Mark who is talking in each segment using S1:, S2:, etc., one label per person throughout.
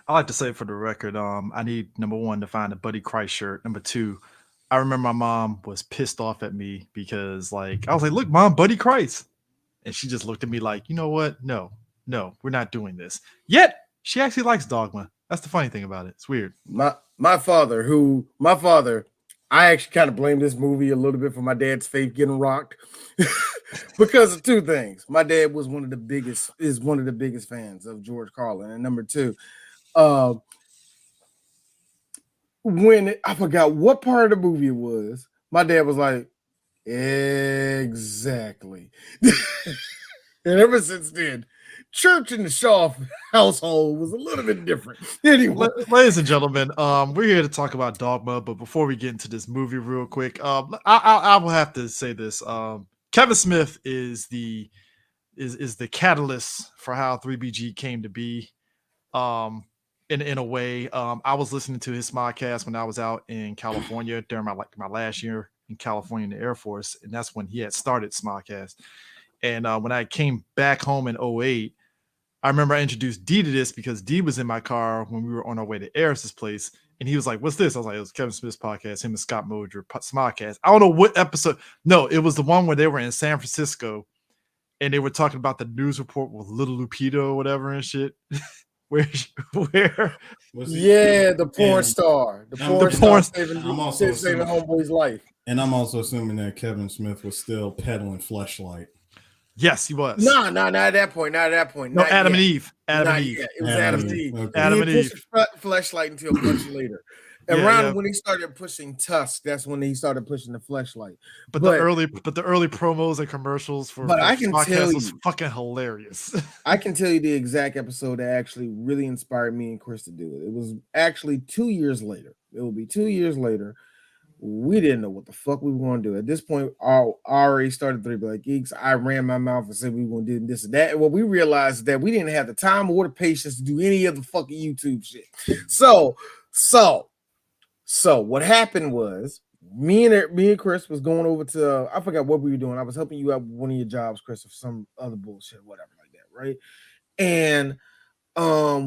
S1: I like to say for the record, I need number one to find a Buddy Christ shirt. Number two, I remember my mom was pissed off at me because like I was like, "Look, mom, Buddy Christ," and she just looked at me like, "You know what? No, no, we're not doing this." Yet she actually likes Dogma. That's the funny thing about it. It's weird.
S2: My father, I actually kind of blame this movie a little bit for my dad's faith getting rocked because of two things. My dad was one of the biggest fans of George Carlin, and number two, uh, I forgot what part of the movie it was, my dad was like, exactly. And ever since then, church in the Shaw household was a little bit different. Anyway,
S1: Ladies and gentlemen, we're here to talk about Dogma, but before we get into this movie real quick, I will have to say this. Kevin Smith is the catalyst for how 3BG came to be. In a way, I was listening to his podcast when I was out in California during my last year in California in the Air Force, and that's when he had started Smodcast. And when I came back home in '08, I remember I introduced D to this because D was in my car when we were on our way to Eris's place. And he was like, "What's this?" I was like, "It was Kevin Smith's podcast, him and Scott Moser, Smodcast." I don't know what episode. No, it was the one where they were in San Francisco and they were talking about the news report with Little Lupito or whatever and shit. where
S2: the porn star. The porn star saving homeboy's life.
S3: And I'm also assuming that Kevin Smith was still peddling Fleshlight.
S1: Yes, he was.
S2: No, not at that point. Not at that point.
S1: No, Adam and Eve. Adam and Eve.
S2: It was Adam and Eve.
S1: Okay. Adam and Eve.
S2: Fleshlight until much later. Around when he started pushing Tusk, that's when he started pushing the Fleshlight.
S1: But the early promos and commercials for
S2: I can tell you,
S1: was fucking hilarious.
S2: I can tell you the exact episode that actually really inspired me and Chris to do it. It was actually 2 years later. It will be 2 years later. We didn't know what the fuck we were going to do. At this point, I already started 3 Black Geeks. I ran my mouth and said we were going to do this and that. And what we realized is that we didn't have the time or the patience to do any of the fucking YouTube shit. So what happened was me and Chris was going over to I forgot what we were doing. I was helping you out with one of your jobs, Chris, or some other bullshit, whatever like that, right? And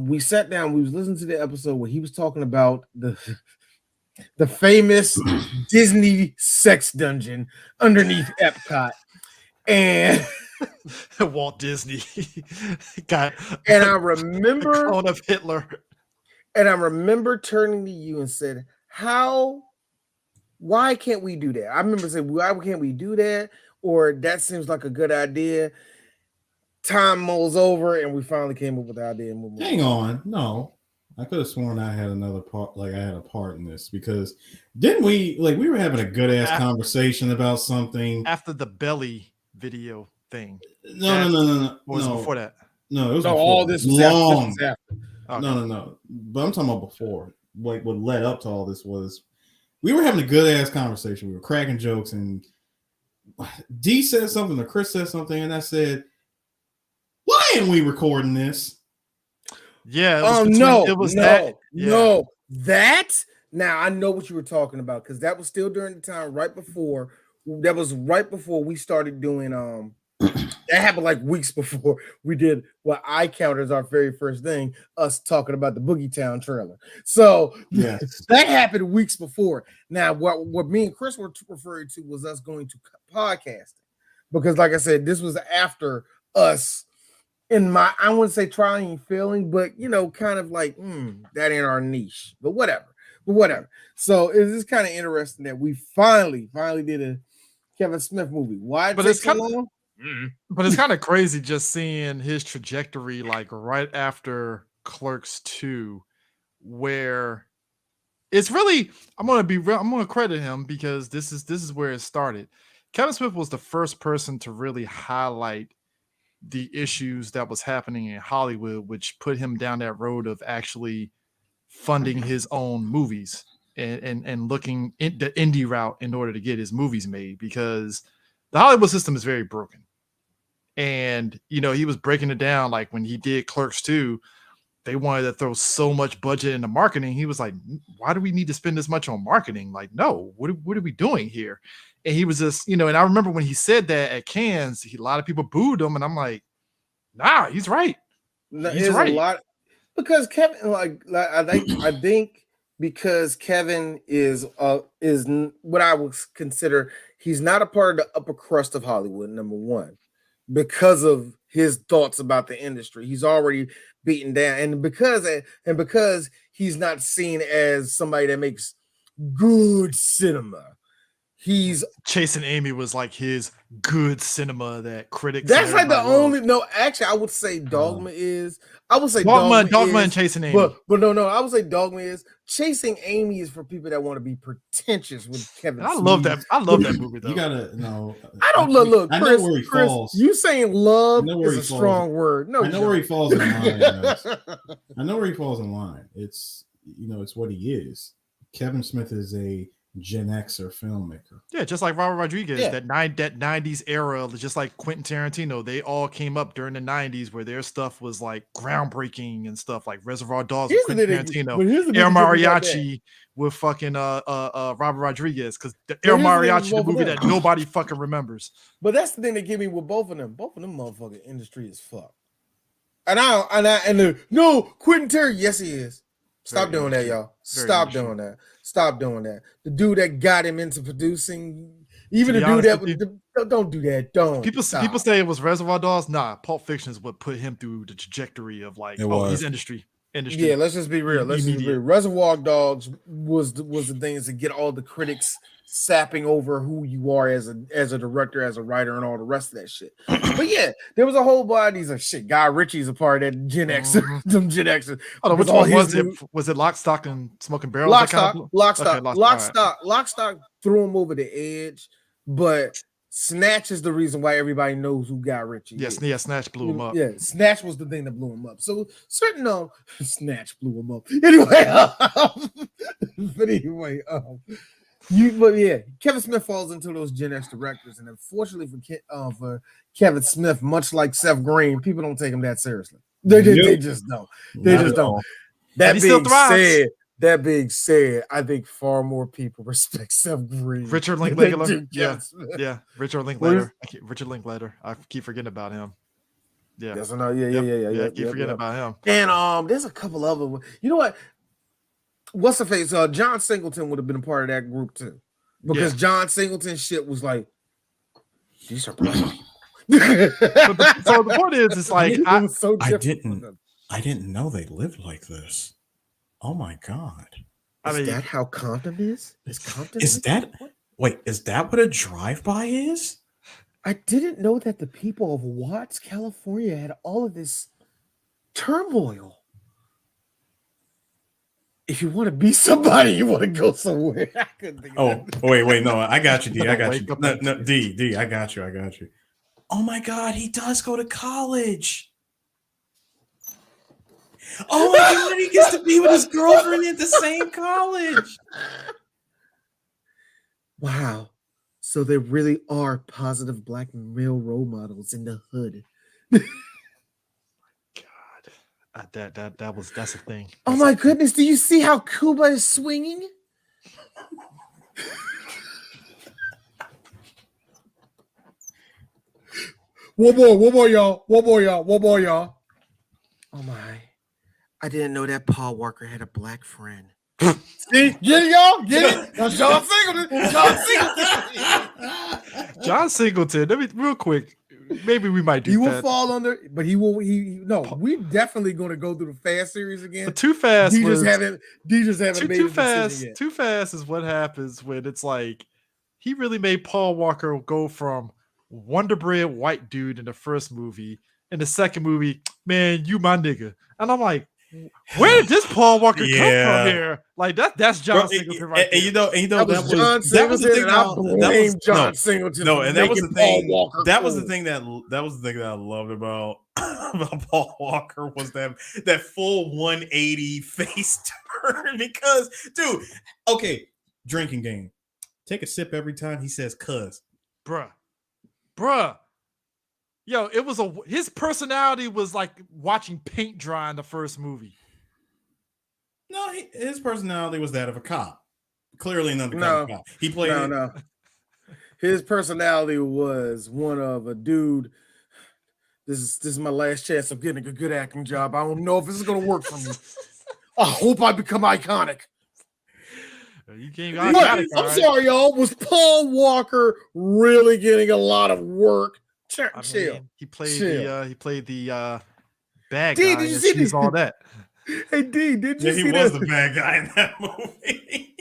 S2: we sat down. We was listening to the episode where he was talking about the famous Disney sex dungeon underneath Epcot, and
S1: Walt Disney got.
S2: And I remember
S1: clone of Hitler.
S2: And I remember turning to you and said, why can't we do that? I remember saying, why can't we do that? Or that seems like a good idea. Time mulls over and we finally came up with the idea.
S3: Hang on. No, I could have sworn I had another part, like I had a part in this because didn't we, like we were having a good ass conversation about something
S1: after the belly video thing.
S3: No.
S1: Was it before that?
S3: No, it was
S2: all this was
S3: long.
S2: After.
S3: Okay. No. But I'm talking about before. Like what led up to all this was we were having a good ass conversation. We were cracking jokes, and D said something, or Chris said something, and I said, "Why ain't we recording this?"
S1: Yeah.
S2: No. That now I know what you were talking about because that was still during the time right before. That was right before we started doing that happened like weeks before we did what I count as our very first thing, us talking about the Boogie Town trailer. So
S3: yes.
S2: That happened weeks before. Now, what me and Chris were referring to was us going to podcasting. Because like I said, this was after us in my, I wouldn't say trying and failing, but kind of like, that ain't our niche. But whatever. So it's just kind of interesting that we finally did a Kevin Smith movie. Why?
S1: But it's kind of. But it's kind of crazy just seeing his trajectory like right after Clerks 2, where it's really I'm gonna credit him because this is where it started. Kevin Smith was the first person to really highlight the issues that was happening in Hollywood, which put him down that road of actually funding his own movies and looking in the indie route in order to get his movies made, because the Hollywood system is very broken. And, he was breaking it down. Like when he did Clerks 2, they wanted to throw so much budget into marketing. He was like, why do we need to spend this much on marketing? Like, no, what are we doing here? And he was just, and I remember when he said that at Cannes, a lot of people booed him. And I'm like, nah, he's right.
S2: He's right. because Kevin, I think because Kevin is what I would consider he's not a part of the upper crust of Hollywood. Number one, because of his thoughts about the industry, he's already beaten down, and because he's not seen as somebody that makes good cinema. He's
S1: Chasing Amy was like his good cinema that critics.
S2: That's like the
S1: loved.
S2: only no. Actually, I would say Dogma is. I would say
S1: Dogma
S2: is,
S1: and Chasing Amy.
S2: But no. I would say Dogma is. Chasing Amy is for people that want to be pretentious with Kevin.
S1: I love that. I love that movie though.
S3: You gotta know.
S2: I don't look. Chris,
S3: I know where he falls.
S2: You saying love is a strong word. No,
S3: I know where he falls in line. I know where he falls in line. It's it's what he is. Kevin Smith is a Gen Xer filmmaker.
S1: Yeah, just like Robert Rodriguez,
S2: Yeah.
S1: that 90s era, just like Quentin Tarantino, they all came up during the 90s where their stuff was like groundbreaking and stuff like Reservoir Dogs with Quentin Tarantino, Air Mariachi with fucking Robert Rodriguez, because the Air Mariachi, the movie that nobody fucking remembers.
S2: But that's the thing that get me with both of them. Both of them motherfucking industry is fucked. And no, Quentin Tarantino, yes he is. Stop doing that, y'all. Stop doing that. Stop doing that. The dude that got him into producing, even the dude that don't do that. Don't.
S1: People say it was Reservoir Dogs. Nah, Pulp Fiction is what put him through the trajectory of like his industry.
S2: Yeah, let's just be real. Reservoir Dogs was the things to get all the critics sapping over who you are as a director, as a writer, and all the rest of that shit. But yeah, there was a whole body of shit. Guy Ritchie's a part of that Gen X, them Gen Xers.
S1: Oh, which one was it? Was it Lock, Stock, and Smoking Barrels?
S2: Lock, Stock threw him over the edge, but Snatch is the reason why everybody knows who Guy Ritchie is.
S1: Yeah, Snatch blew him up.
S2: Yeah, Snatch was the thing that blew him up. So Snatch blew him up. Anyway, but yeah, Kevin Smith falls into those Gen X directors, and unfortunately for Kevin Smith, much like Seth Green, people don't take him that seriously. They just don't. They just don't. That being said, I think far more people respect Seth Green.
S1: Richard Linklater. Yeah. Richard Linklater. Richard Linklater. I keep forgetting about him. Yeah.
S2: Yes or no? Yeah.
S1: Keep forgetting about him.
S2: And there's a couple other ones. You know what? What's the face? John Singleton would have been a part of that group too, because John Singleton shit was like, these are black people.
S1: So the point is, it's like
S4: I didn't know they lived like this. Oh my god!
S2: Is that how Compton is? Is Compton?
S4: Is that what a drive-by is?
S2: I didn't know that the people of Watts, California, had all of this turmoil. If you want to be somebody, you want to go somewhere. I couldn't think of that.
S4: Wait, no, I got you, D. I got you. No, D, I got you. Oh my god, he does go to college. Oh my god, he gets to be with his girlfriend at the same college.
S2: Wow. So there really are positive black male role models in the hood.
S1: That's a thing.
S2: Oh my goodness, do you see how Cuba is swinging? One more, y'all. Oh my. I didn't know that Paul Walker had a black friend. See? Get it, y'all? Get it? That's John Singleton.
S1: John Singleton. Let me real quick. Maybe we might do.
S2: He will fall under, but he will. We're definitely going to go through the Fast series again.
S1: But Too Fast.
S2: D just haven't made
S1: Too
S2: a
S1: Fast.
S2: decision yet.
S1: Too Fast is what happens when it's like he really made Paul Walker go from Wonder Bread white dude in the first movie. In the second movie, man, you my nigga. And I'm like, where did this Paul Walker come from here? Like that's John Singleton right there.
S4: And you know
S2: that was John Singleton. John Singleton.
S4: No, and that was the thing. That was the thing that I loved about Paul Walker was that full 180 face turn. Because, dude, okay, drinking game. Take a sip every time he says "cuz."
S1: Bruh. Yo, his personality was like watching paint dry in the first movie.
S3: No, his personality was that of a cop. Clearly an undercover cop. He played
S2: His personality was one of a dude. This is my last chance of getting a good acting job. I don't know if this is gonna work for me. I hope I become iconic.
S1: You can't
S2: I'm sorry, y'all. Was Paul Walker really getting a lot of work? Chill.
S1: Mean, he played the bad
S2: D,
S1: guy.
S2: did you see
S1: She's all that?
S2: Hey D, did you see
S4: he was the bad guy in that movie.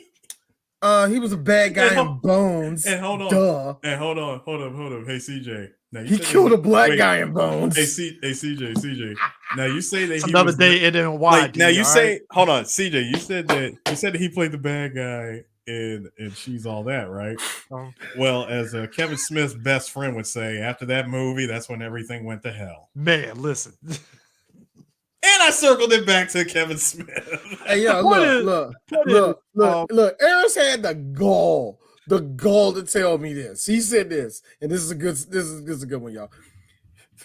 S2: He was a bad guy in Bones.
S4: And hold on.
S2: Duh.
S4: And hold up. Hey CJ. Now
S2: he killed a black guy in Bones.
S4: Hey CJ. Now you say that he
S1: another
S4: was
S1: day it didn't why.
S4: Now you say, hold on, CJ. You said that he played the bad guy in She's All That, right? Well, as Kevin Smith's best friend would say, after that movie, that's when everything went to hell.
S1: Man, listen.
S4: And I circled it back to Kevin Smith.
S2: Hey, yo, look. Eris had the gall to tell me this. He said this, and this is a good one, y'all.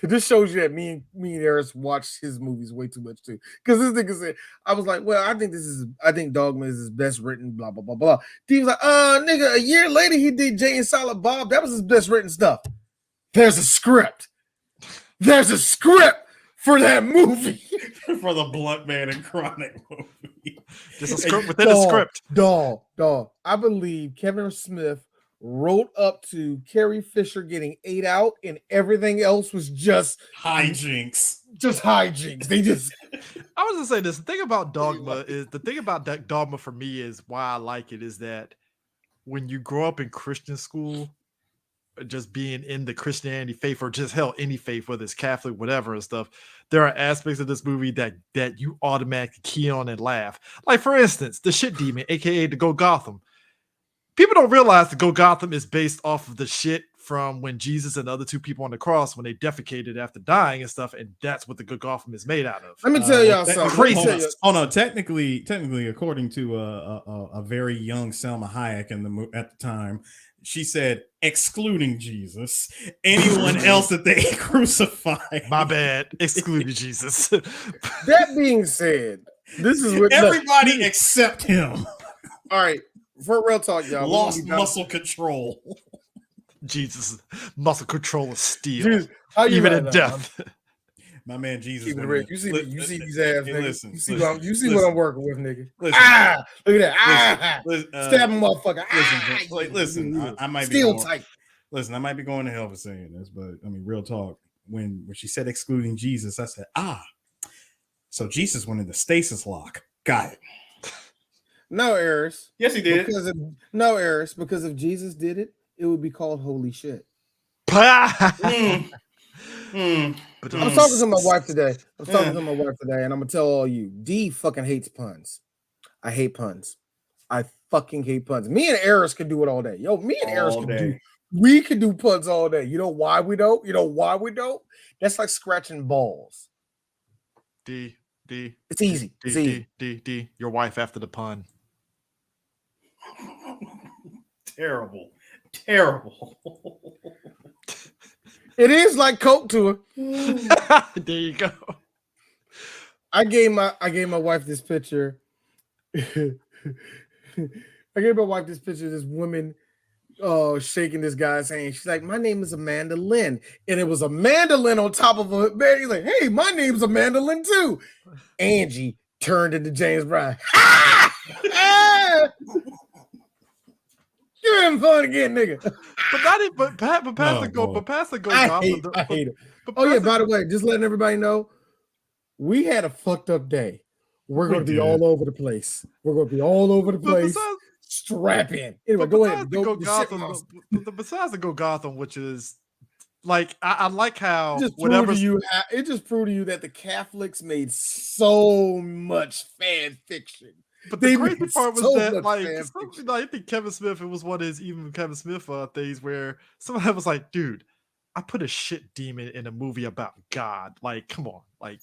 S2: This shows you that me and Eris watched his movies way too much too. Because this nigga said, I was like, well, I think Dogma is his best written, blah, blah, blah, blah. He was like, nigga, a year later he did Jay and Silent Bob. That was his best written stuff. There's a script. There's a script for that movie.
S4: For the Blunt Man and Chronic movie.
S1: There's a script within a script.
S2: Dog. I believe Kevin Smith wrote up to Carrie Fisher getting 8 out, and everything else was just
S4: hijinks.
S2: They just.
S1: I was gonna say this. The thing about Dogma for me is why I like it is that when you grow up in Christian school, just being in the Christianity faith or just hell any faith, whether it's Catholic, whatever and stuff, there are aspects of this movie that you automatically key on and laugh. Like for instance, the shit demon, aka the Go Gotham. People don't realize the Go Gotham is based off of the shit from when Jesus and the other two people on the cross when they defecated after dying and stuff, and that's what the Go Gotham is made out of.
S2: Let me tell y'all something.
S1: Crazy.
S3: Oh no, technically, according to a very young Selma Hayek at the time, she said, excluding Jesus, anyone else that they crucified.
S1: My bad, excluding Jesus.
S2: That being said, this is what
S4: everybody except him.
S2: All right, for real talk, y'all.
S4: Lost muscle control.
S1: Jesus, muscle control is steel,
S2: Jesus,
S1: even in death.
S3: My man Jesus.
S2: You see these ass niggas. You see
S3: listen,
S2: what I'm working with, nigga.
S3: Listen,
S2: look at that. Stab him, motherfucker.
S3: Listen, I might
S2: steel
S3: be
S2: tight.
S3: Listen, I might be going to hell for saying this, but I mean, real talk. When she said excluding Jesus, I said, so Jesus went into stasis lock. Got it.
S2: No, Eris.
S4: Yes, he did.
S2: Because if Jesus did it, it would be called holy shit. I was talking to my wife today. And I'm gonna tell all you, D fucking hates puns. I hate puns. I fucking hate puns. Me and Eris could do it all day. Yo, me and Eris could do puns all day. You know why we don't? That's like scratching balls.
S1: D.
S2: It's easy.
S1: D. Your wife after the pun.
S4: Terrible.
S2: It is like coke to her.
S1: There you go.
S2: I gave my wife this picture. This woman shaking this guy's hand. She's like, my name is Amanda Lynn. And it was Amanda Lynn on top of a man. He's like, hey, my name's Amanda Lynn too. Angie turned into James Brown. You're having fun again, nigga.
S1: But past the go.
S2: I hate it. Oh yeah, by the way, just letting everybody know, we had a fucked up day. We're going to be all over the place. Strap in. Anyway, go ahead.
S1: Besides the Go Gotham, which is like I like how
S2: it just proved to you that the Catholics made so much fan fiction.
S1: But the crazy part was that, I think Kevin Smith, it was one of his Kevin Smith things where somebody was like, dude, I put a shit demon in a movie about God. Like, come on. Like,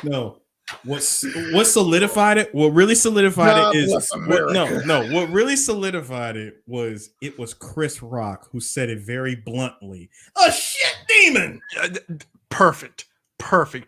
S3: no. What solidified it? What really solidified it is what really solidified it was Chris Rock who said it very bluntly. A shit demon.
S1: Perfect.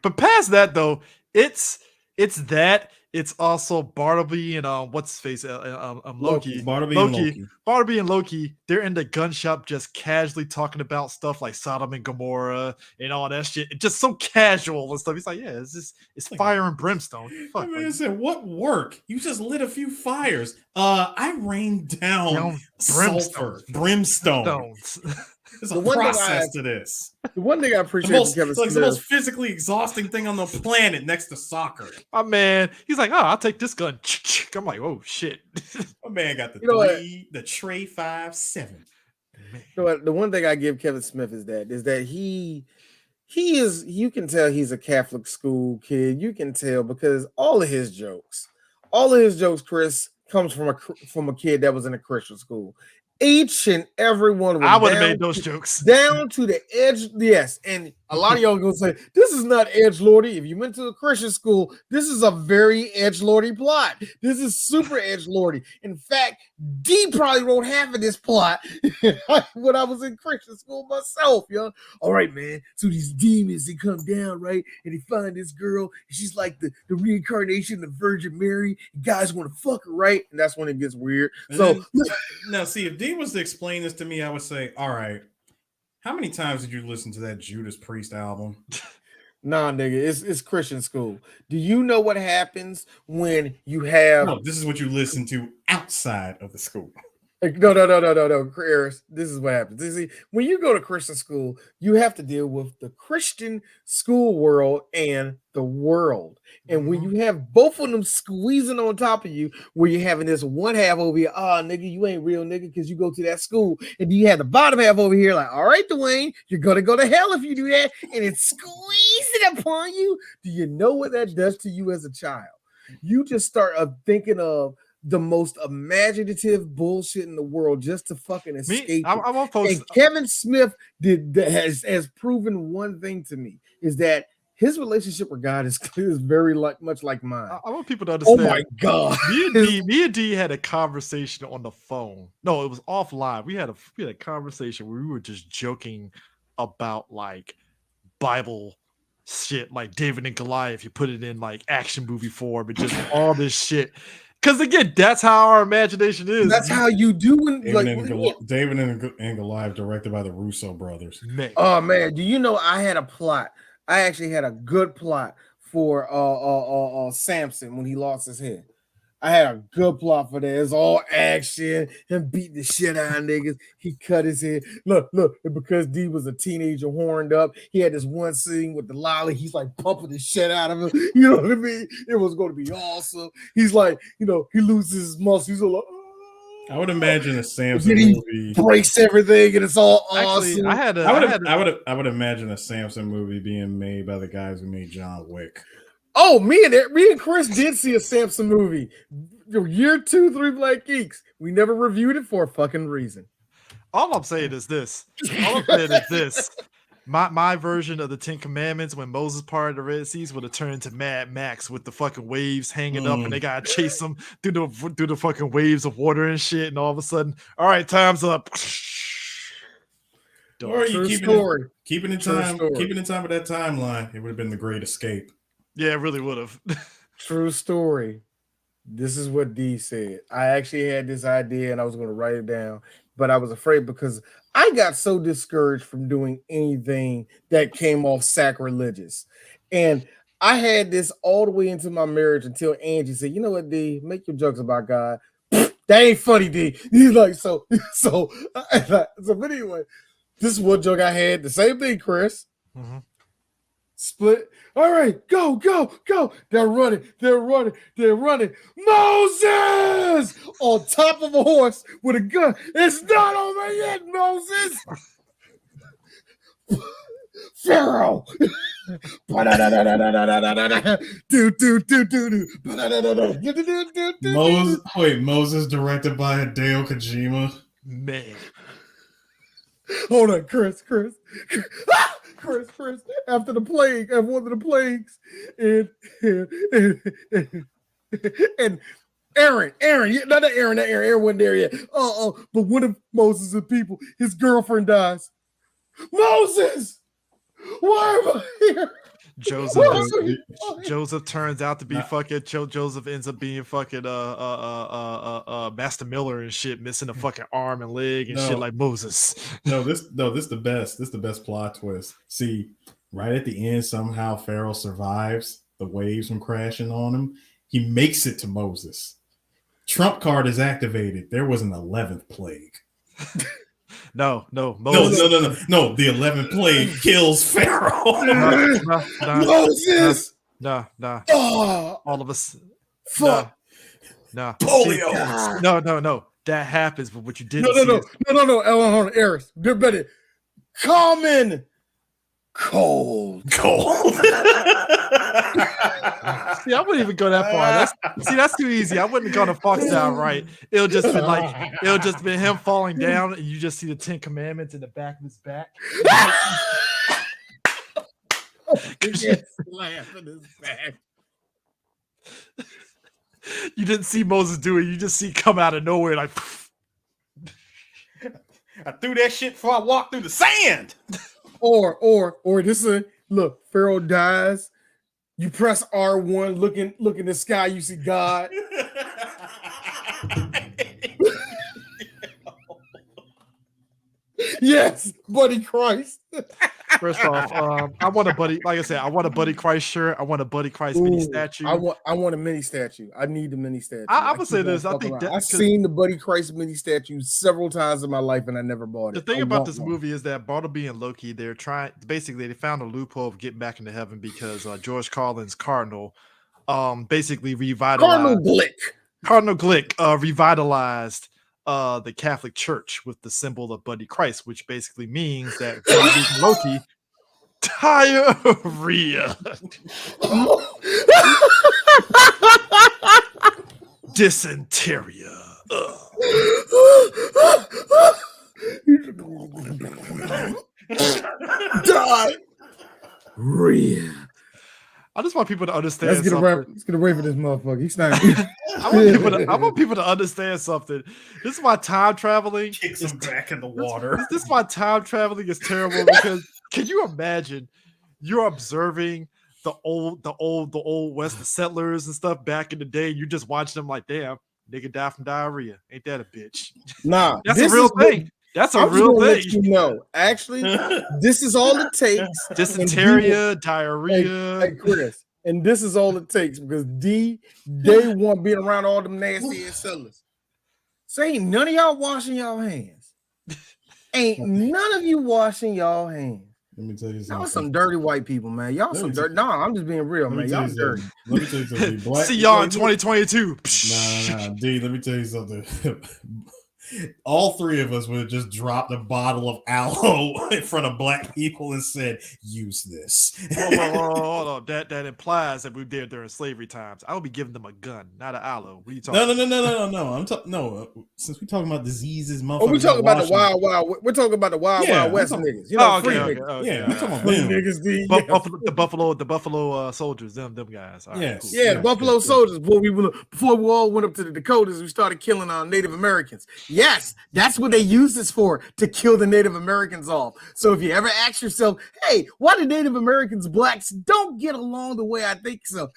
S1: But past that though, it's that It's also Bartleby and what's his face? Loki.
S3: Bartleby and Loki.
S1: Bartleby and Loki. They're in the gun shop just casually talking about stuff like Sodom and Gomorrah and all that shit. Just so casual and stuff. He's like, yeah, it's fire and brimstone. Fuck,
S3: I mean, said, what work? You just lit a few fires. I rained down brimstone. There's a process to this.
S2: The one thing I appreciate
S3: it's like the most physically exhausting thing on the planet next to soccer.
S1: My man, he's like, oh, I'll take this gun. I'm like, oh shit.
S3: My man got the Trey 5.7.
S2: So the one thing I give Kevin Smith is that he is, you can tell he's a Catholic school kid. You can tell because all of his jokes, Chris, comes from a kid that was in a Christian school. Each and every one of them.
S1: I would have made those jokes.
S2: Down to the edge, yes. And a lot of y'all are going to say, this is not edgelordy. If you went to a Christian school, this is a very edgelordy plot. This is super edgelordy. In fact, D probably wrote half of this plot when I was in Christian school myself, yo. All right, man. So these demons, they come down, right? And they find this girl. And she's like the reincarnation of Virgin Mary. And guys want to fuck her, right? And that's when it gets weird. So
S3: now, see, if D was to explain this to me, I would say, all right, how many times did you listen to that Judas Priest album?
S2: Nah, nigga, it's Christian school. Do you know what happens when you have...
S3: No, this is what you listen to outside of the school.
S2: No, Chris. This is what happens. You see, when you go to Christian school, you have to deal with the Christian school world and the world. And when you have both of them squeezing on top of you, where you're having this one half over here, nigga, you ain't real, nigga, because you go to that school, and you have the bottom half over here, like, all right, Dwayne, you're gonna go to hell if you do that, and it's squeezing upon you. Do you know what that does to you as a child? You just start thinking of the most imaginative bullshit in the world just to fucking escape. And Kevin Smith has proven one thing to me, is that his relationship with God is very much like mine.
S1: I want people to understand.
S2: Oh my God.
S1: Me and D had a conversation on the phone. No, it was offline. We had a conversation where we were just joking about like Bible shit, like David and Goliath. You put it in like action movie form and just all this shit. Because again, that's how our imagination is.
S2: That's how you do.
S3: David and Goliath, directed by the Russo brothers.
S1: Man.
S2: Oh man, do you know I had a plot? I actually had a good plot for Samson when he lost his head. I had a good plot for that. It's all action and beat the shit out of niggas. He cut his head. Look, because D was a teenager horned up, he had this one scene with the lolly. He's like pumping the shit out of him. You know what I mean? It was going to be awesome. He's like, he loses his muscles. He's like,
S3: I would imagine a Samson movie
S2: breaks everything, and it's all awesome.
S3: I would imagine a Samson movie being made by the guys who made John Wick.
S2: Oh, me and Chris did see a Samson movie. Year 2, 3 Black Geeks. We never reviewed it for a fucking reason.
S1: All I'm saying is this. My version of the 10 Commandments, when Moses parted the Red Seas, would have turned into Mad Max with the fucking waves hanging up, and they gotta chase them through the fucking waves of water and shit. And all of a sudden, all right, time's up.
S3: Or you keeping in time with that timeline, it would have been The Great Escape.
S1: Yeah, it really would have.
S2: True story. This is what D said. I actually had this idea and I was going to write it down, but I was afraid because I got so discouraged from doing anything that came off sacrilegious. And I had this all the way into my marriage until Angie said, you know what, D, make your jokes about God. That ain't funny, D. He's like, so but anyway, this is one joke I had. The same thing, Chris.
S1: Mm-hmm.
S2: Split. All right, go. They're running. Moses on top of a horse with a gun. It's not over yet, Moses. Pharaoh.
S3: Moses directed by Hideo Kojima.
S1: Man.
S2: Hold on, Chris. After one of the plagues, and Aaron, not Aaron wasn't there yet. But one of Moses' people, his girlfriend dies. Moses, why am I here?
S1: Joseph turns out to be fucking Joseph ends up being fucking Master Miller and shit, missing a fucking arm and leg and shit like Moses.
S3: This the best. This the best plot twist. See, right at the end, somehow Pharaoh survives the waves from crashing on him. He makes it to Moses. Trump card is activated. There was an 11th plague.
S1: No.
S3: The 11th plague kills Pharaoh.
S2: Moses.
S1: Nah. All of us.
S2: Fuck.
S1: Nah.
S3: Polio.
S1: No. That happens, but what you didn't see.
S2: No. Hold on, Eris. Get better. Common. Cold.
S1: See, I wouldn't even go that far. That's too easy. I wouldn't have gone to Fox down right. It'll just been him falling down, and you just see the 10 Commandments in the back of his back. You didn't see Moses do it. You just see come out of nowhere like.
S4: I threw that shit before I walked through the sand.
S2: Or this is look. Pharaoh dies. You press R1, look in the sky, you see God. Yes, Buddy Christ.
S1: First off, I want a Buddy. Like I said, I want a Buddy Christ shirt. I want a Buddy Christ mini statue.
S2: I want a mini statue. I need the mini statue.
S1: I would say this. I think
S2: I've seen the Buddy Christ mini statue several times in my life, and I never bought it.
S1: The thing about this movie is that Bartleby and Loki, they found a loophole of getting back into heaven because George Carlin's Cardinal, basically revitalized Cardinal Glick revitalized the Catholic Church with the symbol of Buddy Christ, which basically means that Loki diarrhea, dysentery.
S2: Diarrhea.
S1: I just want people to understand.
S2: Let's get a rap for this motherfucker. He's not.
S1: I want people to understand something. This is why time traveling
S4: kicks him back in the water.
S1: This is why time traveling is terrible because can you imagine you're observing the old West settlers and stuff back in the day, and you just watch them like, damn, nigga died from diarrhea. Ain't that a bitch?
S2: Nah,
S1: that's a real thing. That's a real thing.
S2: You know, actually, this is all it takes.
S1: Dysentery, diarrhea.
S2: Hey, Chris, and this is all it takes because they want being around all them nasty ass sellers. So ain't none of y'all washing y'all hands. Ain't none of you washing y'all hands.
S3: Let me tell you something.
S2: Y'all some dirty white people, man. Y'all some dirty. No, I'm just being real, man. Y'all dirty.
S3: Let me tell you something.
S1: See y'all in 2022.
S3: Nah, D, let me tell you something. All three of us would have just dropped a bottle of aloe in front of black people and said, use this.
S1: Hold on. That implies that we did during slavery times. I would be giving them a gun, not an aloe. What are you talking about?
S3: No. I'm talking since we're talking about diseases, motherfuckers.
S2: Oh, we talking about the wild. We're talking about the wild West niggas. You know, free niggas.
S3: Yeah, we're talking about
S2: free
S3: them.
S2: Niggas.
S1: The Buffalo soldiers, them guys. All right,
S3: yes.
S1: cool.
S2: Yeah, Buffalo soldiers. Before we all went up to the Dakotas, we started killing our Native Americans. Yes, that's what they use this for, to kill the Native Americans off. So if you ever ask yourself, hey, why do Native Americans blacks don't get along the way I think so?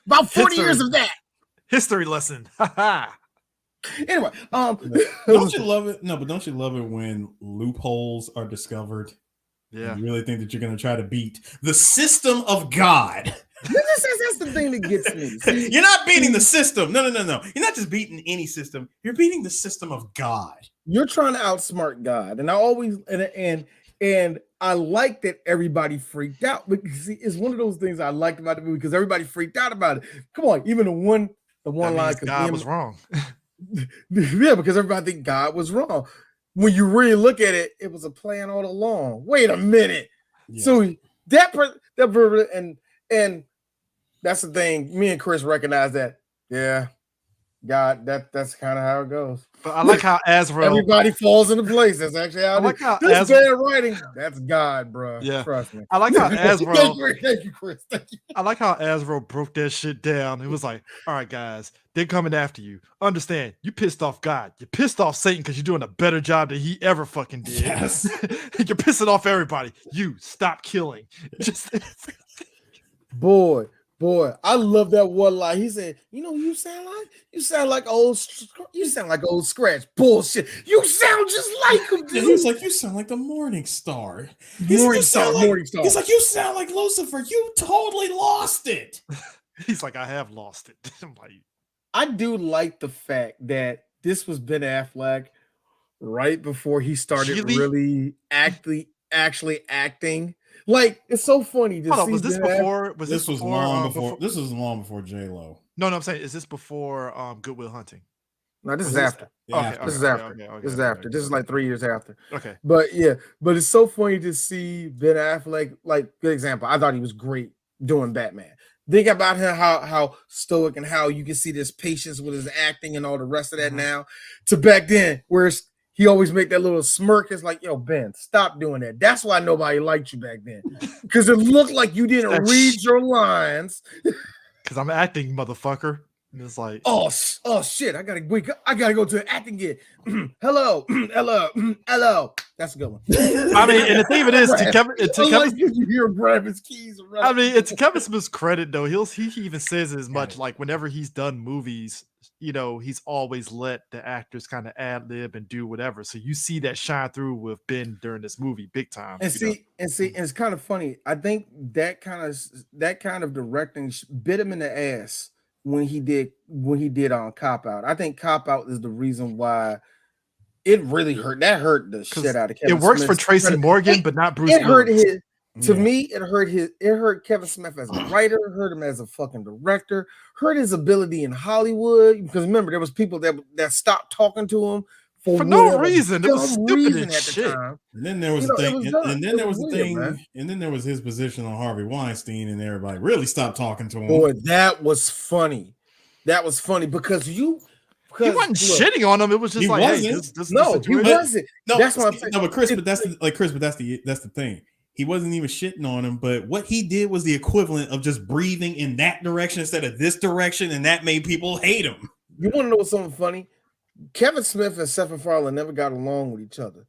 S2: About 40 years of that.
S1: History lesson.
S2: Anyway,
S3: don't you love it? No, but don't you love it when loopholes are discovered?
S1: Yeah.
S3: You really think that you're going to try to beat the system of God?
S2: That's the thing that gets me. See,
S4: you're not beating the system. No. You're not just beating any system. You're beating the system of God.
S2: You're trying to outsmart God. And I always and I like that everybody freaked out. But see, it's one of those things I liked about the movie because everybody freaked out about it. Come on, even the one line
S1: God was wrong.
S2: Yeah, because everybody think God was wrong. When you really look at it, it was a plan all along. Wait a minute. Yeah. So and that's the thing. Me and Chris recognize that. Yeah, God, that's kind of how it goes.
S1: But I like how Azrael.
S2: Everybody falls into place. That's actually how
S1: I like how
S2: this bad writing. That's God, bro.
S1: Yeah.
S2: Trust me.
S1: I like how Azrael.
S2: Thank you, Chris. Thank you.
S1: I like how Azrael broke that shit down. It was like, all right, guys, they're coming after you. Understand, you pissed off God. You pissed off Satan because you're doing a better job than he ever fucking did.
S3: Yes.
S1: You're pissing off everybody. You stop killing. Just
S2: Boy, I love that one line. He said, you sound like old Scratch. Bullshit. You sound just like him, dude.
S3: He's like, you sound like the Morning Star.
S2: Morning Star.
S3: He's like, you sound like Lucifer. You totally lost it.
S1: He's like, I have lost it. I'm like,
S2: I do like the fact that this was Ben Affleck right before he started really actually acting. Like, it's so funny to see.
S1: Was this before?
S3: This was long before J-Lo.
S1: No, I'm saying, is this before Good Will Hunting?
S2: No, this is after. This is after. This is like 3 years after.
S1: Okay.
S2: But it's so funny to see Ben Affleck. Like, good example. I thought he was great doing Batman. Think about him, how stoic and how you can see this patience with his acting and all the rest of that now. To back then, where he always make that little smirk. It's like, yo, Ben, stop doing that. That's why nobody liked you back then. Because it looked like you didn't read your lines.
S1: Because I'm acting, motherfucker. And it's like,
S2: oh shit! I gotta go to an acting gig. hello. That's a good one.
S1: I mean, and the thing of it is,
S2: you hear him grab his keys.
S1: I mean, it's Kevin Smith's credit though. He even says as much. Like whenever he's done movies, he's always let the actors kind of ad lib and do whatever. So you see that shine through with Ben during this movie, big time.
S2: And it's kind of funny. I think that kind of directing bit him in the ass when he did on Cop Out. I think Cop Out is the reason why it really hurt. That hurt the shit out of Kevin.
S1: It works
S2: Smith's
S1: for Tracy Morgan, but not Bruce.
S2: It hurt his. To me, it hurt Kevin Smith as a writer, hurt him as a fucking director, hurt his ability in Hollywood. Because remember, there was people that stopped talking to him for
S1: no reason. It was stupid at
S2: the time.
S3: And then there was and then there was his position on Harvey Weinstein, and everybody really stopped talking to him.
S2: Boy, that was funny. Because he
S1: wasn't shitting on him. It was just like, hey, this
S2: he wasn't.
S3: No,
S2: that's what I'm saying.
S3: No, but Chris, that's the thing. He wasn't even shitting on him, but what he did was the equivalent of just breathing in that direction instead of this direction, and that made people hate him.
S2: You want to know something funny? Kevin Smith and Seth MacFarlane never got along with each other.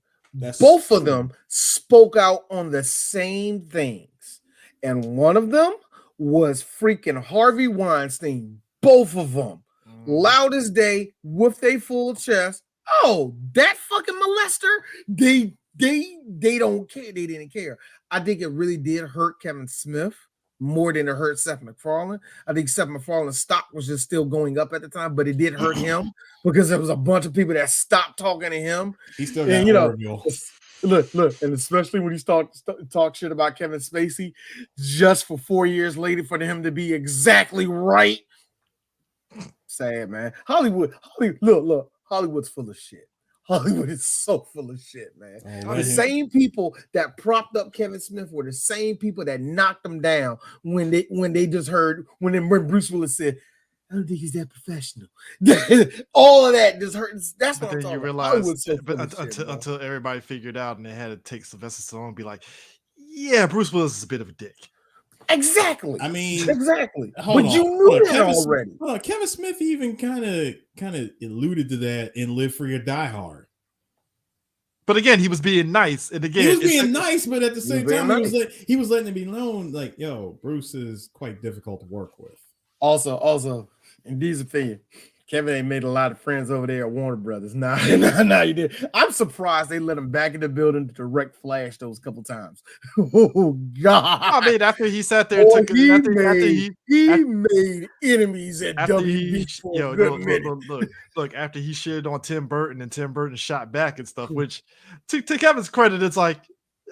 S2: Both of them spoke out on the same things, and one of them was freaking Harvey Weinstein. Both of them, loud as day, with their full chest. Oh, that fucking molester! They don't care. They didn't care. I think it really did hurt Kevin Smith more than it hurt Seth MacFarlane. I think Seth MacFarlane's stock was just still going up at the time, but it did hurt him because there was a bunch of people that stopped talking to him.
S3: He still got
S2: look, and especially when he talk shit about Kevin Spacey, just for 4 years later for him to be exactly right. Sad, man. Hollywood, look, Hollywood's full of shit. Hollywood is so full of shit, man. The same people that propped up Kevin Smith were the same people that knocked him down when they just heard when Bruce Willis said, "I don't think he's that professional." All of that just hurt. That's what I'm talking about.
S1: Until everybody figured out and they had to take Sylvester Stallone and be like, "Yeah, Bruce Willis is a bit of a dick."
S2: Exactly.
S3: I mean,
S2: exactly. But you knew that already.
S3: Kevin Smith even kind of alluded to that in Live Free or Die Hard.
S1: But again, he was being nice, and again,
S3: he was being nice, but at the same time, he was letting it be known, like, yo, Bruce is quite difficult to work with.
S2: Also, in D's opinion, Kevin ain't made a lot of friends over there at Warner Brothers. Nah, you did. I'm surprised they let him back in the building to direct Flash those couple times. Oh God!
S1: I mean, after he sat there, he
S2: made enemies at WB for a good minute.
S1: Look, after he shitted on Tim Burton and Tim Burton shot back and stuff, which to Kevin's credit, it's like,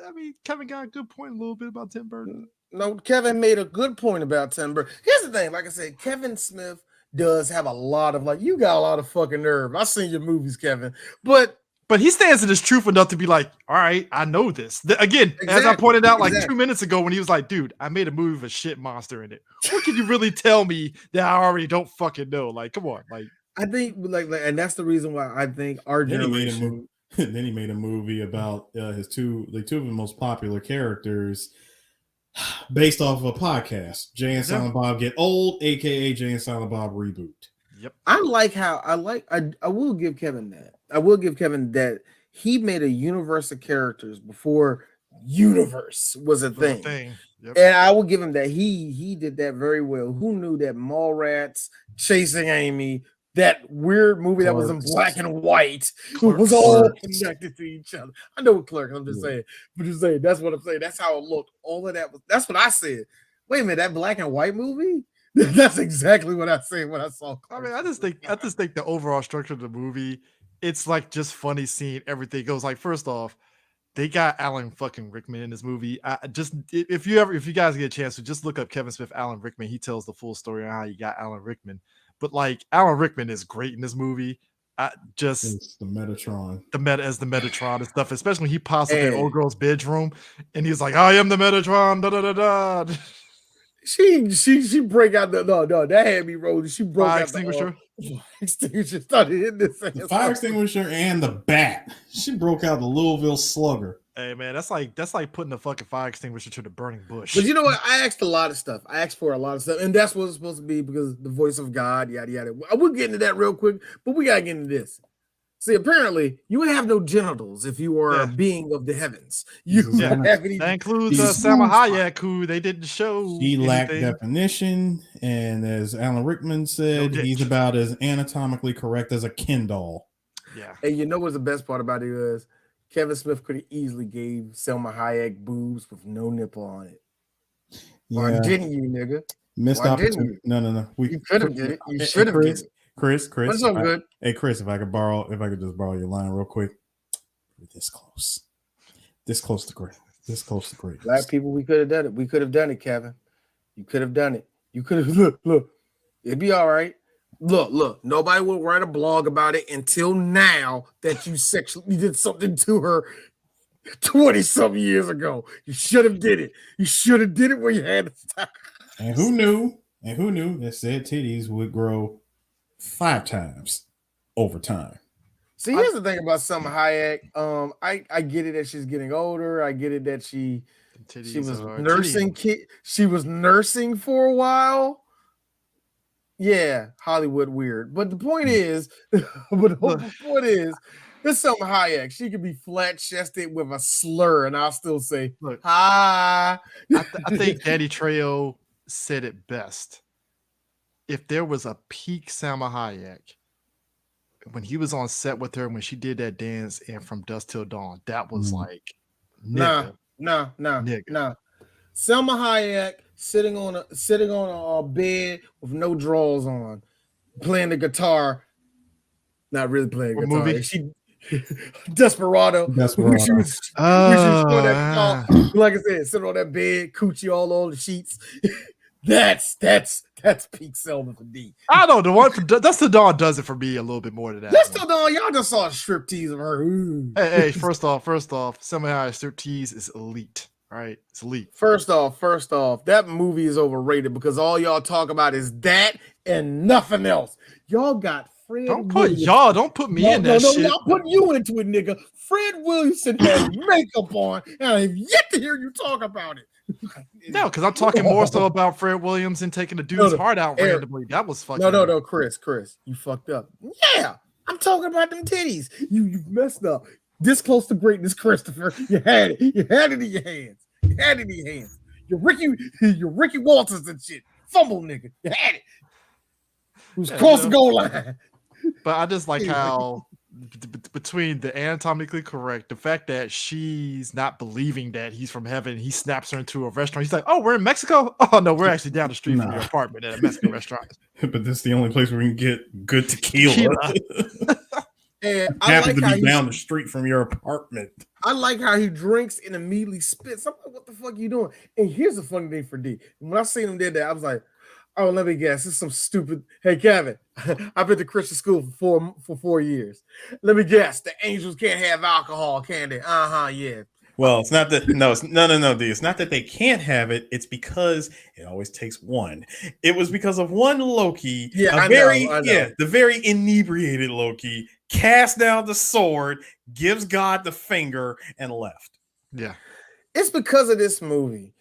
S1: I mean, Kevin got a good point a little bit about Tim Burton.
S2: No, Kevin made a good point about Tim Burton. Here's the thing, like I said, Kevin Smith does have a lot of you got a lot of fucking nerve. I've seen your movies, Kevin, but
S1: he stands in his truth enough to be like, all right, I know this. Again, as I pointed out 2 minutes ago when he was like, dude, I made a movie with a shit monster in it. What can you really tell me that I already don't fucking know? Like, come on, like.
S2: I think and that's the reason why I think our generation.
S3: Then he made a movie about his two of the most popular characters based off of a podcast. Jay and Silent Bob Get Old, aka Jay and Silent Bob Reboot.
S1: Yep.
S2: I like how I will give Kevin that. I will give Kevin that he made a universe of characters before universe was a thing. Yep. And I will give him that he did that very well. Who knew that Mallrats, Chasing Amy, that weird movie that was in black and white, was all connected to each other. I know what Clerk. I'm just saying. That's what I'm saying. That's how it looked. All of that was. That's what I said. Wait a minute, that black and white movie. That's exactly what I said when I saw Clerk.
S1: I mean, I just think the overall structure of the movie, it's like just funny seeing everything goes. Like, first off, they got Alan fucking Rickman in this movie. If you guys get a chance to just look up Kevin Smith, Alan Rickman, he tells the full story on how you got Alan Rickman. But like Alan Rickman is great in this movie.
S3: It's the Metatron,
S1: the Metatron and stuff, especially when he pops up in old girl's bedroom and he's like, "I am the Metatron." Da da da da.
S2: She break out that had me rolling. She broke
S1: fire
S2: out
S1: extinguisher.
S2: Extinguisher started hitting this thing.
S3: The fire extinguisher and the bat. She broke out the Louisville Slugger.
S1: Hey man, that's like putting the fucking fire extinguisher to the burning bush.
S2: But you know what? I asked a lot of stuff. I asked for a lot of stuff, and that's what it's supposed to be because the voice of God, yada yada. I will get into that real quick, but we gotta get into this. See, apparently, you would have no genitals if you were a being of the heavens. You don't have any.
S1: That includes Salma Hayek, who they didn't show.
S3: He lacked definition, and as Alan Rickman said, he's about as anatomically correct as a Ken doll.
S1: Yeah.
S2: And you know what's the best part about it is Kevin Smith could have easily gave Salma Hayek boobs with no nipple on it. Yeah. Why didn't you, nigga?
S3: Missed opportunity. No.
S2: You could have did it. You should have did it.
S3: Chris.
S2: What's so good?
S3: Hey, Chris, if I could just borrow your line real quick. This close to great.
S2: Black people, we could have done it. We could have done it, Kevin. You could have done it. You could have look. It'd be all right. Look. Nobody will write a blog about it until now that you sexually did something to her 20-something years ago. You should have did it. You should have did it where you had to stop.
S3: And who knew that said titties would grow 5 times over time.
S2: See, here's the thing about Salma Hayek. I get it that she's getting older. I get it that she was nursing. She was nursing for a while. Yeah, Hollywood weird. But the point is, this Salma Hayek, she could be flat chested with a slur, and I'll still say, hi.
S1: I think Danny Trejo said it best. If there was a peak Salma Hayek, when he was on set with her, when she did that dance and From Dusk Till Dawn, that was like,
S2: nah. Salma Hayek sitting on a bed with no drawers on, playing the guitar, not really playing guitar.
S1: Movie?
S2: She Desperado. When she was doing that guitar, like I said, sitting on that bed, coochie all on the sheets. That's peak Selma for D.
S1: I don't know. Dust Till Dawn does it for me a little bit more than that.
S2: Dust Till Dawn, y'all just saw a strip tease of her.
S1: Hey, first off, Salma Hayek strip tease is elite. All right, it's elite.
S2: First off, that movie is overrated because all y'all talk about is that and nothing else. Y'all got Fred.
S1: Don't put me in that shit.
S2: Y'all put you into it, nigga. Fred Williamson has makeup on, and I have yet to hear you talk about it.
S1: No, because I'm talking more so about Fred Williamson taking the dude's heart out randomly. That was fucking.
S2: No, Chris, you fucked up. Yeah, I'm talking about them titties. You messed up. This close to greatness, Christopher. You had it. You had it in your hands. You're Ricky Walters and shit. Fumble, nigga. You had it. It was across the goal line.
S1: But I just like how between the anatomically correct, the fact that she's not believing that he's from heaven, he snaps her into a restaurant. He's like, "Oh, we're in Mexico? Oh no, we're actually down the street from your apartment at a Mexican restaurant."
S3: But this is the only place where we can get good tequila.
S2: And
S3: I happen to be down the street from your apartment.
S2: I like how he drinks and immediately spits. I'm like, what the fuck are you doing? And here's the funny thing for D. When I seen him did that, I was like, oh, let me guess. This is some stupid. Hey, Kevin, I've been to Christian school for 4 years. Let me guess. The angels can't have alcohol, can they? Yeah.
S4: Well, it's not that no, D. It's not that they can't have it. It's because it always takes one. It was because of one Loki,
S2: I know.
S4: the very inebriated Loki cast down the sword, gives God the finger, and left.
S1: Yeah.
S2: It's because of this movie.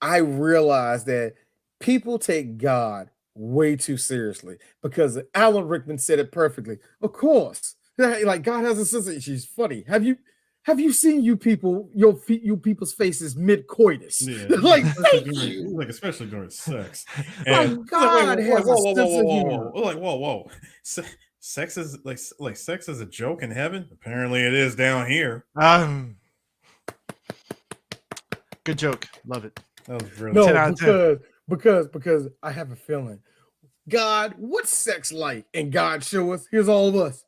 S2: I realized that people take God way too seriously because Alan Rickman said it perfectly. Of course, like God has a sister. She's funny. Have you seen you people's faces mid coitus?
S3: Yeah,
S2: like,
S3: especially during sex.
S2: And God has a sense of humor.
S4: Like, whoa. Sex is like sex is a joke in heaven. Apparently, it is down here.
S1: Good joke. Love it.
S4: That was really
S2: No,
S1: 10 out of 10.
S2: because I have a feeling. God, what's sex like? And God show us. Here's all of us.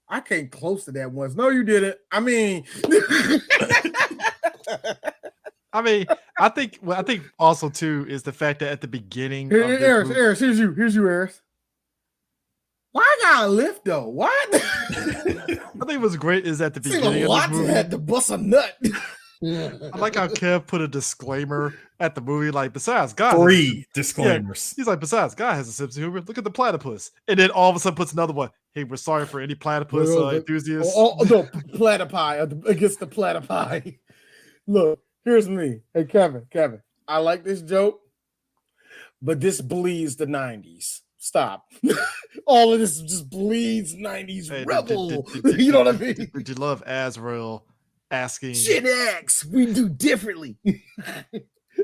S2: I came close to that once. No, you didn't. I mean,
S1: I think also too is the fact that at the beginning,
S2: Eris, here's you, Eris. Why I got a lift though? What?
S1: I think what's great is at the beginning of the movie,
S2: had to bust a nut.
S1: I like how Kev put a disclaimer at the movie, like besides God,
S4: 3 disclaimers.
S1: He's like, besides God has a sense of humor. Look at the platypus, and then all of a sudden puts another one. Hey, we're sorry for any platypus enthusiasts.
S2: No, platypi against the platypi. Look, here's me. Hey, Kevin, I like this joke, but this bleeds the 90s. Stop. All of this just bleeds 90s rebel. You know what I mean?
S1: Did you love Azrael asking
S2: Gen X, we do differently.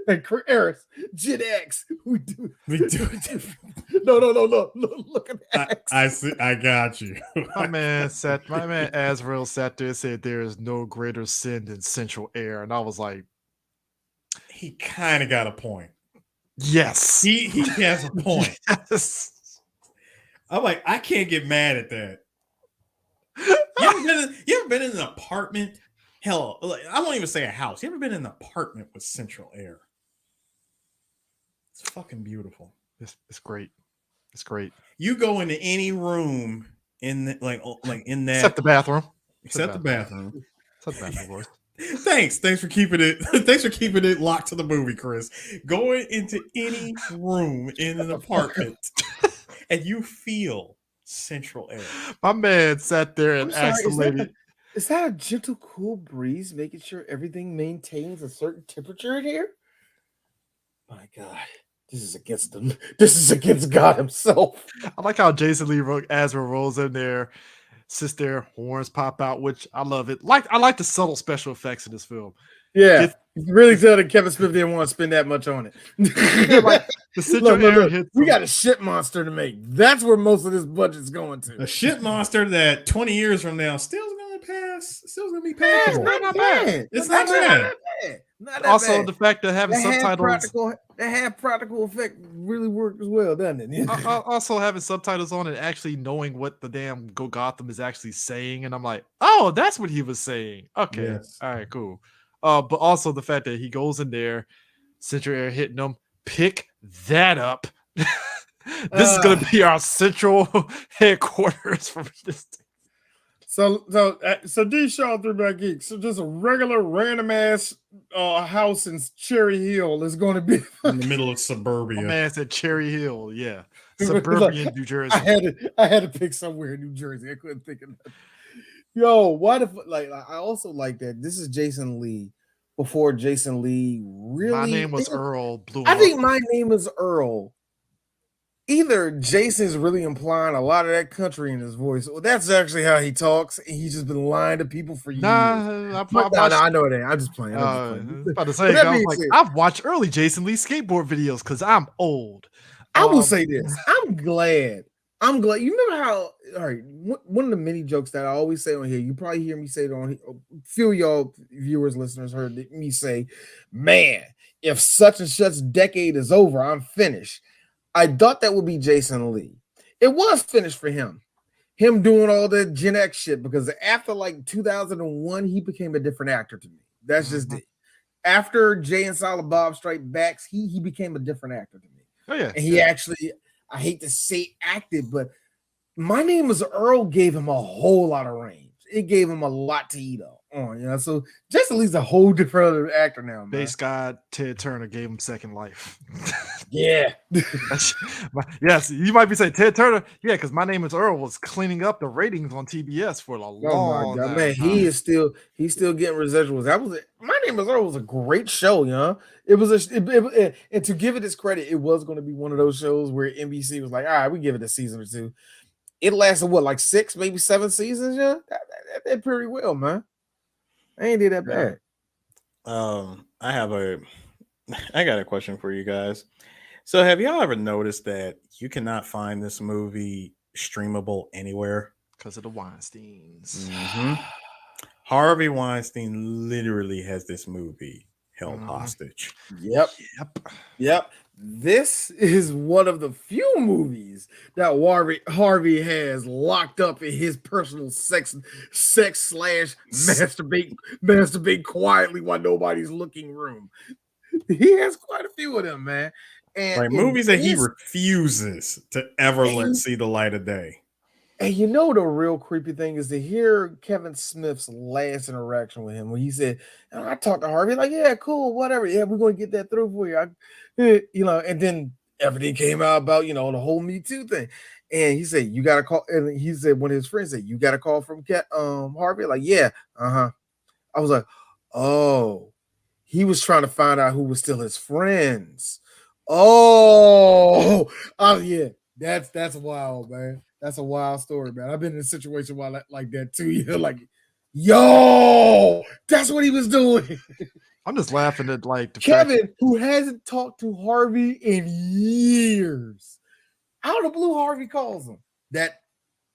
S2: And Eris, Gen X, we do differently. No. Look at that.
S3: I see. I got you.
S1: my man Azrael sat there and said there is no greater sin than sensual air. And I was like,
S4: he kind of got a point.
S1: Yes.
S4: He has a point.
S1: Yes.
S4: I'm like, I can't get mad at that. You ever been in an apartment? Hell, like, I won't even say a house. You ever been in an apartment with central air? It's fucking beautiful.
S1: It's great. It's great.
S4: You go into any room in in that,
S1: except the bathroom.
S4: Except the bathroom.
S1: Boys.
S4: Thanks for keeping it. Thanks for keeping it locked to the movie, Chris. Going into any room in an apartment, and you feel central air.
S1: My man sat there and asked the lady.
S2: Is that a gentle, cool breeze making sure everything maintains a certain temperature in here? My God, this is against God himself.
S1: I like how Jason Lee Azrael rolls in there, sits there, horns pop out, which I love it. I like the subtle special effects in this film.
S2: Yeah, you really tell that Kevin Smith didn't want to spend that much on it.
S1: Like the central air hits.
S2: We got a shit monster to make. That's where most of this budget's going to.
S3: A shit monster that 20 years from now still going to be passable.
S2: It's not bad.
S3: It's not bad.
S2: Not
S1: also,
S2: bad.
S1: the fact that having subtitles,
S2: that practical effect really worked as well, doesn't it?
S1: Also, having subtitles on and actually knowing what the damn Go Gotham is actually saying, and I'm like, oh, that's what he was saying. Okay,
S3: Yes.
S1: All right, cool. But also the fact that he goes in there, central air hitting him, pick that up. This is gonna be our central headquarters for this thing.
S2: So D Shaw 3BGP Geek. So just a regular random ass house in Cherry Hill is going to be
S3: in the middle of suburbia.
S1: My man said Cherry Hill, yeah, suburban New Jersey.
S2: I had to pick somewhere in New Jersey. I couldn't think of that. Yo, what if I also like that this is Jason Lee before Jason Lee really.
S1: My name was Earl.
S2: I think my name is Earl. Either Jason's really implying a lot of that country in his voice, or that's actually how he talks, and he's just been lying to people for years.
S1: I
S2: know it ain't. I'm just playing.
S1: About to say, I've watched early Jason Lee skateboard videos because I'm old.
S2: I will say this: I'm glad. You remember how? All right, one of the many jokes that I always say on here. You probably hear me say it on here. A few of y'all viewers, listeners heard me say, "Man, if such and such decade is over, I'm finished." I thought that would be Jason Lee. It was finished for him doing all the Gen X shit, because after like 2001, he became a different actor to me. That's just it. After Jay and Silent Bob Strike Backs, he became a different actor to me.
S1: Oh yeah,
S2: and he actually, I hate to say acted, but My Name is Earl gave him a whole lot of range. it gave him a lot to eat on. You know, so Jason Lee's a whole different other actor now, man.
S1: Base God Ted Turner gave him second life.
S2: Yeah.
S1: Yes, you might be saying Ted Turner. Yeah, because My Name Is Earl was cleaning up the ratings on TBS for a long time.
S2: Man, he's still getting residuals. My Name Is Earl was a great show, you know. It was and to give it its credit, it was going to be one of those shows where NBC was like, all right, we give it a season or two. It lasted what, like 6, maybe 7 seasons, yeah. That did pretty well, man. I ain't did that bad.
S4: I got a question for you guys. So have y'all ever noticed that you cannot find this movie streamable anywhere?
S1: Because of the Weinsteins.
S4: Mm-hmm. Harvey Weinstein literally has this movie held hostage.
S2: Yep. This is one of the few movies that Harvey has locked up in his personal sex / masturbate quietly while nobody's looking room. He has quite a few of them, man. And
S4: like movies that he refuses to ever let see the light of day.
S2: And you know the real creepy thing is to hear Kevin Smith's last interaction with him when he said, I talked to Harvey, like, yeah, cool, whatever. Yeah, we're going to get that through for you. And then everything came out about, the whole Me Too thing. And he said, you got to call. And he said, one of his friends said, you got a call from Harvey? Like, yeah, I was like, oh, he was trying to find out who was still his friends. Oh, yeah, that's wild, man. That's a wild story, man. I've been in a situation like that too. You're like, yo, that's what he was doing.
S1: I'm just laughing at like the
S2: Kevin, who hasn't talked to Harvey in years. Out of the blue, Harvey calls him. That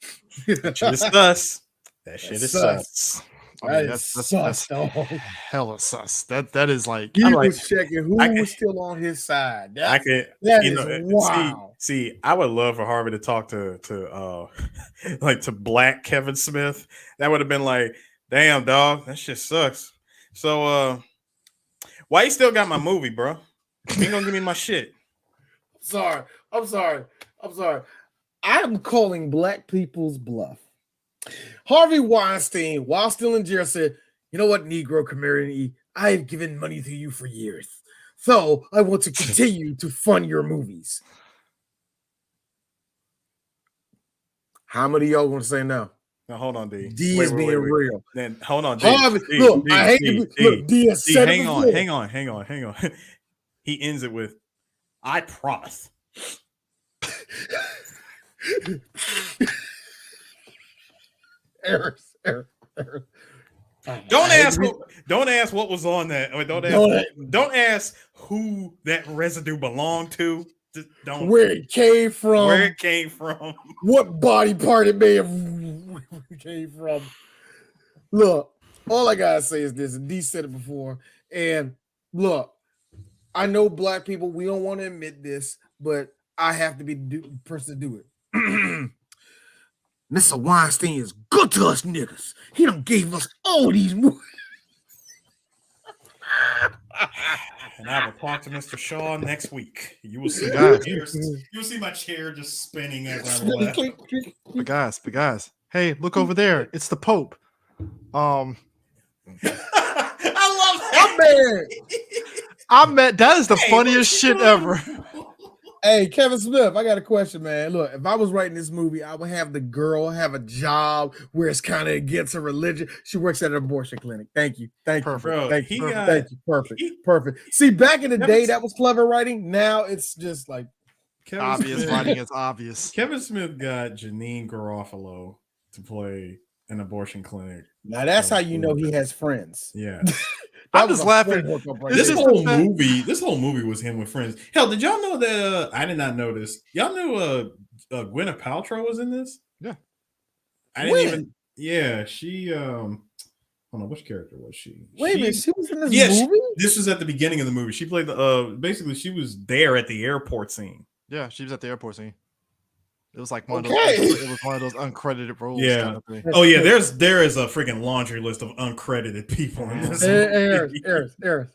S4: shit is sus. That shit is sus.
S1: I mean, that's hella sus. That is like
S2: he was checking who was still on his side. That is wow.
S4: See, I would love for Harvey to talk to Black Kevin Smith. That would have been like, damn, dog, that shit sucks. So why you still got my movie, bro? You ain't gonna give me my shit.
S2: I'm sorry. I'm calling Black people's bluff. Harvey Weinstein, while still in jail, said, you know what, Negro community, I have given money to you for years. So I want to continue to fund your movies. How many of y'all going to say no?
S4: Now hold on, D.
S2: D is being real.
S4: Then hold on, D.
S2: Harvey, look, I hate to be. D has said it before.
S4: Hang on. He ends it with, I promise.
S2: Eric.
S4: Don't ask what was on that. Or don't ask who that residue belonged to. Just don't.
S2: Where it came from. What body part it may have came from. Look, all I gotta say is this, and D said it before. And look, I know Black people, we don't want to admit this, but I have to be the person to do it. Mr. Weinstein is good to us niggas. He done gave us all these movies.
S4: And I will talk to Mr. Shaw next week. You will see my chair just spinning as I laugh.
S1: But guys, hey, look over there. It's the Pope.
S4: I love that.
S1: That is the funniest shit ever.
S2: Hey, Kevin Smith, I got a question, man. Look, if I was writing this movie, I would have the girl have a job where it's kind of against her religion. She works at an abortion clinic. Thank you. Perfect. Bro, thank you. Perfect. See, back in the day, that was clever writing. Now it's just like
S1: obvious writing is obvious.
S4: Kevin Smith got Janine Garofalo to play an abortion clinic.
S2: Now that's how you know he has friends.
S4: Yeah.
S1: I'm just laughing.
S4: This whole movie was him with friends. Hell, did y'all know that? I did not know this. Y'all knew Gwyneth Paltrow was in this?
S1: Yeah.
S4: I didn't even. Yeah, she. Hold on, which character was she?
S2: Wait a minute, she was in this movie.
S4: This was at the beginning of the movie. She played basically she was there at the airport scene.
S1: Yeah, she was at the airport scene. It was like one of those uncredited roles.
S4: Yeah.
S1: Kind of thing.
S4: Oh yeah, there is a freaking laundry list of uncredited people in this movie.
S2: Eris.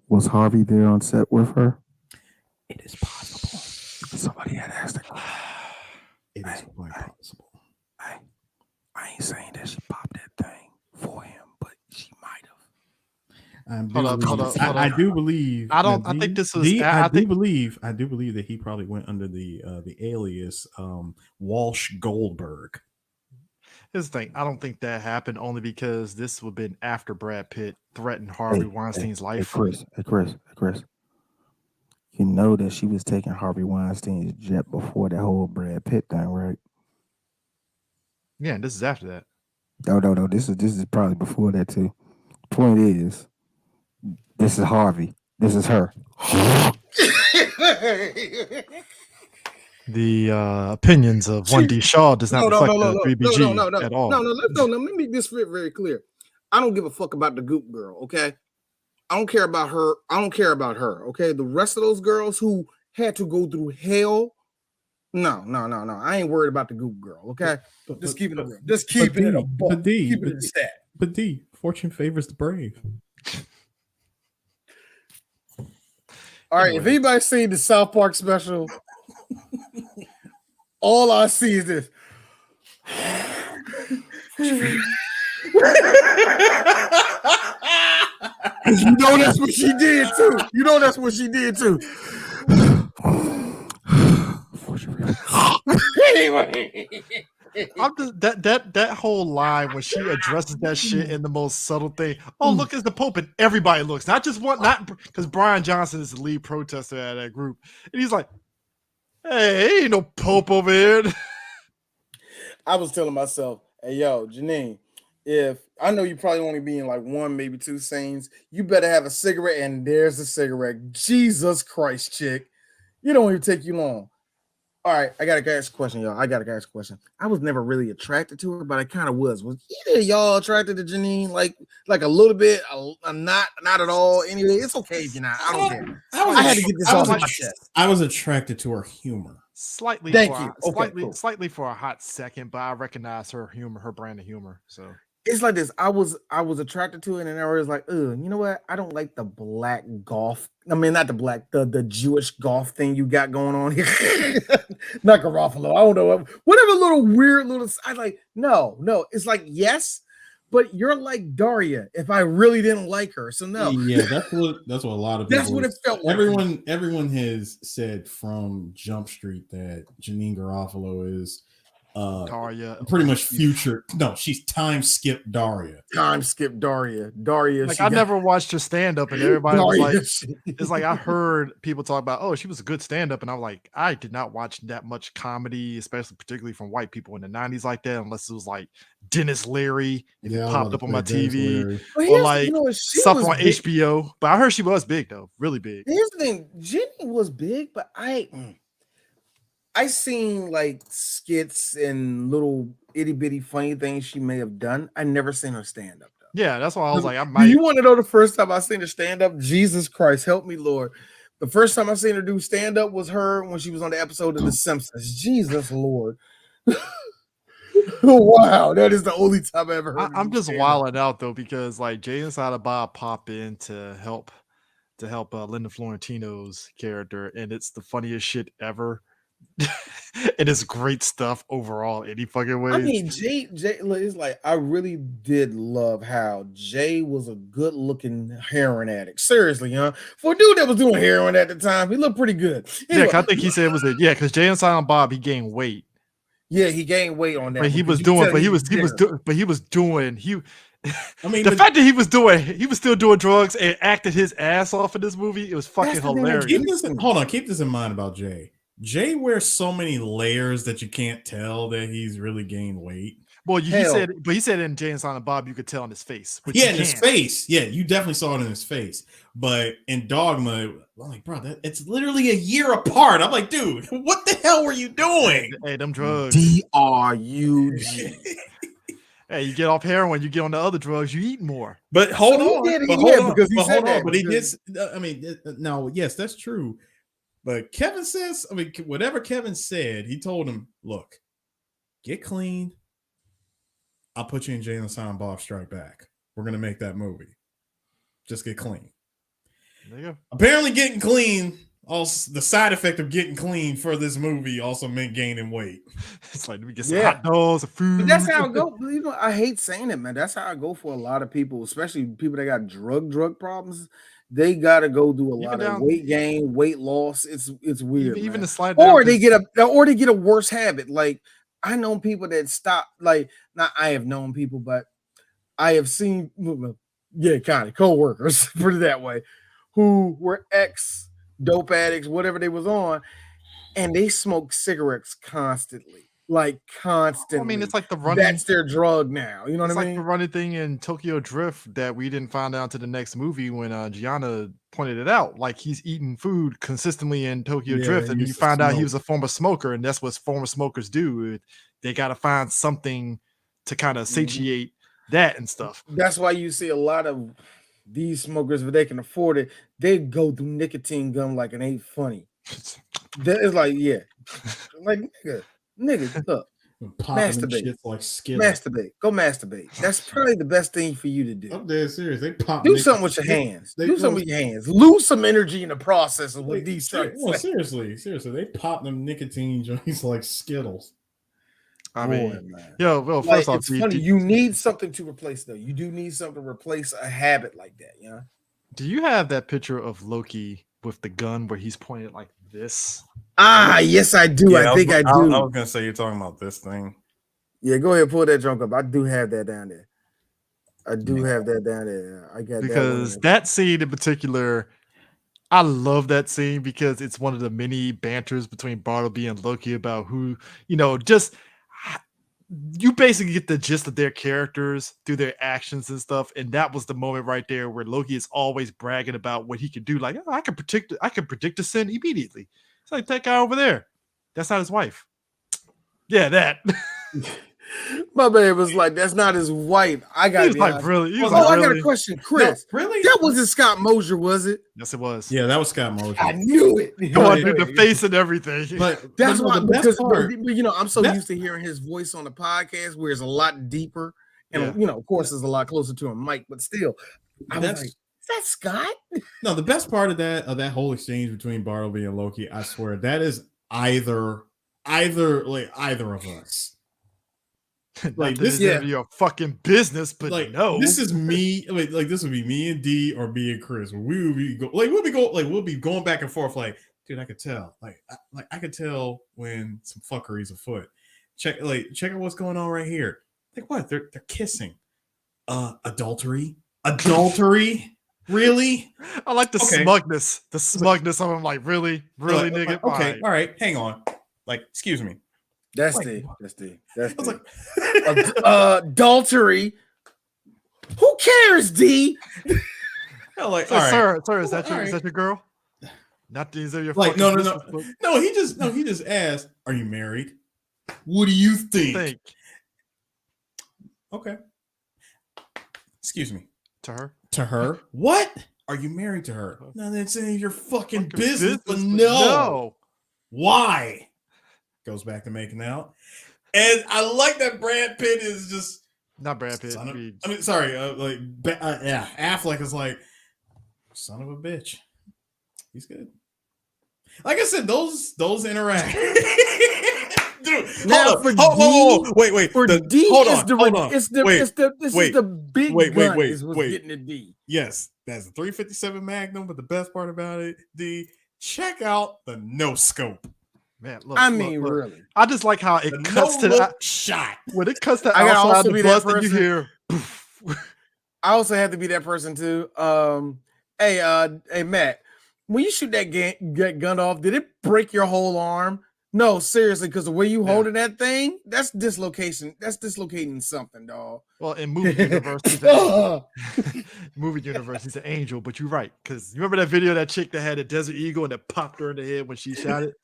S5: Was Harvey there on set with her?
S4: It is possible.
S5: Somebody had asked her.
S3: It is quite possible.
S2: I ain't saying that she popped that thing for him, but she might have.
S3: I do believe.
S1: I don't.
S3: now,
S1: I think this was.
S3: D, I do
S1: think
S3: believe that he probably went under the alias Walsh Goldberg.
S1: Here's the thing. I don't think that happened only because this would have been after Brad Pitt threatened Harvey Weinstein's life.
S2: Hey, Chris. You know that she was taking Harvey Weinstein's jet before that whole Brad Pitt thing, right?
S1: Yeah, and this is after that.
S2: No. This is probably before that too. Point is, this is Harvey. This is her.
S1: The opinions of 1D Shaw does not reflect the 3BG at all.
S2: No. Let me make this very clear. I don't give a fuck about the Goop girl, okay? I don't care about her. Okay? The rest of those girls who had to go through hell, no. I ain't worried about the Goop girl, okay? Just keep it real. Just keep it a buck. Keep it in stat.
S3: But D, fortune favors the brave.
S2: All right, if anybody's seen the South Park special, all I see is this. You know that's what she did too. Anyway.
S1: That whole line when she addresses that shit in the most subtle thing. Oh, look, it's the Pope, and everybody looks. Not because Brian Johnson is the lead protester at that group, and he's like, "Hey, ain't no Pope over here."
S2: I was telling myself, "Hey, yo, Janine, if I know you probably only be in like one, maybe two scenes, you better have a cigarette." And there's a cigarette. Jesus Christ, chick, you don't even take you long. All right, I gotta ask a question, y'all. I was never really attracted to her, but I kind of was. Was either y'all attracted to Janine? Like a little bit, not at all. Anyway, it's okay if you're not. I don't care. I had to get this off my chest.
S3: I was attracted to her humor.
S1: Slightly for a hot second, but I recognize her humor, her brand of humor. So
S2: it's like this. I was attracted to it, and I was like, you know what? I don't like the black golf. I mean, not the black, the Jewish golf thing you got going on here. Not Garofalo. I don't know. Whatever little weird little. I like. No. It's like yes, but you're like Daria. If I really didn't like her, so no.
S3: Yeah, that's what a lot of people.
S2: That's what it felt like.
S3: Everyone has said from Jump Street that Janine Garofalo is
S1: Daria,
S3: pretty much future. No, she's time skip Daria.
S2: Daria.
S1: Like I never watched her stand up, and everybody was like, "It's like I heard people talk about, oh, she was a good stand up," and I'm like, I did not watch that much comedy, especially particularly from white people in the '90s like that, unless it was like Dennis Leary, if it popped up on my TV, or like stuff on HBO. But I heard she was big though, really big.
S2: Here's the thing, Jenny was big, but I seen like skits and little itty bitty funny things she may have done. I never seen her stand up though.
S1: Yeah, that's why I was like, I
S2: Do
S1: might.
S2: you want to know the first time I seen her stand up? Jesus Christ, help me, Lord. The first time I seen her do stand up was her when she was on the episode of The Simpsons. Jesus Lord. Wow, that is the only time I ever heard.
S1: I'm just wilding out though because like Jay and Silent Bob pop in to help Linda Florentino's character, and it's the funniest shit ever. It is great stuff overall. Any fucking way.
S2: I mean, Jay is like, I really did love how Jay was a good looking heroin addict. Seriously, for a dude that was doing heroin at the time, he looked pretty good. Anyway,
S1: I think he said it was because Jay and Silent Bob, he gained weight.
S2: Yeah, he gained weight on that.
S1: But he was doing. I mean, the fact that he was still doing drugs and acted his ass off in this movie, it was fucking hilarious.
S3: Keep this in mind about Jay. Jay wears so many layers that you can't tell that he's really gained weight.
S1: Well, he said in Jay and Silent Bob, you could tell in his face.
S3: Yeah, in his face. Yeah, you definitely saw it in his face. But in Dogma, I'm like, bro, it's literally a year apart. I'm like, dude, what the hell were you doing?
S1: Hey, them drugs.
S2: DRUG.
S1: Hey, you get off heroin, you get on the other drugs, you eat more.
S3: But hold on.
S2: But
S3: he did. I mean, no, yes, that's true. But Kevin says, I mean, whatever Kevin said, he told him, look, get clean. I'll put you in Jay and Silent Bob Strike Back. We're going to make that movie. Just get clean.
S1: There you go.
S3: Apparently getting clean
S4: Also, the side effect of getting clean for this movie also meant gaining weight.
S1: It's like, let me get some hot dogs, some food.
S2: But that's how it go. You know, I hate saying it, man. That's how I go for a lot of people, especially people that got drug problems. They gotta go do a lot of weight gain, weight loss. It's weird,
S1: even
S2: man.
S1: the slide
S2: or they get a worse habit. Like I know people that stop. Like not I have known people, but I have seen, kind of co-workers, put it that way, who were ex dope addicts, whatever they was on, and they smoke cigarettes constantly. Like constantly.
S1: I mean, it's like the running.
S2: That's their drug now. You know what I mean?
S1: It's like the running thing in Tokyo Drift that we didn't find out to the next movie when Gianna pointed it out. Like he's eating food consistently in Tokyo Drift, and you find out he was a former smoker, and that's what former smokers do. They got to find something to kind of satiate that and stuff.
S2: That's why you see a lot of these smokers, if they can afford it, they go through nicotine gum like it ain't funny. It's like, like nigga, look, masturbate,
S3: like
S2: masturbate, go masturbate. That's probably the best thing for you to do.
S3: I'm dead serious. They pop.
S2: Do something with your hands. Do something with your hands. Lose some energy in the process of what these things.
S3: Well, seriously, they pop them nicotine joints like Skittles.
S1: I mean, well, first off,
S2: it's funny. You need something to replace, though. You do need something to replace a habit like that. You know?
S1: Do you have that picture of Loki with the gun where he's pointed like this?
S2: Yes, I do.
S4: Yeah,
S2: I think I do.
S4: I was gonna say you're talking about this thing.
S2: Yeah, go ahead, pull that junk up. I do have that down there. I got
S1: because that scene in particular, I love that scene because it's one of the many banters between Bartleby and Loki about who, just you basically get the gist of their characters through their actions and stuff. And that was the moment right there where Loki is always bragging about what he can do. Like, I can predict a sin immediately. It's like that guy over there. That's not his wife. Yeah, that.
S2: My man was like, "That's not his wife." I got
S1: really.
S2: I got a question, Chris. No, really? That wasn't Scott Mosier, was it?
S1: Yes, it was.
S3: Yeah, that was Scott Mosier.
S2: I knew it.
S1: Going through the face and everything.
S2: But that's why, because I'm so used to hearing his voice on the podcast, where it's a lot deeper, and of course, it's a lot closer to a mic. But still, I was like, "Is that Scott?"
S3: No, the best part of that whole exchange between Bartleby and Loki, I swear, that is either of us.
S1: Like this is your fucking business, but
S3: like
S1: no,
S3: this is me. Like this would be me and D or me and Chris. We'll be going back and forth. Like, dude, I could tell. I could tell when some fuckery's afoot. Check out what's going on right here. Like what? They're kissing. Adultery. Really?
S1: I like the smugness. The smugness of him. Like really, nigga.
S3: Okay, all right. Hang on. Like, excuse me.
S2: That's adultery. Who cares, D?
S3: Like,
S1: sir, is that your girl? Not these are your
S3: no. He just asked, "Are you married? What do you think?" Okay. Excuse me.
S1: To
S3: her. What? Are you married to her? No, that's in your fucking business. But no. Why? Goes back to making out. And I like that Brad Pitt is just
S1: not Brad Pitt.
S3: Affleck is like, son of a bitch. He's good. Like I said, those interact. Dude, wait.
S2: For D,
S3: hold
S2: is
S3: the
S2: big gun is what's getting the D.
S3: Yes, that's the 357 Magnum, but the best part about it, D, check out the no scope.
S1: Man, look,
S2: really.
S1: I just like how it cuts to that shot. When it cuts to outside the bus and you hear.
S2: I also have to be that person too. Hey, Matt, when you shoot that gun off, did it break your whole arm? No, seriously, because the way you holding that thing, that's dislocation. That's dislocating something, dog.
S1: Well, in movie universe, he's an angel. But you're right, because you remember that video of that chick that had a Desert Eagle and it popped her in the head when she shot it.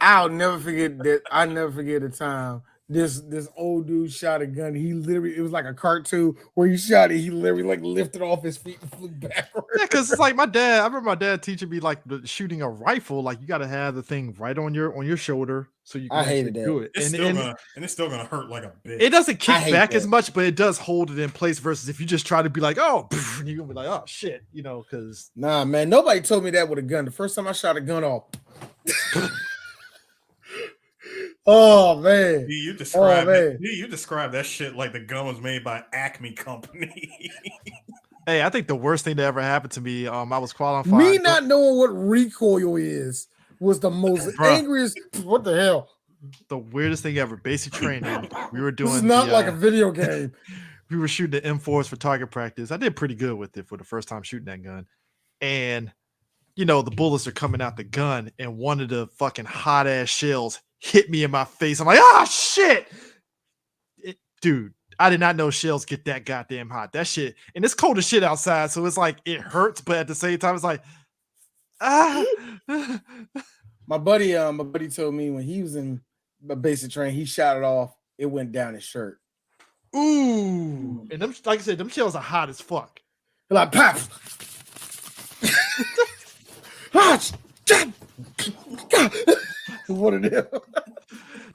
S2: I'll never forget that. I never forget the time this old dude shot a gun. He literally, it was like a cartoon where he shot it. He literally like lifted off his feet and flew backwards.
S1: Yeah, because it's like my dad. I remember my dad teaching me like shooting a rifle. Like you got to have the thing right on your shoulder so you can
S2: I hated
S1: actually
S2: that.
S1: do it.
S4: It's still gonna hurt like a bitch.
S1: It doesn't kick
S2: hate
S1: back
S2: that.
S1: as much, but it does hold it in place. Versus if you just try to be like, oh, and you're gonna be like, oh shit, you know, because
S2: Nah, man, nobody told me that with a gun. The first time I shot a gun off. Oh man.
S4: You described
S2: man.
S4: you described that shit like the gun was made by Acme Company.
S1: hey, I think the worst thing that ever happened to me, I was qualifying.
S2: Me not knowing what recoil is was the most
S1: Bruh.
S2: angriest. What the hell?
S1: The weirdest thing ever. Basic training. We were doing.
S2: This is not like a video game.
S1: We were shooting the M4s for target practice. I did pretty good with it for the first time shooting that gun, and you know the bullets are coming out the gun, and one of the fucking hot ass shells hit me in my face. I'm like, ah, shit, dude. I did not know shells get that goddamn hot. That shit, and it's cold as shit outside, so it's like it hurts, but at the same time, it's like, ah.
S2: My buddy told me when he was in the basic training, he shot it off. It went down his shirt.
S1: Ooh, and them, like I said, them shells are hot as fuck.
S2: They're like pop. What are them?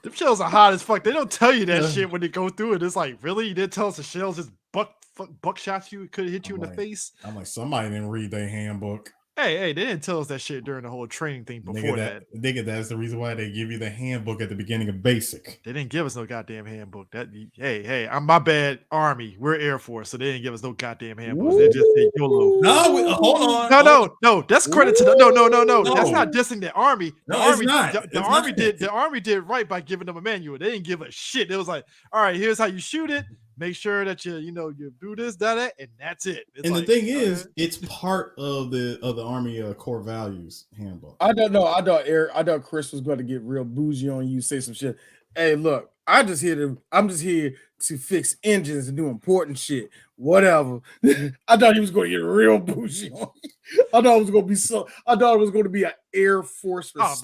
S1: Them shells are hot as fuck. They don't tell you that shit when they go through it. It's like, really? You didn't tell us the shells just buck shots you? It could hit you in the face?
S3: I'm like, somebody didn't read their handbook.
S1: Hey, they didn't tell us that shit during the whole training thing before that.
S3: Nigga, that's the reason why they give you the handbook at the beginning of basic.
S1: They didn't give us no goddamn handbook. Hey, I'm my bad, Army. We're Air Force, so they didn't give us no goddamn handbooks. They just said YOLO.
S3: No, hold on.
S1: No. That's credit to the no. That's not dissing the Army. The Army,
S3: it's
S1: Army
S3: not.
S1: did. The Army did right by giving them a manual. They didn't give a shit. It was like, all right, here's how you shoot it. Make sure that you do this, that, and that's it. It's
S3: and
S1: like,
S3: the thing is, it's part of the Army core values handbook.
S2: I don't know. I thought Chris was going to get real bougie on you, say some shit. Hey, look, I'm just here to fix engines and do important shit. Whatever. I thought he was going to get real bougie on you. I thought it was going to be an Air Force response.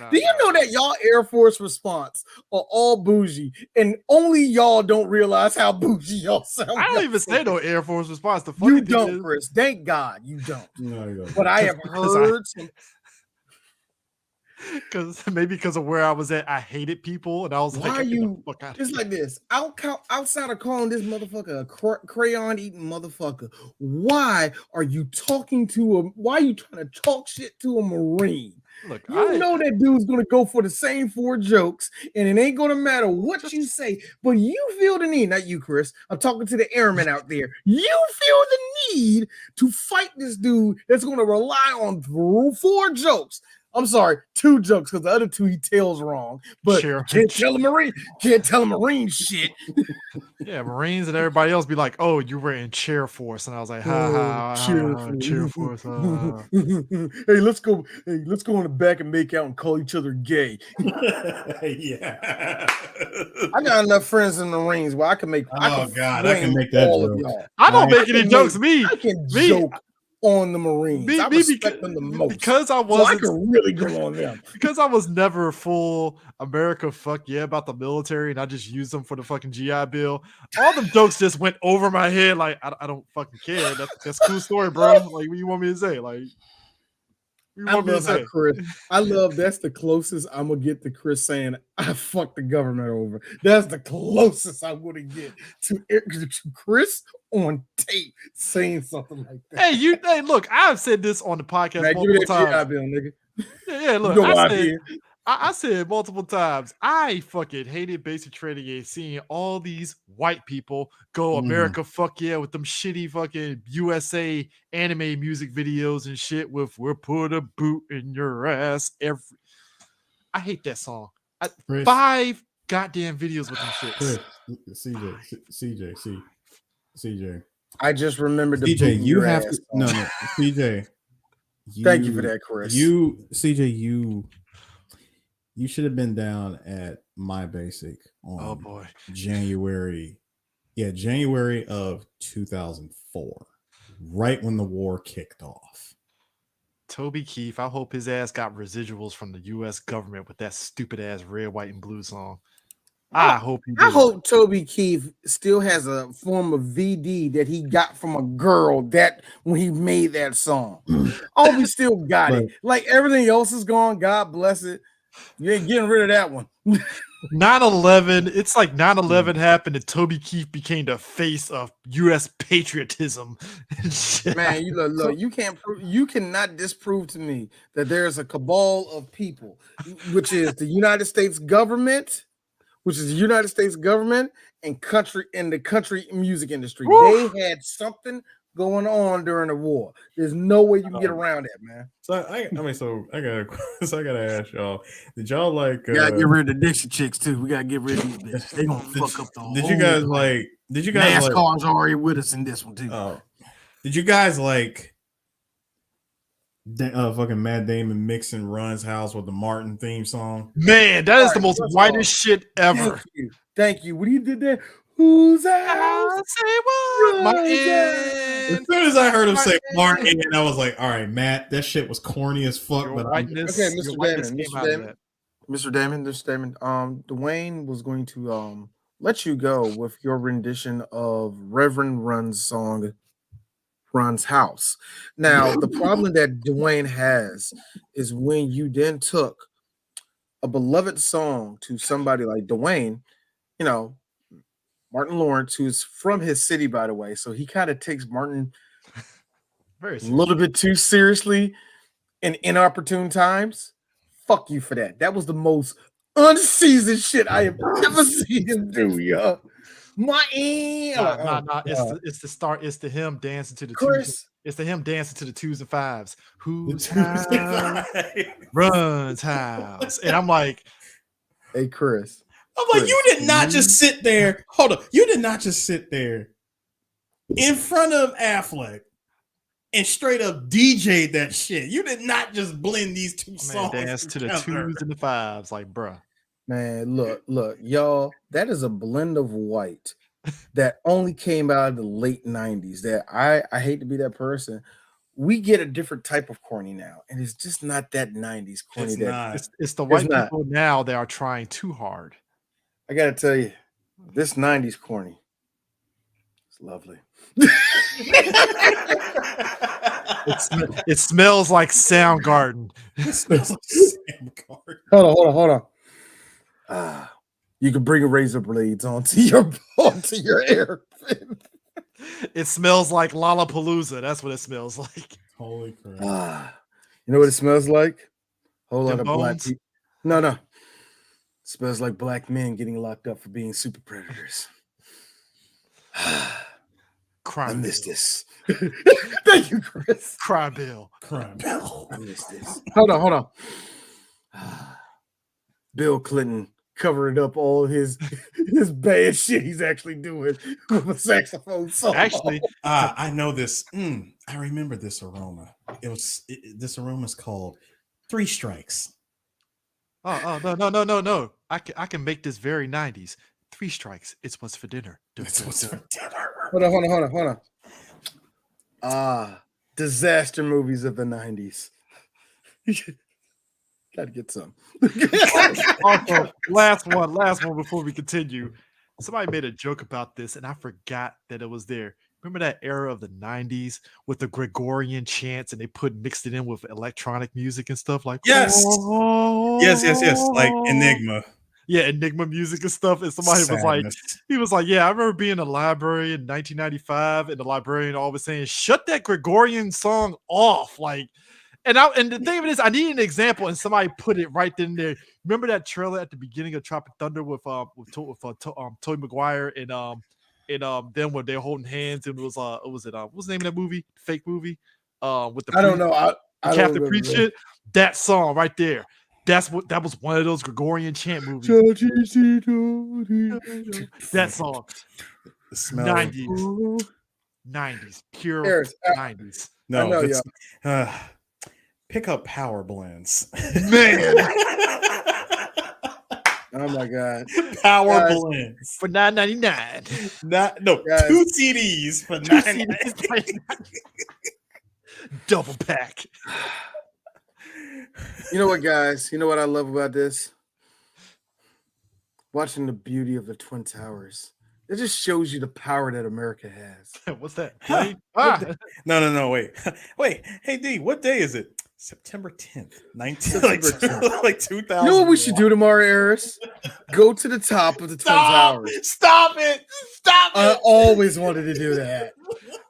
S2: Do you know that y'all Air Force response are all bougie, and only y'all don't realize how bougie y'all sound?
S1: I don't even say no Air Force response. The funny
S2: You
S1: thing
S2: don't,
S1: is,
S2: Chris. Thank God you don't.
S3: No, you don't.
S2: But I have heard some.
S1: because of where I was at, I hated people, and I was
S2: Why
S1: like,
S2: are you?
S1: Fuck out
S2: It's
S1: here.
S2: like this. Outside of calling this motherfucker a crayon eating motherfucker, why are you talking to him? Why are you trying to talk shit to a Marine?
S1: Look,
S2: You know that dude's gonna go for the same 4 jokes, and it ain't gonna matter what you say. But you feel the need, not you, Chris. I'm talking to the airmen out there. You feel the need to fight this dude that's gonna rely on 4 jokes. I'm sorry, 2 jokes, because the other 2 he tells wrong. But
S1: Sure.
S2: can't tell a Marine shit.
S1: Yeah, Marines and everybody else be like, "Oh, you were in Chair Force," and I was like, "Ha Chair Force."
S2: Hey, let's go in the back and make out and call each other gay.
S3: Yeah.
S2: I got enough friends in the Marines where I can make.
S3: I can make that joke.
S1: I don't make any jokes.
S2: I can joke on the Marines. I respect them the most
S1: because I
S2: so I
S1: wasn't
S2: can really go on them.
S1: because I was never full America fuck yeah about the military, and I just used them for the fucking GI Bill. All them jokes just went over my head. Like I don't fucking care. That's a cool story, bro. Like, what you want me to say? Like,
S2: I love that's the closest I'm gonna get to Chris saying I fucked the government over. That's the closest I'm gonna get to Chris on tape saying something like that.
S1: Hey, look, I've said this on the podcast multiple times.
S2: Bill, nigga.
S1: Yeah, look,
S2: You know
S1: I said multiple times, I fucking hated basic training and seeing all these white people go America fuck yeah with them shitty fucking USA anime music videos and shit with "We'll put a boot in your ass." I hate that song. 5 goddamn videos with them shits.
S3: CJ.
S2: I just remembered the
S3: CJ, you have to no, CJ.
S2: Thank you for that, Chris.
S3: CJ, you should have been down at my basic on January of 2004, right when the war kicked off.
S1: Toby Keith, I hope his ass got residuals from the U.S. government with that stupid ass red, white, and blue song. I hope he
S2: I
S1: did.
S2: hope Toby Keith still has a form of VD that he got from a girl that when he made that song. I hope he still got it. Like everything else is gone. God bless it. You ain't getting rid of that one.
S1: 9/11. It's like 9/11 happened and Toby Keith became the face of U.S. patriotism.
S2: Man, you look, you cannot disprove to me that there's a cabal of people, which is the United States government, and the country music industry.
S1: Woo!
S2: They had something going on during the war. There's no way you can get around that, man.
S3: So I gotta ask y'all. Did y'all like?
S2: We gotta get rid of the Dixie chicks too. We gotta get rid of these bitches. They gonna fuck up the whole.
S3: Did you guys like?
S2: NASCAR's already with us in this one too.
S3: Did you guys like? Fucking Matt Damon mixing Run's House with the Martin theme song.
S1: Man, that is the most whitest shit ever.
S2: Thank you. What he did there? Who's that?
S1: Say what?
S3: As soon as I heard him say Martin, I was like, all right, Matt, that shit was corny as fuck.
S1: Your
S3: But
S1: whiteness,
S2: okay,
S1: your
S2: Mr.
S1: whiteness
S2: Damon,
S1: came out of that.
S2: Mr. Damon. Dwayne was going to let you go with your rendition of Reverend Run's song, Run's House. Now, the problem that Dwayne has is when you then took a beloved song to somebody like Dwayne, you know, Martin Lawrence, who's from his city, by the way, so he kind of takes Martin
S1: Very
S2: a little bit too seriously in inopportune times. Fuck you for that. That was the most unseasoned shit I have ever seen him do, yo.
S1: It's the start. It's the him dancing to the twos. It's the him dancing to the 2s and 5s. Whose house? Run's house. And I'm like,
S2: hey, Chris.
S3: I'm like, you did not just sit there. Hold up. You did not just sit there in front of Affleck and straight up DJ'd that shit. You did not just blend these two songs.
S1: Dance to the 2s and the 5s, like, bruh.
S2: Man, look, y'all. That is a blend of white that only came out of the late 90s. That I hate to be that person. We get a different type of corny now, and it's just not that 90s corny.
S1: It's the white people now that are trying too hard.
S2: I gotta tell you, this 90s corny. It's lovely.
S1: It smells like Soundgarden.
S3: It smells like Soundgarden.
S2: Hold on. You can bring razor blades onto your air.
S1: It smells like Lollapalooza. That's what it smells like.
S3: Holy crap.
S2: You know what it smells like? Whole lot of
S1: bones?
S2: black people. No. It smells like black men getting locked up for being super predators. I miss this. Thank you, Chris.
S1: Cry Bill.
S2: I miss this. Hold on. Bill Clinton covering up all his bad shit he's actually doing with a saxophone solo.
S1: Actually,
S3: I know this. I remember this aroma. This aroma is called 3 Strikes.
S1: Oh no. I can make this very 90s. 3 strikes. It's what's for dinner.
S3: It's what's for dinner.
S2: Hold on. Disaster movies of the 90s. Gotta get some.
S1: Also, last one before we continue. Somebody made a joke about this, and I forgot that it was there. Remember that era of the 90s with the Gregorian chants, and they mixed it in with electronic music and stuff like
S3: yes, like Enigma.
S1: Yeah, Enigma music and stuff. And somebody was like, yeah, I remember being in a library in 1995, and the librarian always saying, shut that Gregorian song off. Like, and the thing of it is, I need an example, and somebody put it right then there. Remember that trailer at the beginning of Tropic Thunder with Tobey Maguire and them when they're holding hands, and it was what was the name of that movie? Fake movie? With the
S2: I don't know. I
S1: Captain Priest shit. That song right there. That was one of those Gregorian chant movies. That song. 90s. Pure 90s.
S3: No, pick up Power Blends.
S1: Man.
S2: Oh my God.
S3: Power Blends.
S1: For $9.99.
S2: Guys.
S3: 2 CDs for $9.99.
S1: Double pack.
S2: You know what, guys? You know what I love about this? watching the beauty of the Twin Towers. It just shows you the power that America has.
S1: What's that?
S4: Huh.
S1: Play? Ah,
S4: No, wait. Hey D, what day is it? September 10th, 19
S2: September 10th.
S4: like 2000.
S2: You know what we should do tomorrow, Eris? Go to the top of the Twin Towers.
S4: Stop it!
S2: I always wanted to do that.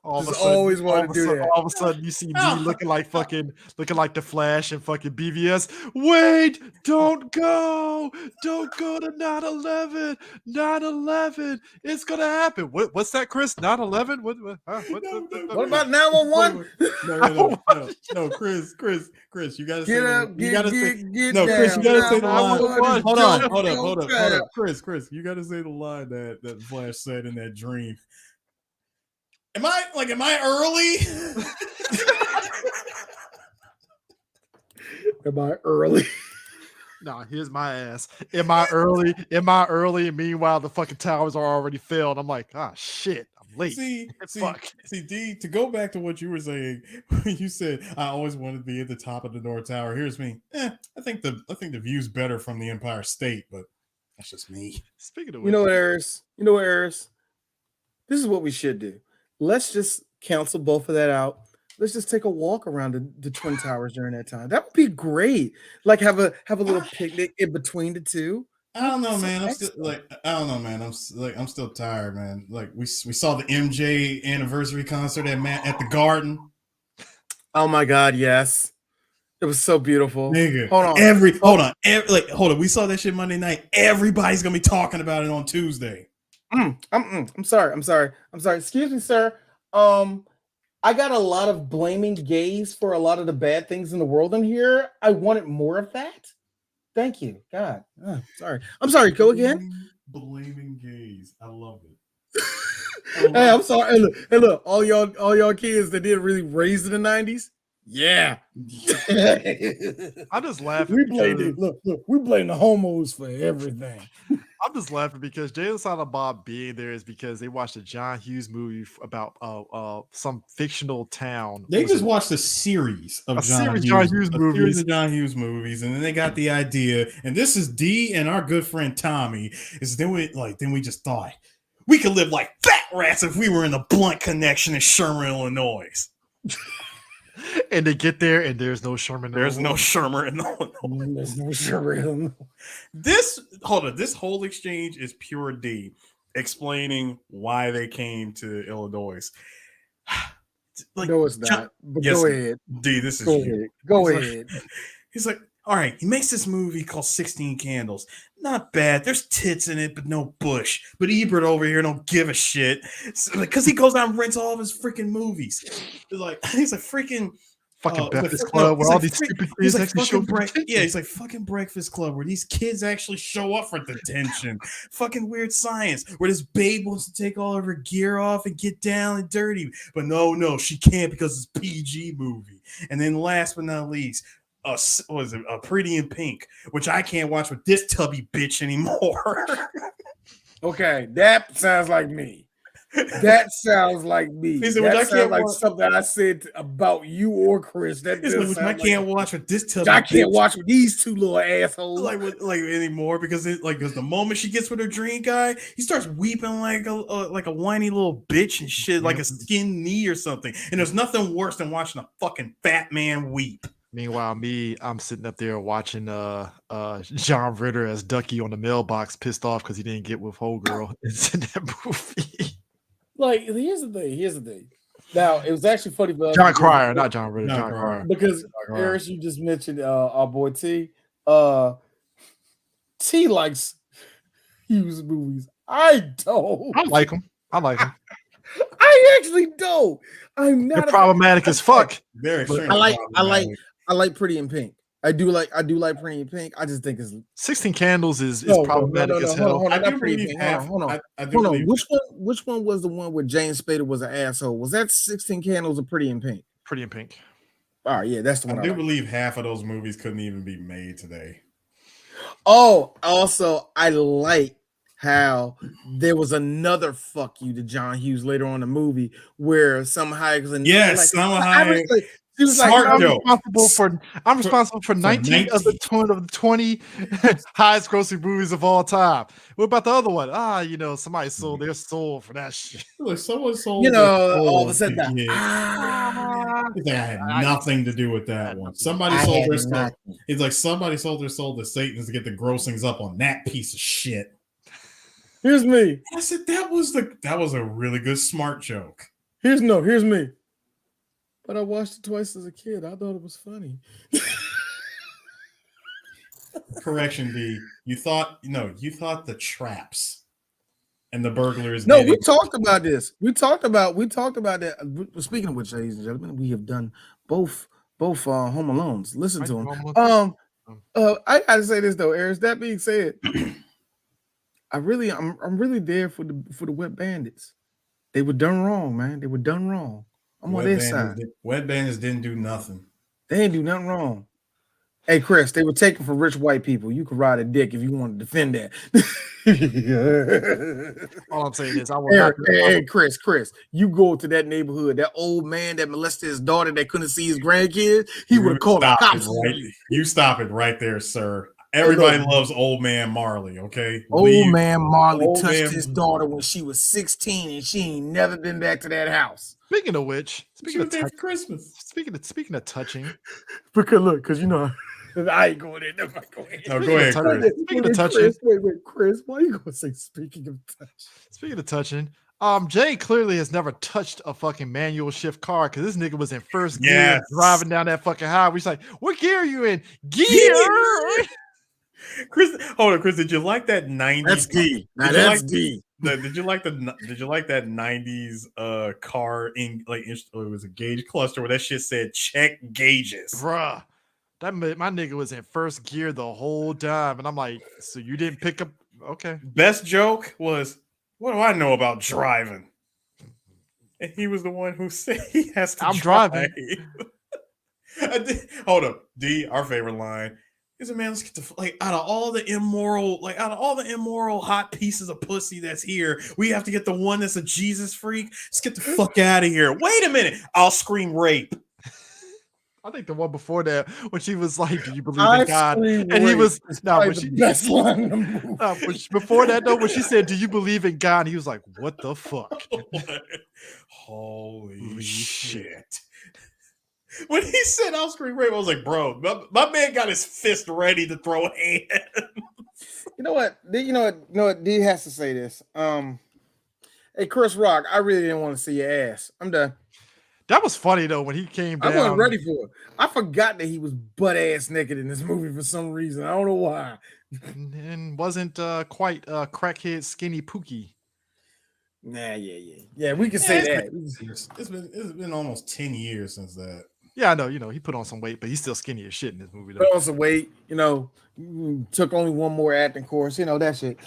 S1: all of a
S2: Just
S1: sudden,
S2: always wanted to do that.
S1: all of a sudden, you see me looking like the Flash and fucking BVS. Wait, don't go to 9/11. 9/11. It's gonna happen. What's that, Chris? 9/11. What
S2: What about 911?
S3: No, Chris, you gotta
S2: Get
S3: say
S2: up,
S3: you gotta say
S2: get
S3: no, Chris, you
S2: down.
S3: gotta say the line.
S1: 911.
S3: Hold up,
S2: down.
S3: Chris, you gotta say the line that Flash said in that dream. Am I early?
S2: Am I early?
S1: Nah, here's my ass. Am I early? Am I early? And meanwhile, the fucking towers are already filled. I'm like, ah, shit, I'm late.
S3: See, D, to go back to what you were saying, you said I always wanted to be at the top of the North Tower. Here's me. I think the view's better from the Empire State, but that's just me.
S1: Speaking of
S2: You
S1: which,
S2: know what, Eris? This is what we should do. Let's just cancel both of that out. Let's just take a walk around the Twin Towers during that time. That would be great. Like have a little picnic in between the two.
S3: I don't know, man. I'm still tired, man. Like we saw the MJ anniversary concert at the Garden.
S2: Oh my God, yes. It was so beautiful.
S3: Nigga.
S2: Hold on.
S3: We saw that shit Monday night. Everybody's gonna be talking about it on Tuesday.
S2: I'm sorry. Excuse me, sir. I got a lot of blaming gays for a lot of the bad things in the world in here. I wanted more of that. Thank you. God. Sorry. I'm sorry. Go again.
S3: Blaming gays. I love it.
S2: Hey, I'm sorry. Hey, look. All y'all kids that didn't really raise in the 90s. Yeah.
S1: I'm just laughing.
S2: We blame it. Look, we blame the homos for everything.
S1: I'm just laughing because Jay and Silent Bob being there is because they watched a John Hughes movie about some fictional town.
S3: They just watched a series of John Hughes movies, and then they got the idea. And this is D and our good friend Tommy. Then we just thought we could live like fat rats if we were in the Blunt Connection in Sherman, Illinois.
S1: And they get there, and there's no Sherman.
S3: There's no Sherman, Illinois.
S2: There's no Sherman.
S3: This whole exchange is pure D explaining why they came to Illinois.
S2: No, it's not. But
S3: yes,
S2: go ahead.
S3: D, this is
S2: go
S3: you.
S2: ahead. Go ahead.
S3: He's like, all right, he makes this movie called 16 Candles. Not bad. There's tits in it, but no Bush. But Ebert over here don't give a shit. Because he goes out and rents all of his freaking movies. He's like freaking
S1: fucking Breakfast Club where all these stupid kids actually show up.
S3: Yeah, he's like fucking Breakfast Club where these kids actually show up for detention. Fucking Weird Science where this babe wants to take all of her gear off and get down and dirty. But no, she can't because it's a PG movie. And then last but not least, a Pretty in Pink, which I can't watch with this tubby bitch anymore.
S2: Okay, that sounds like me. That sounds like me. That sounds like something I said about you or Chris. That
S3: I can't watch with this tubby.
S2: I can't watch with these two little assholes
S3: like anymore because the moment she gets with her dream guy, he starts weeping like a whiny little bitch and shit, like a skinned knee or something. And there's nothing worse than watching a fucking fat man weep.
S1: Meanwhile, I'm sitting up there watching John Ritter as Ducky on the mailbox, pissed off because he didn't get with Whole Girl in that movie.
S2: Like, here's the thing. Now, it was actually funny, but
S1: John Cryer, not John Ritter. John Cryer.
S2: Because Eris, you just mentioned our boy T. T likes Hughes movies. I don't.
S1: I like him.
S2: I actually don't. I'm not.
S1: They're problematic as fuck.
S3: Very
S2: I like Pretty in Pink. I do like Pretty in Pink. I just think it's
S1: 16 Candles is problematic as hell.
S2: Hold on. Which one was the one where James Spader was an asshole? Was that 16 Candles or Pretty in Pink?
S1: Pretty in Pink.
S2: All right, yeah, that's the one.
S3: I do believe half of those movies couldn't even be made today.
S2: Oh, also, I like how there was another fuck you to John Hughes later on in the movie where some Hayek's and She was
S4: Smart
S2: like,
S4: joke.
S1: I'm responsible for 19 of the 20 highest grossing movies of all time. What about the other one? Somebody sold their soul for that shit.
S3: Like someone sold
S2: you
S3: their
S2: know,
S3: soul
S2: all of a sudden,
S3: to get- He's like, I had nothing to do with that one. Somebody
S2: I
S3: sold
S2: had
S3: their soul.
S2: nothing.
S3: He's like, somebody sold their soul to Satan to get the grossings up on that piece of shit.
S2: Here's me.
S3: And I said that was a really good smart joke.
S2: Here's me. But I watched it twice as a kid. I thought it was funny.
S3: Correction, D. You thought the traps and the burglars.
S2: No, we talked about this. We talked about that. Speaking of which, ladies and gentlemen, we have done both Home Alones. Listen to them. I gotta say this though, Eris. That being said, I'm really there for the Wet Bandits. They were done wrong, man. They were done wrong. I'm on their side.
S3: Wet Bandits didn't do nothing.
S2: They didn't do nothing wrong. Hey, Chris, they were taken for rich white people. You could ride a dick if you want to defend that.
S1: All I'm saying is,
S2: Hey, Chris, you go to that neighborhood. That old man that molested his daughter that couldn't see his grandkids, he would have called the cops.
S3: You stop it right there, sir. Everybody loves old man Marley, okay?
S2: Old man Marley touched his daughter when she was 16 and she ain't never been back to that house.
S1: Speaking of which, speaking of
S3: Christmas.
S1: Speaking of touching.
S2: Because I ain't going in.
S3: No, go ahead, Chris.
S1: Speaking of touching.
S2: Wait, Chris, why are you gonna say speaking of touch?
S1: Speaking of touching, Jay clearly has never touched a fucking manual shift car because this nigga was in first gear driving down that fucking highway. He's like, what gear are you in? Gear.
S4: Chris, hold on, Chris. Did you like that 90s?
S2: That's D. That's D.
S4: Did you like that 90s car it was a gauge cluster where that shit said check gauges?
S1: Bruh. My nigga was in first gear the whole time. And I'm like, so you didn't pick up okay.
S4: Best joke was, what do I know about driving? And he was the one who said he has to
S1: driving.
S4: Hold up. D, our favorite line. Is a man, let's get the out of all the immoral hot pieces of pussy that's here, we have to get the one that's a Jesus freak. Let's get the fuck out of here. Wait a minute, I'll scream rape.
S1: I think the one before that when she was like, "Do you believe in God?" And he was
S2: best line in the movie.
S1: Before that though, when she said, "Do you believe in God?" he was like, "What the fuck?"
S4: Holy shit. When he said I'll scream rape, I was like, bro, my man got his fist ready to throw hands.
S2: You know what? D has to say this. Hey, Chris Rock, I really didn't want to see your ass. I'm done.
S1: That was funny though when he came down.
S2: I wasn't ready for it. I forgot that he was butt ass naked in this movie for some reason. I don't know why.
S1: And wasn't quite crackhead skinny Pookie.
S2: Nah, yeah. We can say that.
S3: It's been almost 10 years since that.
S1: Yeah, I know. He put on some weight, but he's still skinny as shit in this movie. Though.
S2: Put on some weight. Took only one more acting course. That shit.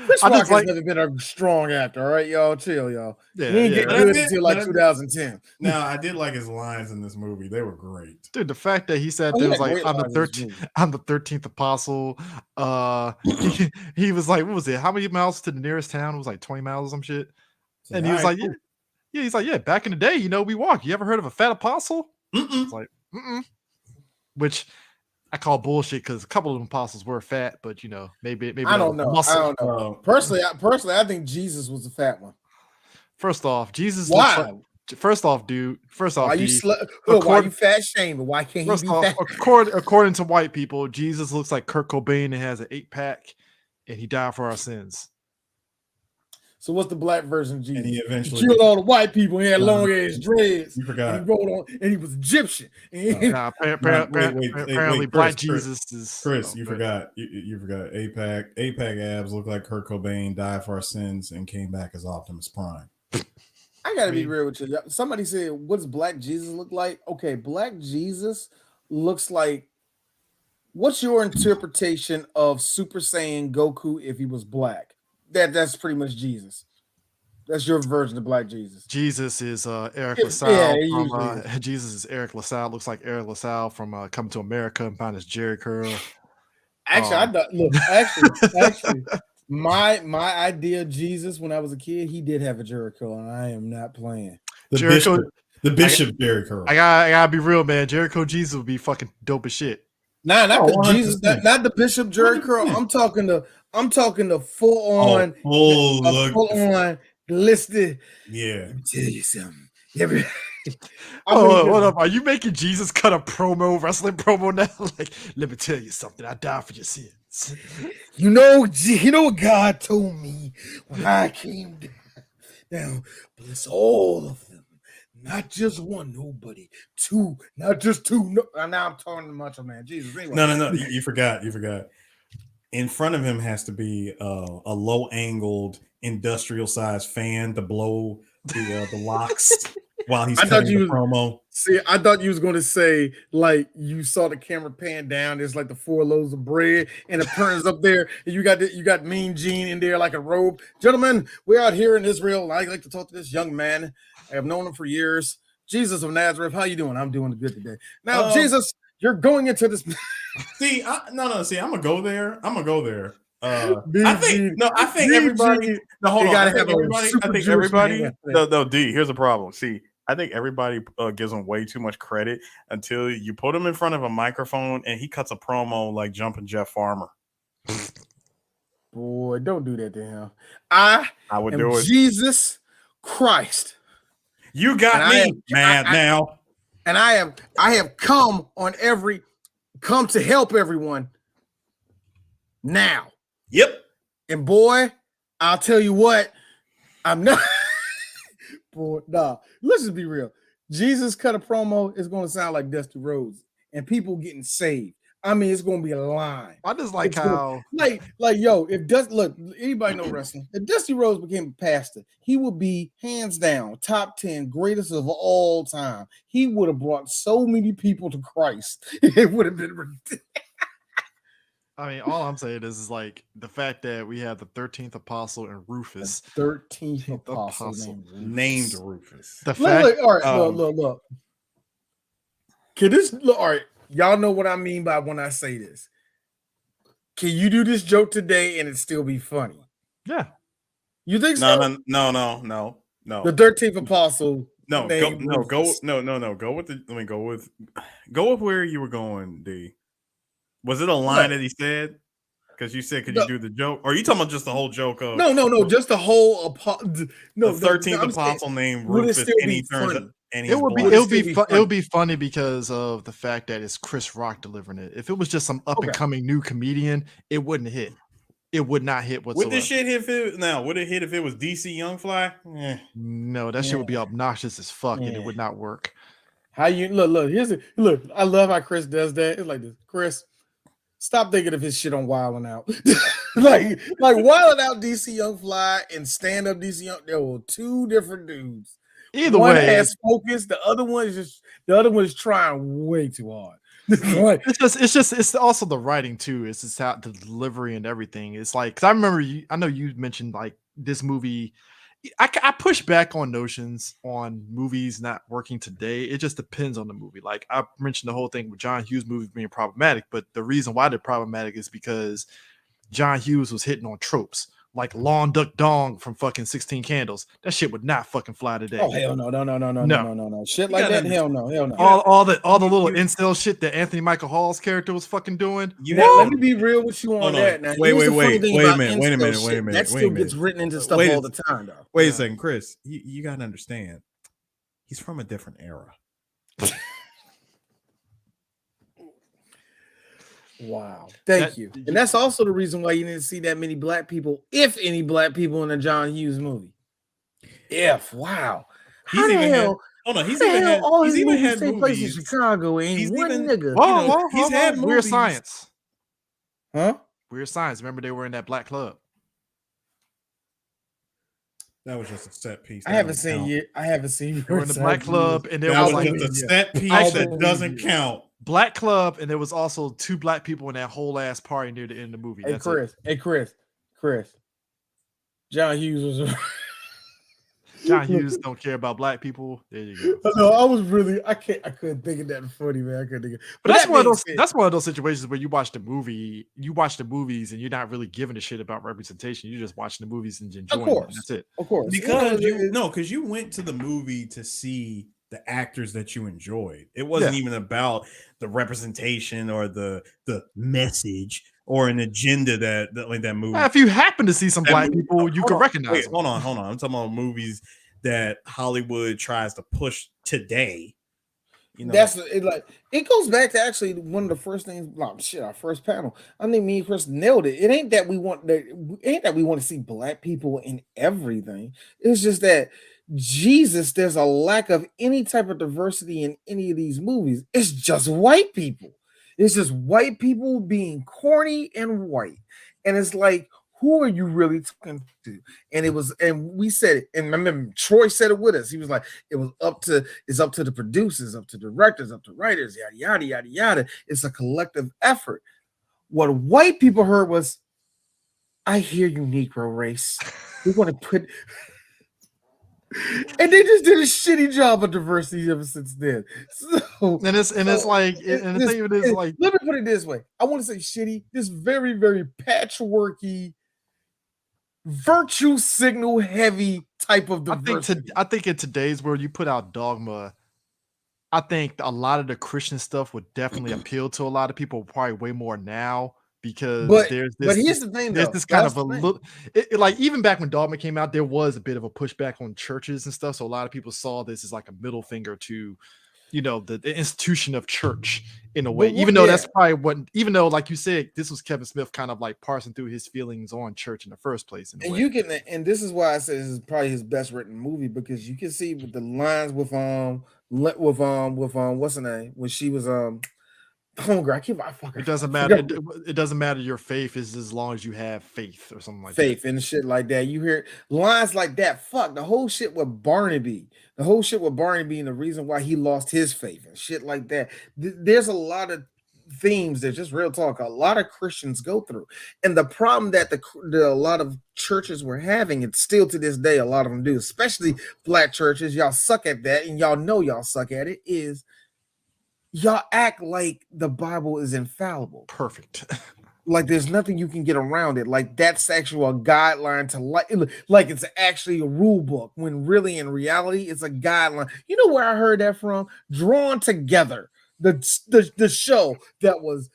S2: Chris Rock has never been a strong actor. All right, y'all, chill, y'all. Yeah, he didn't get good until like 2010.
S3: No, I did like his lines in this movie. They were great.
S1: Dude, the fact that he said there was like I'm the 13th apostle. He was like, what was it? How many miles to the nearest town? It was like 20 miles or some shit. And he was like, yeah, he's like, yeah, back in the day, we walk. You ever heard of a fat apostle? It's like, which I call bullshit because a couple of them apostles were fat, but maybe
S2: I don't know. I don't know. Personally, I think Jesus was the fat one.
S1: First off, Jesus.
S2: Why?
S1: First off, dude. Why
S2: you fat shaming? Why can't he be fat?
S1: According to white people, Jesus looks like Kurt Cobain and has an 8-pack, and he died for our sins.
S2: So what's the black version of Jesus?
S3: And he eventually
S2: killed all the white people. He had long ass dreads.
S3: You forgot.
S2: And he rode on, and he was Egyptian.
S1: Apparently, black Jesus is.
S3: Chris, you forgot. You forgot. APAC abs look like Kurt Cobain, died for our sins, and came back as Optimus Prime.
S2: I gotta be real with you. Somebody said, "What does Black Jesus look like?" Okay, Black Jesus looks like. What's your interpretation of Super Saiyan Goku if he was black? That's pretty much Jesus. That's your version of Black Jesus.
S1: Jesus is Eric LaSalle. Jesus is Eric LaSalle. Looks like Eric LaSalle from Coming to America and found his Jerry curl.
S2: Actually, my idea of Jesus when I was a kid, he did have a Jerry curl, and I am not playing.
S3: The The Bishop Jerry Curl.
S1: I gotta be real, man. Jericho Jesus would be fucking dope as shit.
S2: Nah, not
S3: Oh,
S2: the Jesus,
S3: 100%.
S2: not the Bishop Jerry Curl.
S3: 100%.
S2: I'm talking the full on, full on listed.
S3: Yeah.
S2: Let me tell you something.
S1: Hold up. Are you making Jesus cut a wrestling promo now? Like, let me tell you something. I died for your sins.
S2: You know what God told me when I came down. Bless all of them, not just one, nobody, two, not just two. No, now I'm talking to Macho Man. Jesus, anyway.
S3: No. You forgot. In front of him has to be a low-angled, industrial-sized fan to blow the locks while he's cutting the promo.
S2: See, I thought you was going to say, like, you saw the camera pan down. There's like the 4 loaves of bread, and it turns up there, and you got Mean Gene in there like a robe. Gentlemen, we're out here in Israel, and I'd like to talk to this young man. I have known him for years. Jesus of Nazareth, how you doing? I'm doing good today. Now, Jesus, you're going into this.
S3: See, I'm gonna go there. I think everybody. No, hold on. I think everybody.
S4: No, D. Here's the problem. See, I think everybody gives him way too much credit until you put him in front of a microphone and he cuts a promo like Jumping Jeff Farmer.
S2: Boy, don't do that to him. I
S4: would
S2: am
S4: do it.
S2: Jesus Christ.
S4: You got me mad now.
S2: And I have come to help everyone now.
S4: Yep.
S2: And boy, I'll tell you what, I'm not. Boy, nah. Let's just be real. Jesus cut a promo is going to sound like Dusty Rhodes and people getting saved. I mean, it's going to be a line.
S1: I just like how,
S2: yo, look, anybody know wrestling? If Dusty Rhodes became a pastor, he would be hands down top 10 greatest of all time. He would have brought so many people to Christ. It would have been ridiculous.
S1: I mean, all I'm saying is like the fact that we have the 13th apostle and Rufus.
S2: The 13th apostle
S3: named Rufus.
S2: The fact, all right, look. Can this look? All right, y'all know what I mean by when I say this. Can you do this joke today and it still be funny?
S1: Yeah.
S2: You think so?
S4: No.
S2: The 13th apostle.
S4: Go with where you were going, D. Was it a line that he said? Because you said, "Could you do the joke?" Or are you talking about just the whole joke of?
S2: No, just the whole.
S4: The 13th apostle named Rufus, and he turns up.
S1: It would be funny because of the fact that it's Chris Rock delivering it. If it was just some up and coming new comedian, it wouldn't hit. It would not hit whatsoever.
S4: Would this shit hit would it hit if it was DC Young Fly?
S1: No, that shit would be obnoxious as fuck, and it would not work.
S2: How you look? I love how Chris does that. It's like this, Chris. Stop thinking of his shit on Wildin' Out. like Wildin' Out DC Young Fly and Stand Up DC Young. There were 2 different dudes.
S1: Either
S2: one
S1: way,
S2: has focus. The other one is trying way too hard.
S1: It's also the writing too. It's just how the delivery and everything. It's like, because I know you mentioned like this movie. I push back on notions on movies not working today. It just depends on the movie. Like I mentioned the whole thing with John Hughes movies being problematic, but the reason why they're problematic is because John Hughes was hitting on tropes like Long Duck Dong from fucking 16 Candles. That shit would not fucking fly today.
S2: Oh hell no. Shit like that, hell no.
S1: All the little incel shit that Anthony Michael Hall's character was fucking doing.
S2: Let me be real with you on that. Now,
S3: wait a minute.
S2: That still gets written into stuff all the time, though.
S3: Wait a second, Chris. You gotta understand. He's from a different era.
S2: Wow. Thank you. And that's also the reason why you didn't see that many black people, if any black people, in a John Hughes movie. Wow.
S3: He's even had
S2: place in Chicago. He's one nigga.
S1: He's had Weird Science.
S2: Huh?
S1: Weird Science. Remember they were in that black club.
S3: That was just a set piece.
S2: I haven't seen.
S1: We're in the black club, and
S3: that was just a set piece that doesn't count.
S1: Black club, and there was also 2 black people in that whole ass party near the end of the movie.
S2: Hey, Chris. John Hughes was.
S1: John Hughes don't care about black people. There you go.
S2: No, I couldn't think of that funny, man. I couldn't think of.
S1: But that's one of those situations where you watch the movies, and you're not really giving a shit about representation. You're just watching the movies and enjoying them. That's it.
S2: Of course.
S3: Because you went to the movie to see
S4: the actors that you enjoyed. It wasn't even about the representation or the message or an agenda that like that movie.
S1: If you happen to see some black people, you could recognize them.
S4: Hold on. I'm talking about movies that Hollywood tries to push today. You know,
S2: that's it. Like it goes back to actually one of the first things. Oh, shit, our first panel. I think me and Chris nailed it. It ain't that we want to see black people in everything. It's just that Jesus, there's a lack of any type of diversity in any of these movies. It's just white people. It's just white people being corny and white, and it's like, who are you really talking to? And we said it, and I remember Troy said it with us. He was like, it's up to the producers, up to directors, up to writers, yada yada yada yada. It's a collective effort. What white people heard was, I hear you, Negro race. We want to put and they just did a shitty job of diversity ever since then. So
S1: it's like let me
S2: put it this way. I want to say shitty, this very, very patchworky, virtue signal heavy type of diversity.
S1: I think in today's world, you put out Dogma, I think a lot of the Christian stuff would definitely appeal to a lot of people, probably way more now, because
S2: but here's the thing,
S1: there's this kind of a look, like even back when Dogma came out, there was a bit of a pushback on churches and stuff. So a lot of people saw this as like a middle finger to, the institution of church in a way, that's probably what, even though, like you said, this was Kevin Smith kind of like parsing through his feelings on church in the first place.
S2: And this is why I say this is probably his best written movie, because you can see with the lines with what's her name when she was Hunger.
S1: It doesn't matter. It doesn't matter your faith is as long as you have faith or something like
S2: faith and shit like that. You hear lines like that. Fuck the whole shit with Barnaby. The whole shit with Barnaby and the reason why he lost his faith and shit like that. There's a lot of themes that, just real talk, a lot of Christians go through. And the problem that a lot of churches were having, and still to this day, a lot of them do, especially black churches, y'all suck at that, and y'all know y'all suck at it, is y'all act like the Bible is infallible.
S1: Perfect.
S2: Like there's nothing you can get around it. Like that's actually a guideline to like it's actually a rule book, when really in reality it's a guideline. You know where I heard that from? Drawn Together. The show that was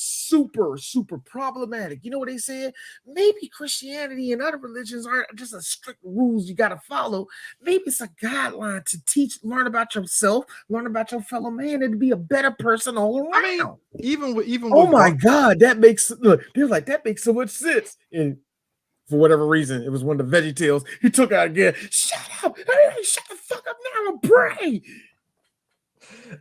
S2: super problematic. You know what they said? Maybe Christianity and other religions aren't just a strict rules you got to follow. Maybe it's a guideline to learn about yourself, learn about your fellow man, and to be a better person all around.
S1: I mean, even
S2: oh my God, that makes so much sense. And for whatever reason, it was one of the Veggie Tales. He took out again. Shut up! Hey, shut the fuck up now and pray.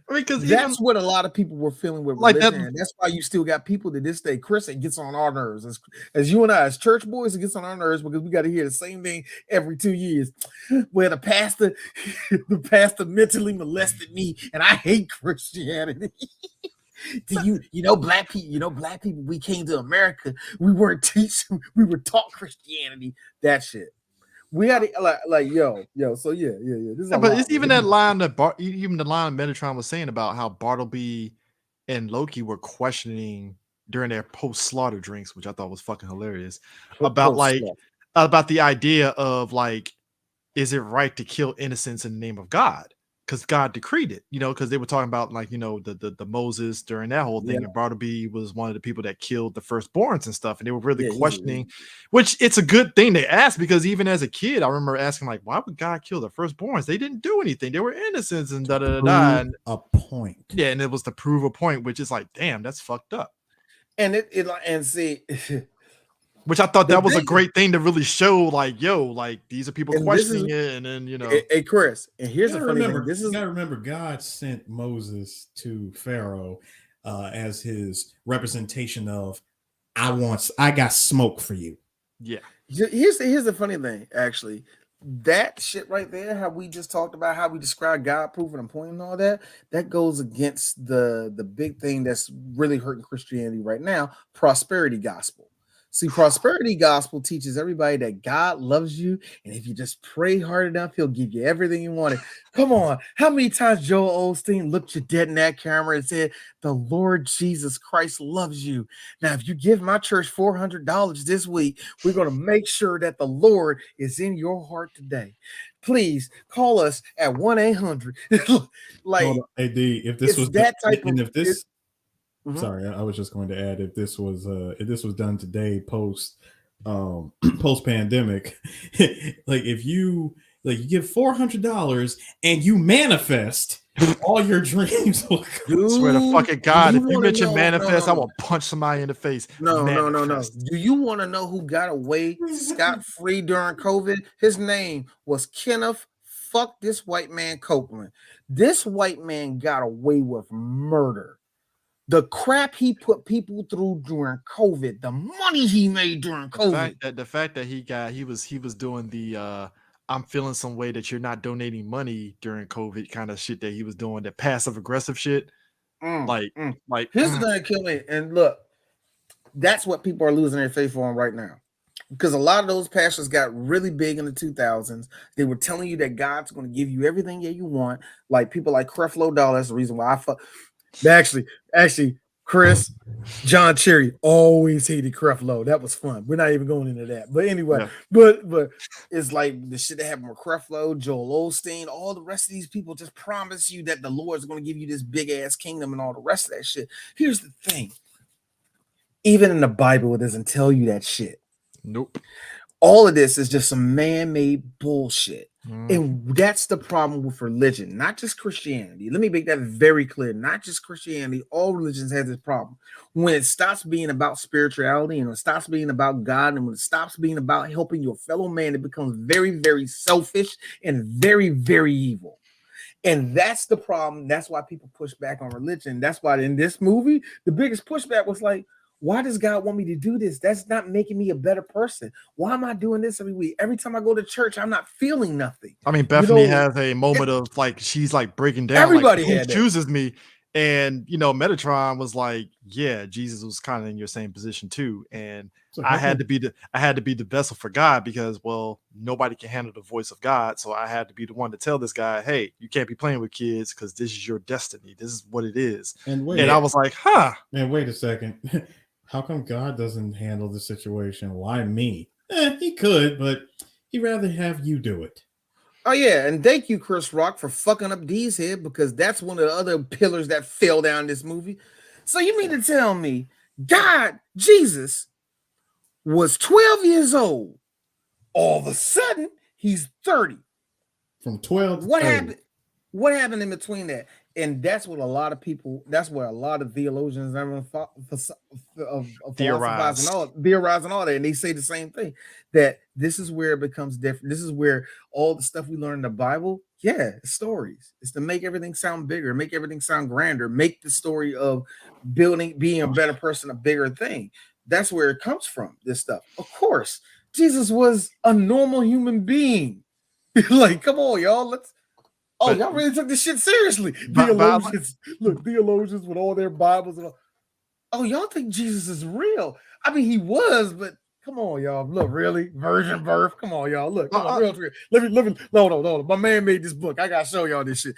S2: Because that's what a lot of people were feeling with religion, and that's why you still got people to this day. Chris, it gets on our nerves as you and I, as church boys, it gets on our nerves because we got to hear the same thing every 2 years. Where the pastor mentally molested me, and I hate Christianity. Black people, we came to America, we were taught Christianity. That shit. We got to yo. So yeah. This is
S1: but it's even that line that even the line Metatron was saying about how Bartleby and Loki were questioning during their post-slaughter drinks, which I thought was fucking hilarious, about the idea of like, is it right to kill innocents in the name of God? Because God decreed it, because they were talking about like, the Moses during that whole thing. Yeah. And Bartleby was one of the people that killed the firstborns and stuff. And they were really questioning, which it's a good thing they asked, because even as a kid, I remember asking like, why would God kill the firstborns? They didn't do anything. They were innocents and And
S3: a point.
S1: Yeah. And it was to prove a point, which is like, damn, that's fucked up.
S2: And see,
S1: which I thought that was a great thing to really show, like, yo, like these are people questioning it, and then
S2: Hey, Chris, and here's the funny thing.
S3: You gotta remember, God sent Moses to Pharaoh as his representation of, I got smoke for you.
S1: Yeah.
S2: Here's the funny thing, actually. That shit right there, how we just talked about how we describe God proving a point and all that, that goes against the big thing that's really hurting Christianity right now, prosperity gospel. See, prosperity gospel teaches everybody that God loves you, and if you just pray hard enough, He'll give you everything you wanted. Come on, how many times Joel Osteen looked you dead in that camera and said, "The Lord Jesus Christ loves you." Now, if you give my church $400 this week, we're going to make sure that the Lord is in your heart today. Please call us at 1-800. Like,
S3: Hold on. Hey, D, if this
S2: it's
S3: was
S2: that type
S3: and
S2: of.
S3: if this
S2: Mhm.
S3: sorry, I was just going to add if this was done today post pandemic, like if you give $400 and you manifest all your dreams will come.
S2: Dude,
S1: Swear to fucking
S2: do
S1: God,
S2: you
S1: if you
S2: wanna
S1: mention
S2: know?
S1: manifest, I
S2: No.
S1: will punch somebody in the face.
S2: No.
S1: Manifest.
S2: Do you want to know who got away scot-free during COVID? His name was Kenneth Fuck This White Man Copeland. This white man got away with murder. The crap he put people through during COVID, the money he made during COVID.
S1: The fact that he was doing the I'm feeling some way that you're not donating money during COVID kind of shit that he was doing, that passive aggressive shit. Like
S2: Here's the thing that killed me. And look, that's what people are losing their faith on right now. Because a lot of those pastors got really big in the 2000s. They were telling you that God's going to give you everything that you want. Like people like Creflo Dollar. That's the reason why Actually, Chris, John Cherry always hated Creflo. That was fun. We're not even going into that. But anyway,
S1: Yeah.
S2: but it's like the shit that happened with Creflo, Joel Osteen, all the rest of these people just promise you that the Lord's going to give you this big ass kingdom and all the rest of that shit. Here's the thing. Even in the Bible, it doesn't tell you that shit.
S1: Nope.
S2: All of this is just some man-made bullshit. And that's the problem with religion, not just Christianity. Let me make that very clear. Not just Christianity. All religions have this problem. When it stops being about spirituality and it stops being about God and when it stops being about helping your fellow man, it becomes very, very selfish and very, very evil. And that's the problem. That's why people push back on religion. That's why in this movie, the biggest pushback was like, why does God want me to do this? That's not making me a better person. Why am I doing this every week? Every time I go to church, I'm not feeling nothing.
S1: I mean, Bethany has a moment of like she's like breaking down.
S2: Everybody
S1: like, who
S2: had that.
S1: chooses me, and Metatron was like, yeah, Jesus was kind of in your same position too, and
S3: So
S1: I had to be the vessel for God because, well, nobody can handle the voice of God, so I had to be the one to tell this guy, hey, you can't be playing with kids because this is your destiny. This is what it is. And I was like, huh?
S3: Man, wait a second. How come God doesn't handle the situation? Why me? He could, but he'd rather have you do it.
S2: Oh, yeah. And thank you, Chris Rock, for fucking up D's head because that's one of the other pillars that fell down this movie. So you mean to tell me God, Jesus, was 12 years old. All of a sudden, he's 30.
S3: From 12 to
S2: What
S3: 30.
S2: happened? What happened in between that? And that's what a lot of people, that's where a lot of theologians theorize and all that. And they say the same thing, that this is where it becomes different. This is where all the stuff we learn in the Bible, it's stories. It's to make everything sound bigger, make everything sound grander, make the story of being a better person, a bigger thing. That's where it comes from, this stuff. Of course, Jesus was a normal human being. Like, come on, y'all. Y'all really took this shit seriously. Theologians with all their Bibles and all. Oh, y'all think Jesus is real? I mean, he was, but come on, y'all. Look, really? Virgin birth? Come on, y'all. Look, come on, real. Let me. No. My man made this book. I gotta show y'all this shit.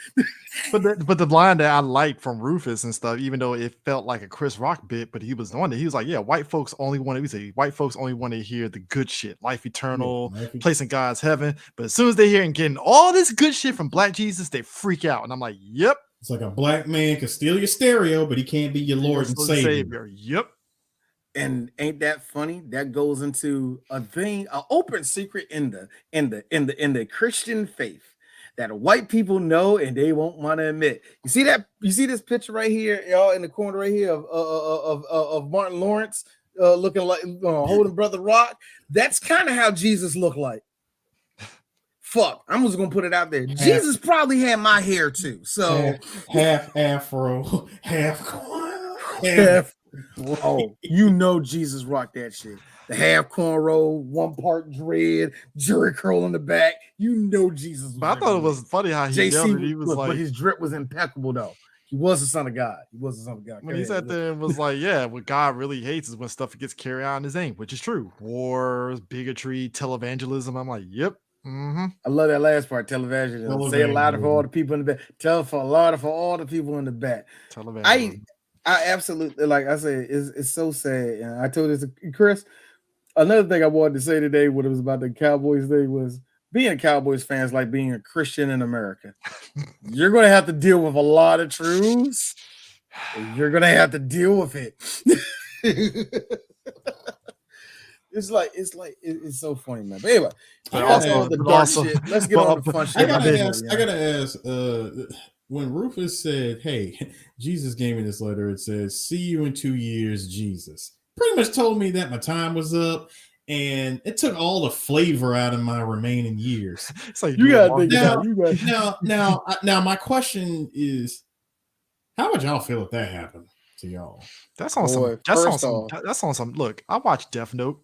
S1: But the line that I liked from Rufus and stuff, even though it felt like a Chris Rock bit, but he was on it. He was like, yeah, white folks only want to hear the good shit, life eternal, place in God's heaven. But as soon as they hear and getting all this good shit from Black Jesus, they freak out. And I'm like, yep.
S3: It's like a black man can steal your stereo, but he can't be your Lord and Savior.
S1: Yep.
S2: And ain't that funny? That goes into an open secret in the Christian faith that white people know and they won't want to admit. You see that? You see this picture right here, y'all, in the corner right here of Martin Lawrence looking like holding Brother Rock. That's kind of how Jesus looked like. Fuck, I'm just gonna put it out there. Jesus probably had my hair too. So
S3: half afro, half.
S2: Oh, you know Jesus rocked that shit. The half cornrow, one part dread, jerry curl in the back. You know Jesus.
S1: But I thought it was funny how he yelled. He was like,
S2: but his drip was impeccable though. He was the son of God. He was the son of God.
S1: When he sat there and was like, yeah, what God really hates is when stuff gets carried out in his name, which is true. Wars, bigotry, televangelism. I'm like, yep. Mm-hmm.
S2: I love that last part, televangelism. Say it louder for all the people in the back. Tell for louder for all the people in the back. I absolutely, like I said, it's so sad. And I told this to Chris. Another thing I wanted to say today when it was about the Cowboys thing was being a Cowboys fan is like being a Christian in America. You're going to have to deal with a lot of truths. You're going to have to deal with it. It's so funny, man. But anyway, let's get on the fun shit.
S3: I gotta ask. When Rufus said, "Hey, Jesus gave me this letter," it says, "See you in 2 years, Jesus." Pretty much told me that my time was up, and it took all the flavor out of my remaining years.
S1: It's like
S2: you gotta think about it.
S3: Now, my question is, how would y'all feel if that happened to y'all?
S1: That's on some. That's on some. Look, I watched Death Note.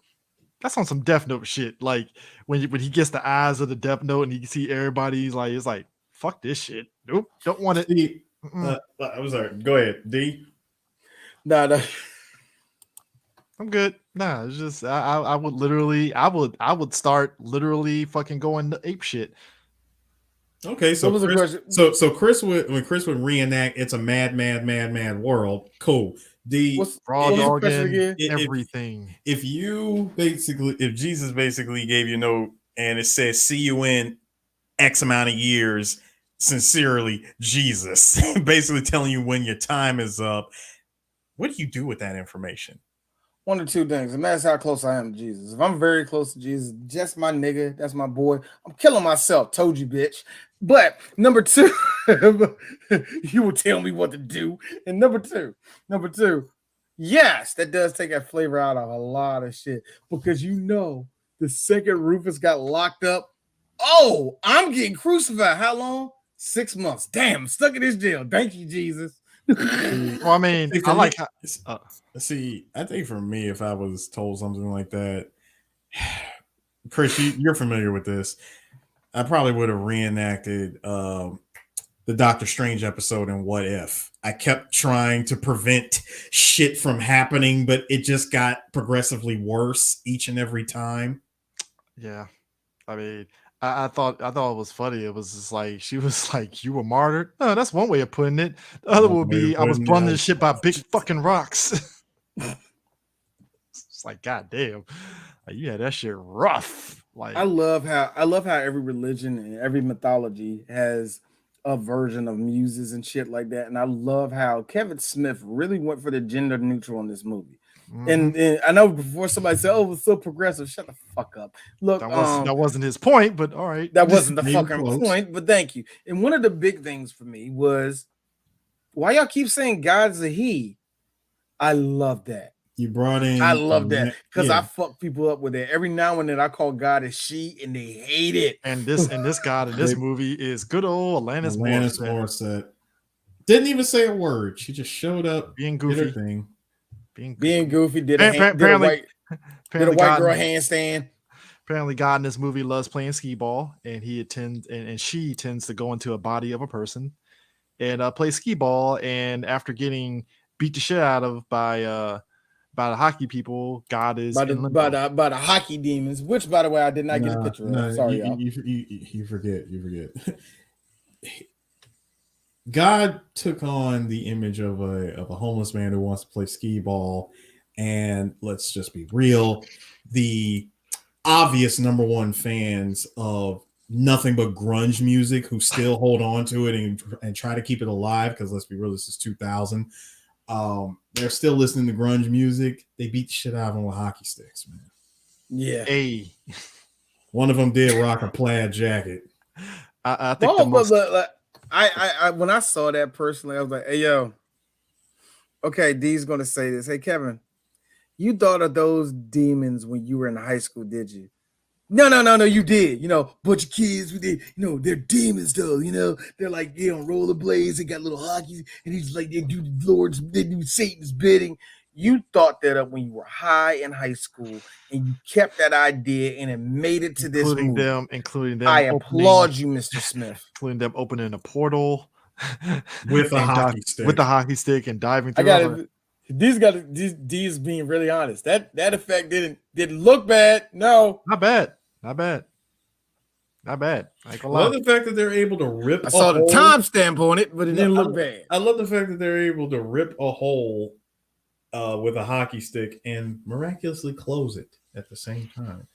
S1: That's on some Death Note shit. Like when he gets the eyes of the Death Note and he can see everybody's like, it's like, fuck this shit. Nope, don't want it.
S3: I was sorry. Go ahead, D.
S2: No.
S1: I'm good. Nah, it's just I would start literally fucking going to ape shit.
S3: Okay, so Chris would reenact "It's a mad world." Cool.
S1: Raw dogging everything.
S3: If
S4: Jesus basically gave you a note and it says "See you in X amount of years," sincerely, Jesus, basically telling you when your time is up. What do you do with that information?
S2: One or two things. It matters how close I am to Jesus. If I'm very close to Jesus, just my nigga, that's my boy. I'm killing myself. Told you, bitch. But number two, you will tell me what to do. And number two, yes, that does take that flavor out of a lot of shit. Because the second Rufus got locked up, I'm getting crucified. How long? 6 months. Damn, stuck in this jail. Thank you, Jesus.
S1: Well, I mean, I like how,
S3: see, I think for me, if I was told something like that, Chris, you're familiar with this. I probably would have reenacted the Doctor Strange episode in What If. I kept trying to prevent shit from happening, but it just got progressively worse each and every time.
S1: Yeah, I mean, I thought it was funny. It was just like she was like, "You were martyred." No, that's one way of putting it. The other would be, "I was blundered shit by big fucking rocks." It's like, God damn, like, yeah, that shit rough. Like,
S2: I love how every religion and every mythology has a version of muses and shit like that. And I love how Kevin Smith really went for the gender neutral in this movie. Mm-hmm. And I know before somebody said, "Oh, it was so progressive," shut the fuck up. Look,
S1: that wasn't his point, but all right.
S2: That wasn't the fucking point, but thank you. And one of the big things for me was, why y'all keep saying God's a he? I love that.
S3: You brought in.
S2: I love that because I fuck people up with it. Every now and then I call God a she, and they hate it.
S1: And this God in this movie is good old Alanis
S3: Morissette. Didn't even say a word. She just showed up,
S1: being goofy,
S2: being goofy. Did a white girl handstand.
S1: Apparently, God in this movie loves playing skee ball, and she tends to go into a body of a person and play skee ball. And after getting beat the shit out of by the hockey people, God is
S2: by the hockey demons. Which, by the way, I did not get a picture of. Sorry, y'all.
S3: You forget. God took on the image of a homeless man who wants to play skee ball, and let's just be real, the obvious number one fans of nothing but grunge music who still hold on to it and try to keep it alive, because let's be real, this is 2000. They're still listening to grunge music. They beat the shit out of them with hockey sticks, man.
S2: Yeah.
S1: Hey.
S3: One of them did rock a plaid jacket.
S1: I think
S2: I when I saw that personally, I was like, "Hey, yo, okay, D's gonna say this. Hey, Kevin, you thought of those demons when you were in high school, did you?" No, you did. Bunch of kids, we did. They're demons, though. They're like, on rollerblades. They got little hockeys, and he's like, they do Satan's bidding. You thought that up when you were high in high school, and you kept that idea, and it made it to this movie.
S1: Including them.
S2: I applaud you, Mr. Smith.
S1: Including them opening a portal.
S4: With a
S1: and
S4: hockey stick.
S1: with the hockey stick and diving
S2: I
S1: through.
S2: got it. D is being really honest. That effect didn't look bad. No,
S1: Not bad. Not bad. Not bad. I ain't gonna
S3: I
S1: lie.
S3: love the fact that they're able to rip.
S2: I saw the timestamp on it, but it didn't look bad.
S3: I love the fact that they're able to rip a hole with a hockey stick and miraculously close it at the same time.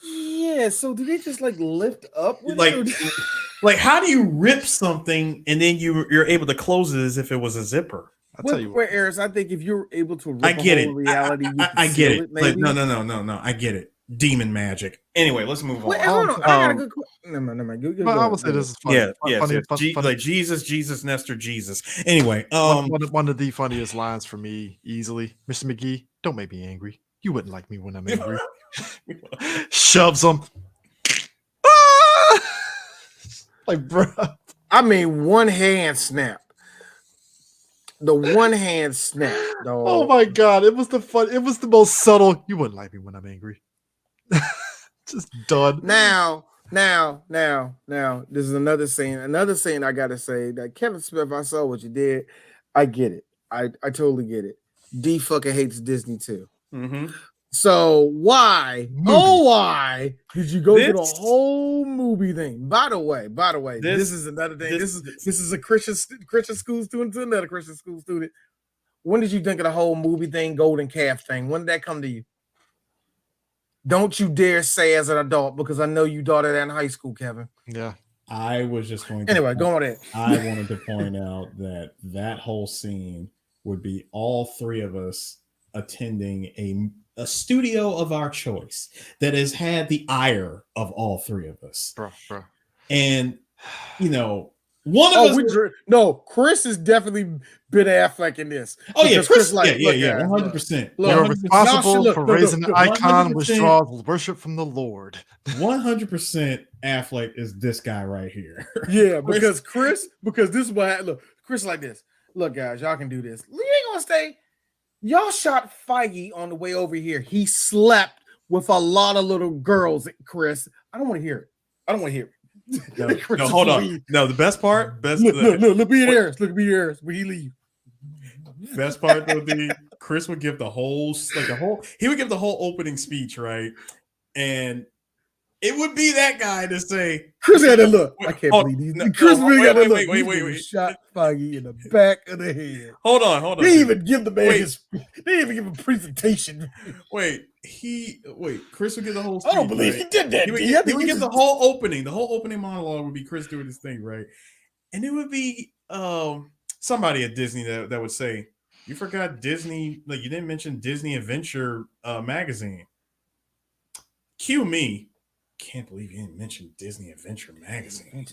S2: Yeah. So do they just like lift up with
S4: Like,
S2: it?
S4: like, how do you rip something and then you're able to close it as if it was a zipper?
S1: I'll tell you what.
S2: Where Eris, I think if you're able to rip
S4: I get
S2: a
S4: it.
S2: hole in reality, you
S4: I
S2: can
S4: get
S2: seal
S4: it.
S2: maybe.
S4: No. I get it. Demon magic. Anyway, let's move on.
S2: Wait, hold on. I got a good question. Never mind. Go
S1: I will
S2: ahead.
S1: say this is funny.
S4: Yeah.
S1: Funny,
S4: Like Jesus, Nestor, Jesus. Anyway,
S1: one of the funniest lines for me, easily. Mr. McGee, don't make me angry. You wouldn't like me when I'm angry. Shoves him. Ah! Like, bro.
S2: I mean, one hand snap. The one hand snap. Dog.
S1: Oh my god, it was the most subtle. You wouldn't like me when I'm angry. Just done.
S2: Now, this is another scene. Another scene I gotta say that Kevin Smith, I saw what you did. I get it. I totally get it. D fucking hates Disney too.
S4: mm-hmm.
S2: So why did you go through the
S4: This-
S2: whole movie thing? By the way, this is another thing. This is a Christian school student to another Christian school student. When did you think of the whole movie thing, golden calf thing? When did that come to you? Don't you dare say as an adult, because I know you daughter that in high school, Kevin.
S1: Yeah.
S3: I was just going to
S2: Anyway, go on in.
S3: I wanted to point out that whole scene would be all three of us attending a studio of our choice that has had the ire of all three of us.
S1: Bro.
S3: And, one of us.
S2: No, Chris is definitely Ben Affleck in this.
S3: Oh, yeah,
S2: Because
S3: Chris,
S2: like, look,
S3: 100%.
S1: You're
S3: 100%.
S1: responsible for raising an icon which
S3: 100%.
S1: draws worship from the Lord.
S3: 100% Affleck is this guy right here.
S2: Yeah, because this is what happened. Look, Chris like this. Look, guys, y'all can do this. You ain't gonna stay. Y'all shot Feige on the way over here. He slept with a lot of little girls, Chris. I don't want to hear it.
S4: No, hold on. No, the best part,
S2: look, be Harris. Look at B. Harris when he leave.
S4: Best part would be Chris would give the whole opening speech, right? And it would be that guy to say,
S2: Chris had to look. I can't believe these. Chris really got to look.
S4: Wait.
S2: Shot Feige in the back of the head.
S4: Hold on.
S2: They didn't even give the man they didn't even give a presentation.
S3: Chris would get the whole speech.
S2: I don't believe he did that.
S4: He would get the whole opening. The whole opening monologue would be Chris doing his thing, right? And it would be somebody at Disney that would say, "You forgot Disney. Like you didn't mention Disney Adventure magazine." Cue me. Can't believe you didn't mention Disney Adventure magazine.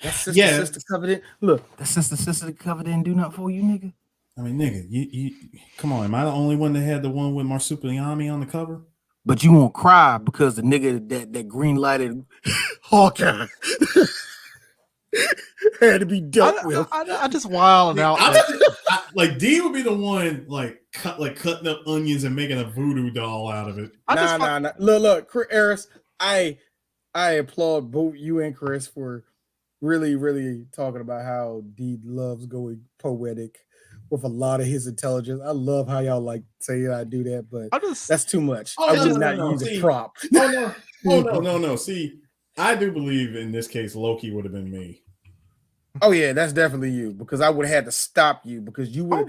S2: That sister covered it. Look, that sister covered it and do nothing for you, nigga.
S3: I mean, nigga, you come on. Am I the only one that had the one with Marsupilami on the cover?
S2: But you won't cry because the nigga that green lighted Hawkeye had to be dealt with.
S1: I just wilding out.
S3: Like D would be the one cutting up onions and making a voodoo doll out of it.
S2: Nah. Look, Chris Harris, I applaud both you and Chris for really talking about how D loves going poetic with a lot of his intelligence. I love how y'all say I do that, but that's too much. I would not use a prop.
S3: No. See, I do believe in this case Loki would have been me.
S2: Oh yeah, that's definitely you, because I would have had to stop you because you would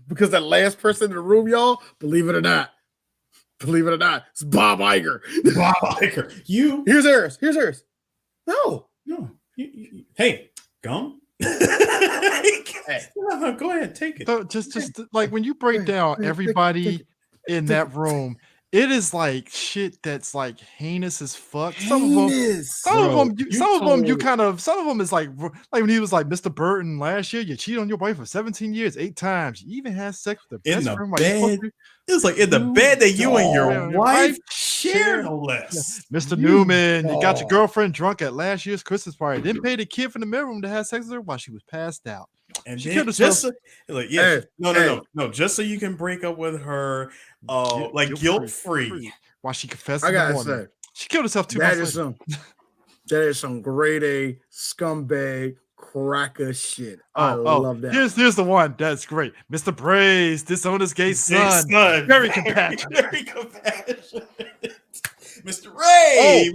S2: because that last person in the room, y'all, believe it or not, it's Bob Iger. Here's Harris. No.
S3: Hey, gum.
S2: Hey.
S3: Go ahead, take it.
S1: So just like when you break down everybody in that room, it is like shit that's like heinous as fuck. Some of them is like when he was like Mr. Burton last year. You cheated on your wife for 17 years, 8 times. You even had sex with their best friend.
S4: Bed. It was like in the bed that you and your wife shared. No less.
S1: Mr. Newman, you got your girlfriend drunk at last year's Christmas party. Didn't pay the kid from the mirror room to have sex with her while she was passed out.
S4: And
S1: she
S4: then just so you can break up with her, guilt free.
S1: While she confessed,
S2: I gotta say,
S1: she killed herself 2 months later.
S2: That is some grade A scumbag cracker shit. I love that.
S1: Here's the one that's great. Mr. Braze, disown his gay son. Very compassionate.
S4: Very compassionate. Mr. Ray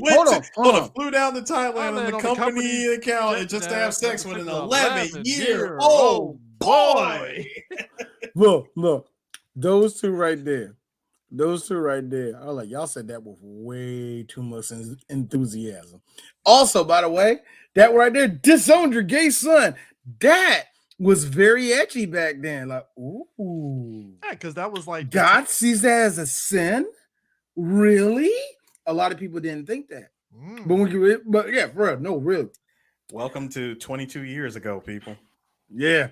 S2: hold on.
S4: flew down to Thailand on the company account just to have sex with an 11-year-old boy.
S2: Look, those two right there. I was like, y'all said that with way too much enthusiasm. Also, by the way, that right there, disowned your gay son. That was very edgy back then. Like, ooh.
S1: Yeah, because that was like
S2: God sees that as a sin? Really? A lot of people didn't think that. But yeah, bro, no, really.
S4: Welcome to 22 years ago, people.
S2: Yeah.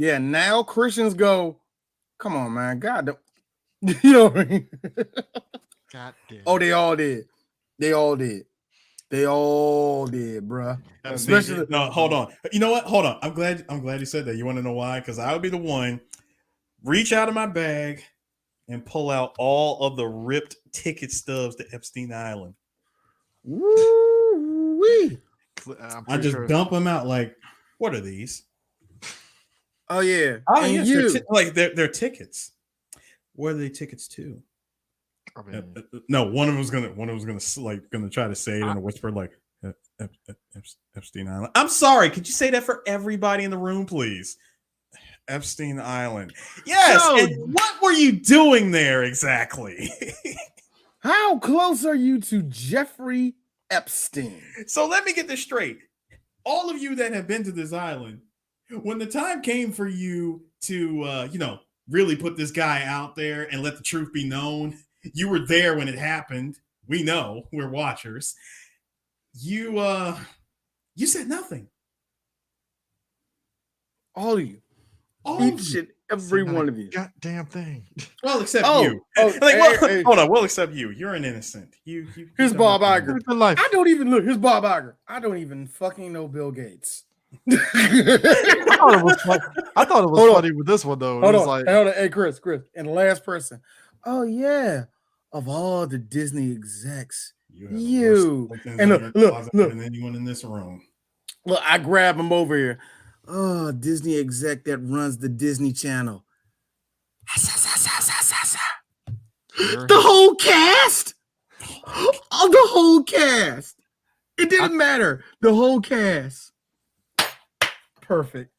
S2: Now Christians go, come on, man. God don't. You know what I mean?
S1: God damn.
S2: Oh, they all did, bro.
S4: Especially no, hold on. You know what? Hold on. I'm glad you said that. You want to know why? Because I would be the one reach out of my bag and pull out all of the ripped ticket stubs to Epstein Island.
S2: Woo-wee.
S4: I just dump them out. Like, what are these?
S2: Oh yeah.
S4: Oh yes, they're tickets. Where are they tickets to?
S1: I mean,
S4: no, one of them was gonna try to say it in a whisper, like Epstein Island. I'm sorry, could you say that for everybody in the room, please? Epstein Island. Yes.
S2: So,
S4: and what were you doing there exactly?
S2: How close are you to Jeffrey Epstein?
S4: So let me get this straight. All of you that have been to this island, when the time came for you to really put this guy out there and let the truth be known, you were there when it happened. We know, we're watchers. You said nothing.
S2: All of you. Each and every one of you.
S1: Goddamn thing.
S4: Well, except you. Hold on. Well, except you. You're an innocent.
S2: Here's Bob Iger.
S1: I
S2: don't even look. Here's Bob Iger. I don't even fucking know Bill Gates.
S1: I thought it was funny with this one though.
S2: Hold on. Hey, Chris, and the last person. Oh yeah, of all the Disney execs, you and look,
S4: than anyone in this room.
S2: Look, I grab him over here. Oh, Disney exec that runs the Disney Channel. The whole cast. Oh, the whole cast. It didn't matter. The whole cast. Perfect.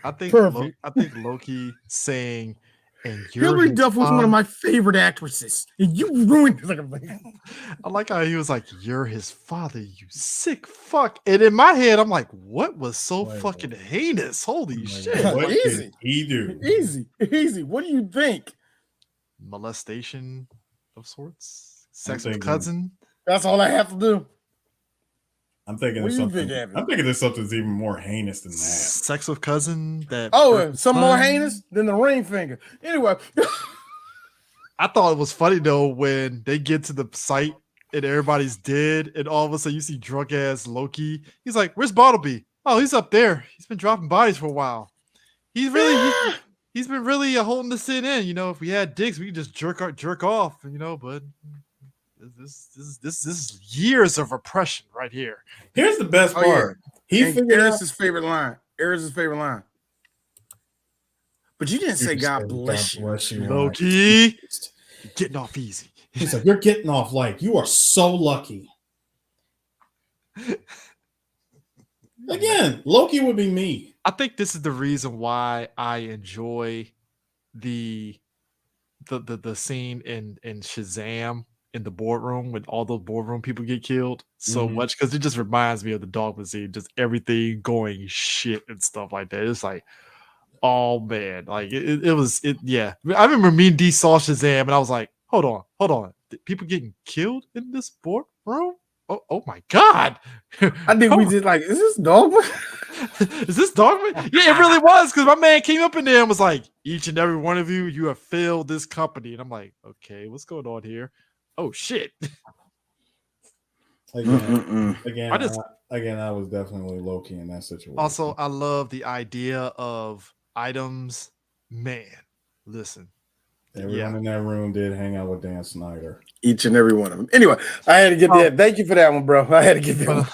S1: I think Loki saying, and
S2: Hilary Duff was one of my favorite actresses, and you ruined it.
S1: I like how he was like, "You're his father, you sick fuck." And in my head, I'm like, "What was so fucking heinous? Holy shit!"
S4: What
S2: Easy.
S4: did he do?
S2: Easy. What do you think?
S1: Molestation of sorts, sex with cousin.
S2: That's all I have to do.
S4: I'm thinking there's something's even more heinous than that.
S1: Sex with cousin.
S2: Some more heinous than the ring finger. Anyway,
S1: I thought it was funny though when they get to the site and everybody's dead, and all of a sudden you see drunk ass Loki. He's like, "Where's Bartleby? Oh, he's up there. He's been dropping bodies for a while. He's been really holding this shit in. You know, if we had dicks, we could just jerk off. You know, but." This is years of repression right here.
S4: Here's the best part.
S2: Here's his favorite line. But you didn't say God bless you.
S1: Loki. Getting off easy.
S3: He's like, you're getting off light. You are so lucky. Again, Loki would be me.
S1: I think this is the reason why I enjoy the scene in Shazam in the boardroom when all those boardroom people get killed so much, because it just reminds me of the Dogma scene, just everything going shit and stuff like that. It's like, oh man, like yeah. I remember me and D saw Shazam and I was like, hold on, people getting killed in this boardroom? Oh my god.
S2: I think we did like, is this Dogma?
S1: Is this Dogma? Yeah, it really was, because my man came up in there and was like, each and every one of you have failed this company. And I'm like, okay, what's going on here? Oh shit.
S3: Again, I was definitely Loki in that situation.
S1: Also, I love the idea of items. Man, listen,
S3: Everyone in that room did hang out with Dan Snyder.
S2: Each and every one of them. Anyway, I had to get that. Thank you for that one, bro. I had to get that one.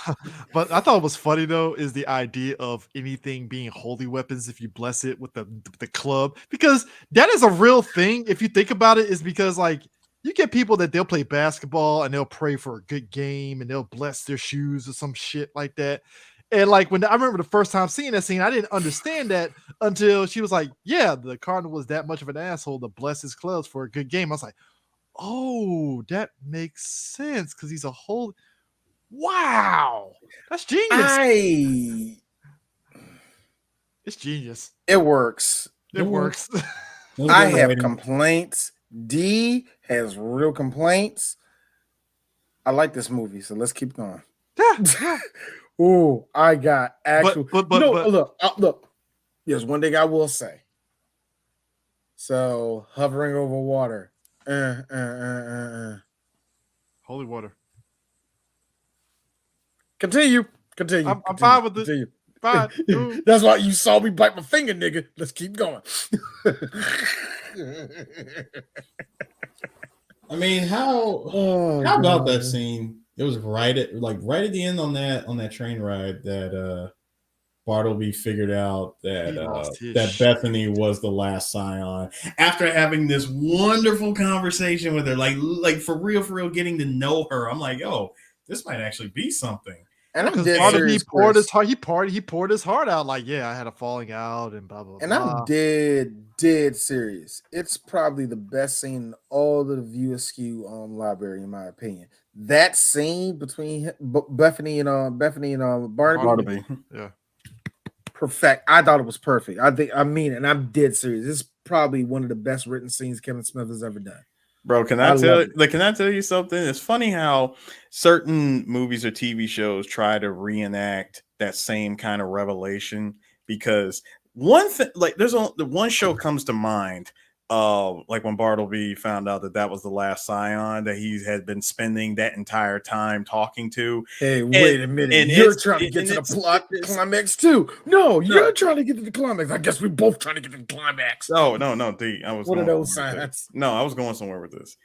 S1: But I thought it was funny though, is the idea of anything being holy weapons if you bless it with the club, because that is a real thing. If you think about it, is because like you get people that they'll play basketball and they'll pray for a good game and they'll bless their shoes or some shit like that. And like when I remember the first time seeing that scene, I didn't understand that until she was like, "Yeah, the Cardinal was that much of an asshole to bless his clubs for a good game." I was like, "Oh, that makes sense because he's a whole." Wow, that's genius. It's genius.
S2: It works.
S1: It works.
S2: I have complaints. D has real complaints. I like this movie, so let's keep going.
S1: Yeah.
S2: Oh, I got actual.
S1: But
S2: look. There's one thing I will say. So hovering over water.
S1: Holy water.
S2: Continue.
S1: I'm fine with it. Fine.
S2: That's why you saw me bite my finger, nigga. Let's keep going.
S3: I mean, how about that scene? It was right at the end on that train ride that Bartleby figured out that Bethany was the last Scion after having this wonderful conversation with her, like for real, getting to know her. I'm like, yo, this might actually be something.
S2: And I'm
S1: he poured his heart out. Like, yeah, I had a falling out and blah blah.
S2: And I'm dead serious. It's probably the best scene in all of the View Askew library, in my opinion. That scene between Bethany and Bartleby.
S1: Yeah,
S2: perfect. I thought it was perfect. And I'm dead serious. This is probably one of the best written scenes Kevin Smith has ever done.
S4: Bro, can I tell you something? It's funny how certain movies or TV shows try to reenact that same kind of revelation, because one thing, like the one show comes to mind, like when Bartleby found out that was the last Scion that he had been spending that entire time talking to.
S2: Hey, wait a minute. And you're trying to get to the plot climax too. No, you're trying to get to the climax. I guess we're both trying to get to the climax.
S4: No, D.
S2: What are those signs?
S4: No, I was going somewhere with this.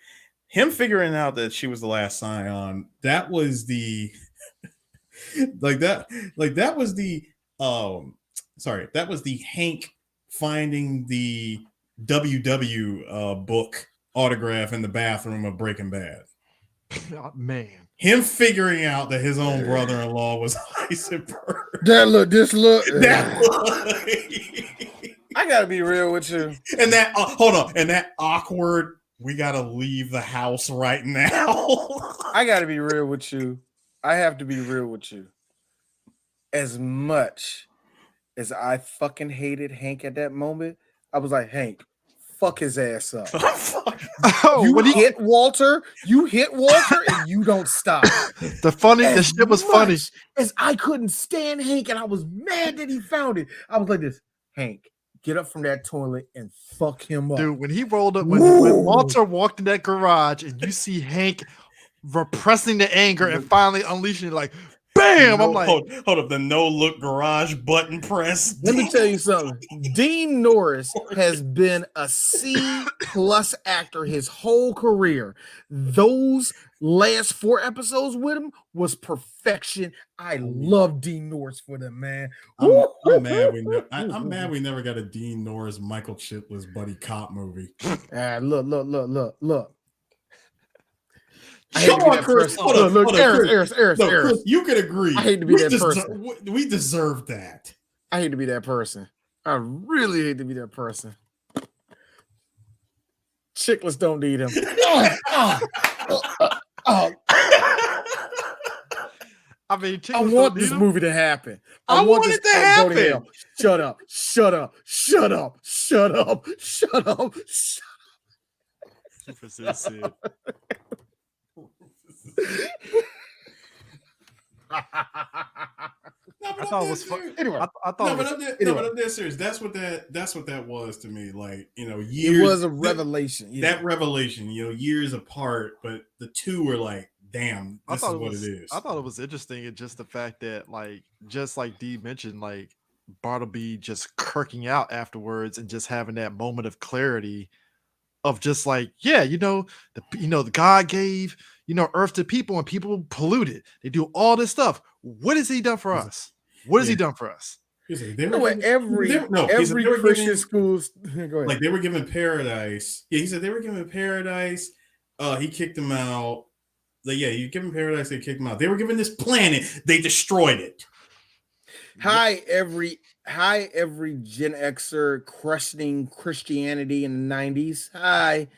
S4: Him figuring out that she was the last Scion, that was the that was the Hank finding the WW book autograph in the bathroom of Breaking Bad.
S1: Man,
S2: him figuring out that his own brother-in-law was Heisenberg. This look. I gotta be real with you.
S3: And that and that awkward, we gotta leave the house right now.
S2: I gotta be real with you. I have to be real with you. As much as I fucking hated Hank at that moment, I was like, Hank, fuck his ass up. You hit Walter, and you don't stop.
S1: The shit was funny.
S2: As I couldn't stand Hank, and I was mad that he found it. I was like this, Hank, get up from that toilet and fuck him up.
S1: Dude, when he rolled up, when Walter walked in that garage and you see Hank repressing the anger and finally unleashing it, like, bam! I'm like,
S3: hold up, the no look garage button press.
S2: Let me tell you something. Dean Norris has been a C+ actor his whole career. Those last 4 episodes with him was perfection. I love Dean Norris for them, man.
S3: I'm mad we never got a Dean Norris, Michael Chiklis buddy cop movie.
S2: Look.
S3: Come on, Chris. Look,
S2: Eris.
S3: You could agree.
S2: I hate to be that person.
S3: We deserve that.
S2: I hate to be that person. I really hate to be that person. Chicklets don't need him.
S1: I mean,
S2: I want this movie to happen. I want it to happen. Go to hell. Shut up.
S1: I thought it was fun.
S2: Anyway,
S3: I'm dead serious. That's what that was to me. Like, years.
S2: It was a revelation.
S3: That revelation, years apart, but the two were like, damn, this is what it is.
S1: I thought it was interesting. It's just the fact that, just like Dee mentioned, Bartleby just kirking out afterwards and just having that moment of clarity of just like, yeah, the God gave, earth to people and people pollute it. They do all this stuff. What has he done for us? What has he done for us?
S3: He's like,
S2: You know what? Every Christian schools, go ahead.
S3: Like they were given paradise. Yeah, he said they were given paradise. He kicked them out. Like, yeah, you give them paradise, they kicked them out. They were given this planet, they destroyed it.
S2: Hi, every Gen Xer questioning Christianity in the 90s. Hi.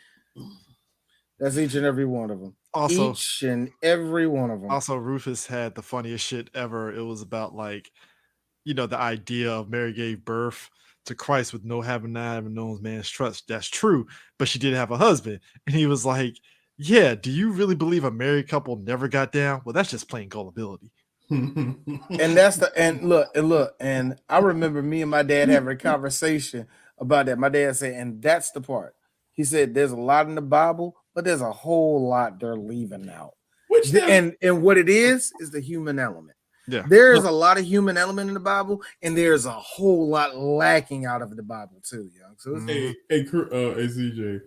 S2: That's each and every one of them.
S1: Also,
S2: each and every one of them.
S1: Also, Rufus had the funniest shit ever. It was about like, the idea of Mary gave birth to Christ with not having known man's trust. That's true, but she did have a husband. And he was like, yeah, do you really believe a married couple never got down? Well, that's just plain gullibility.
S2: And I remember me and my dad having a conversation about that. My dad said, and that's the part. He said, there's a lot in the Bible, but there's a whole lot they're leaving out. And what it is the human element.
S1: Yeah,
S2: there is a lot of human element in the Bible, and there's a whole lot lacking out of the Bible too. So
S3: CJ,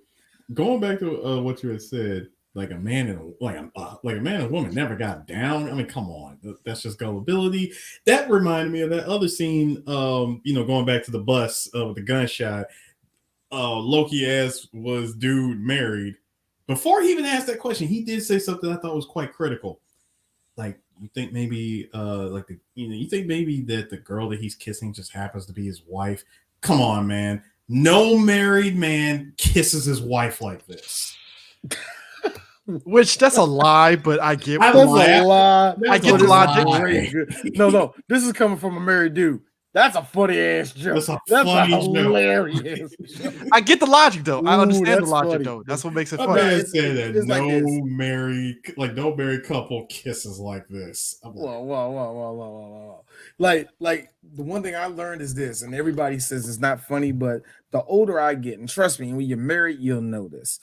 S3: going back to what you had said, like a man and a man and woman never got down. I mean, come on, that's just gullibility. That reminded me of that other scene. Going back to the bus with the gunshot. Loki asked, "Was dude married?" Before he even asked that question, he did say something I thought was quite critical. Like, you think maybe, you think maybe that the girl that he's kissing just happens to be his wife? Come on, man. No married man kisses his wife like this.
S1: Which that's a lie, but I get
S2: that's a lie.
S1: I get the logic.
S2: No, this is coming from a married dude. That's a funny ass joke. That's hilarious.
S1: I get the logic though. I understand the logic though. That's what makes it funny.
S3: No married couple kisses like this.
S2: Whoa. Like the one thing I learned is this, and everybody says it's not funny, but the older I get, and trust me, when you're married, you'll know this.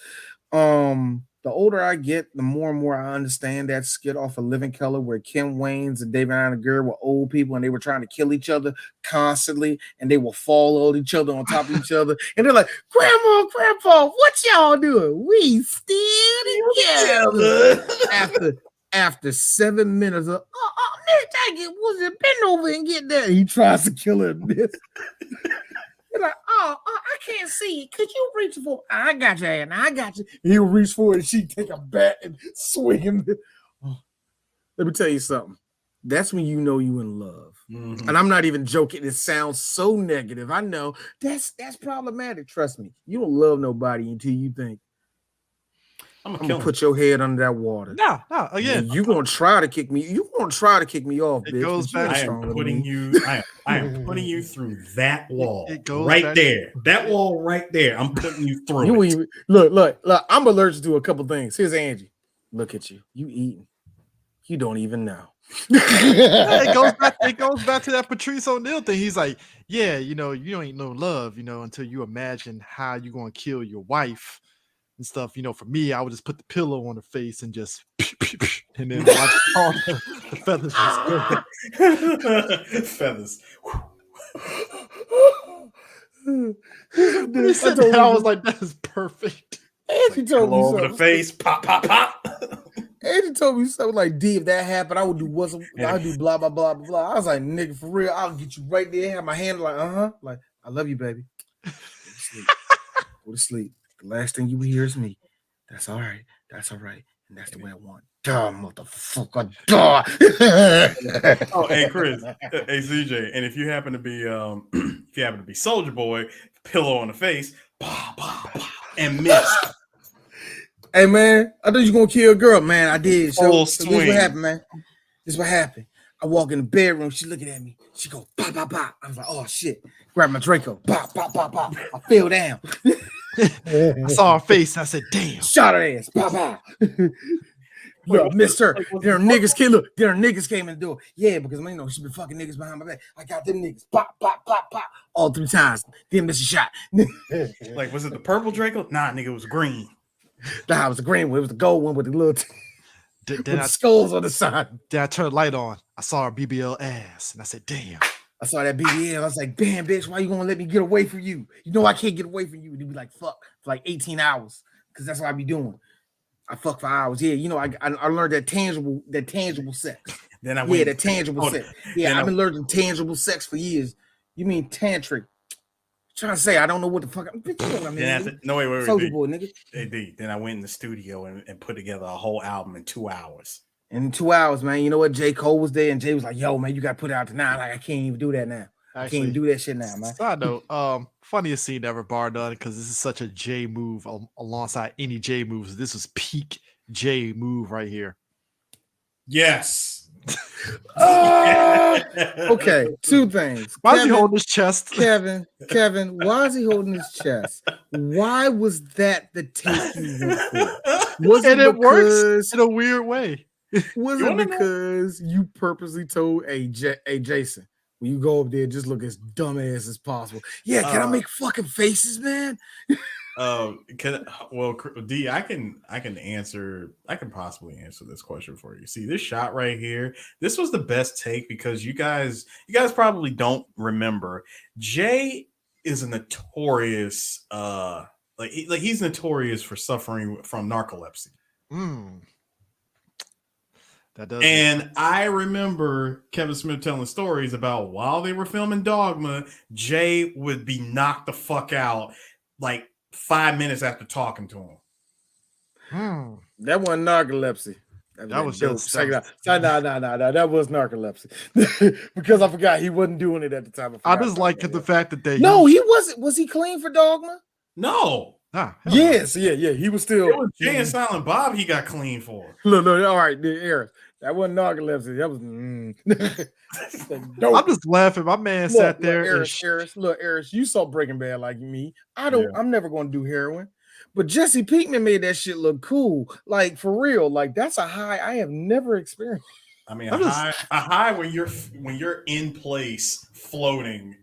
S2: The older I get, the more and more I understand that skit off of Living Color where Kim Waynes and David Iyer were old people and they were trying to kill each other constantly and they will fall on each other on top of each other. And they're like, Grandpa, what y'all doing? We still together. After 7 minutes of, bend over and get there. He tries to kill her. They're like, I can't see. Could you reach for? I got you, and I got you. He'll reach for it, and she take a bat and swing him. Oh. Let me tell you something. That's when you know you in love. Mm-hmm. And I'm not even joking. It sounds so negative. I know that's problematic. Trust me. You don't love nobody until you think, I'm gonna put your head under that water.
S1: No, again.
S2: You're gonna try to kick me. You're gonna try to kick me off, bitch.
S1: Goes back.
S3: I am putting you through that wall. It goes right there. That wall right there. I'm putting you through it.
S2: Look. I'm allergic to a couple things. Here's Angie. Look at you. You eating. You don't even know.
S1: It goes back to that Patrice O'Neal thing. He's like, yeah, you ain't no love, until you imagine how you're gonna kill your wife. And stuff, for me, I would just put the pillow on her face and just and then watch all the feathers just go.
S3: Feathers.
S1: I was like, that is perfect.
S2: Angie told me
S3: over the face, pop.
S2: Angie told me something like, D, if that happened, I would do I'd do blah, blah, blah, blah. I was like, nigga, for real, I'll get you right there. Have my hand like, like, I love you, baby. Go to sleep. The last thing you hear is me. That's all right. And that's the way I want. Duh, motherfucker. Duh.
S4: Oh, hey, Chris. Hey, CJ. And if you happen to be Soldier Boy, pillow on the face, and miss.
S2: Hey, man, I thought you were going to kill a girl. Man, I did. So this is what happened, man. This is what happened. I walk in the bedroom. She looking at me. She go, pop, pop, pop. I was like, oh, shit. Grab my Draco. Pop, pop, pop, pop. I fell down.
S1: I saw her face. And I said, damn.
S2: Shot her ass. Pop, pop. Look, missed her. There are niggas came in the door. Yeah, because, she been fucking niggas behind my back. I got them niggas. Pop, pop, pop, pop. All 3 times. Then miss a shot.
S4: Like, was it the purple Draco? Nah, nigga, it was green.
S2: Nah, it was the green one. It was the gold one with the little with the skulls on the side.
S1: Then I turned the light on. I saw her BBL ass, and I said, damn.
S2: I saw that BBL. I was like, damn, bitch, why you gonna let me get away from you? You know I can't get away from you. And he'd be like, fuck, for like 18 hours. Because that's what I be doing. I fuck for hours. Yeah, you know, I learned that tangible sex.
S4: Then I
S2: Yeah,
S4: went.
S2: that tangible
S4: Hold on.
S2: sex. Yeah,
S4: Then
S2: I've
S4: I-
S2: been learning tangible sex for years. You mean tantric? Trying to say I don't know what the fuck. Bitch, you know what I mean?
S4: Then
S2: Nigga.
S4: no, wait,
S2: Soldier
S4: D.
S2: boy, nigga.
S4: Hey, D. Then I went in the studio and put together a whole album in 2 hours.
S2: In 2 hours, man. You know what? J. Cole was there, and Jay was like, "Yo, man, you got to put it out tonight." Like, I can't even do that now. I can't even do that shit now, man.
S1: Side note, funniest scene ever, bar none, because this is such a J move alongside any J moves. This was peak J move right here.
S4: Yes.
S2: Okay, two things.
S1: Why is he holding his chest?
S2: Kevin, why is he holding his chest? Why was that the take you went for? Was
S1: And
S2: it
S1: it works
S2: because
S1: in a weird way.
S2: was it because you purposely told a Jason, when you go up there, just look as dumbass as possible? Yeah, can I make fucking faces, man?
S4: D, I can possibly answer this question for you. See, this shot right here, this was the best take because you guys probably don't remember. Jay is a notorious he's notorious for suffering from narcolepsy.
S1: That does.
S4: And I remember Kevin Smith telling stories about while they were filming Dogma, Jay would be knocked the fuck out like 5 minutes after talking to him.
S2: That wasn't narcolepsy.
S1: That was
S2: dope.
S1: just
S2: Check it out. No. That was narcolepsy. Because I forgot he wasn't doing it at the time.
S1: I just like the fact that they.
S2: No, he wasn't. Was he clean for Dogma?
S4: No.
S2: Yes, yeah. He was still.
S4: It was Jay and Silent Bob he got clean for.
S2: Look, all right, Eric. That wasn't narcolepsy. That was.
S1: I'm just laughing. My man sat there.
S2: Eris, you saw Breaking Bad like me. I'm never going to do heroin. But Jesse Pinkman made that shit look cool. Like, for real. Like, that's a high I have never experienced.
S4: I mean, a high when you're in place floating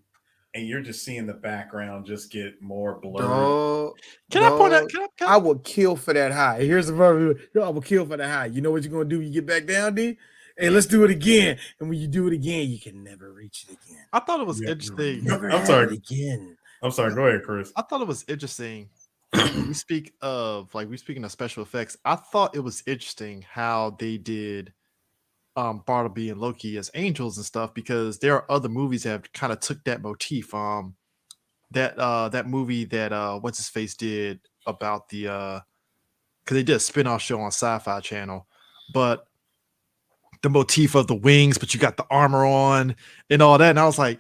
S4: and you're just seeing the background just get more blurred.
S1: Can I point out?
S2: I would kill for that high. Here's the problem. I would kill for that high. You know what you're going to do when you get back down, D? Hey, let's do it again. And when you do it again, you can never reach it again.
S1: I thought it was interesting.
S4: I'm sorry.
S2: Again.
S4: I'm sorry. Go ahead, Chris.
S1: I thought it was interesting. we speaking of special effects. I thought it was interesting how they did Bartleby and Loki as angels and stuff, because there are other movies that have kind of took that motif. That movie that what's his face did about the because they did a spin-off show on Sci-Fi Channel, but the motif of the wings, but you got the armor on and all that. And I was like,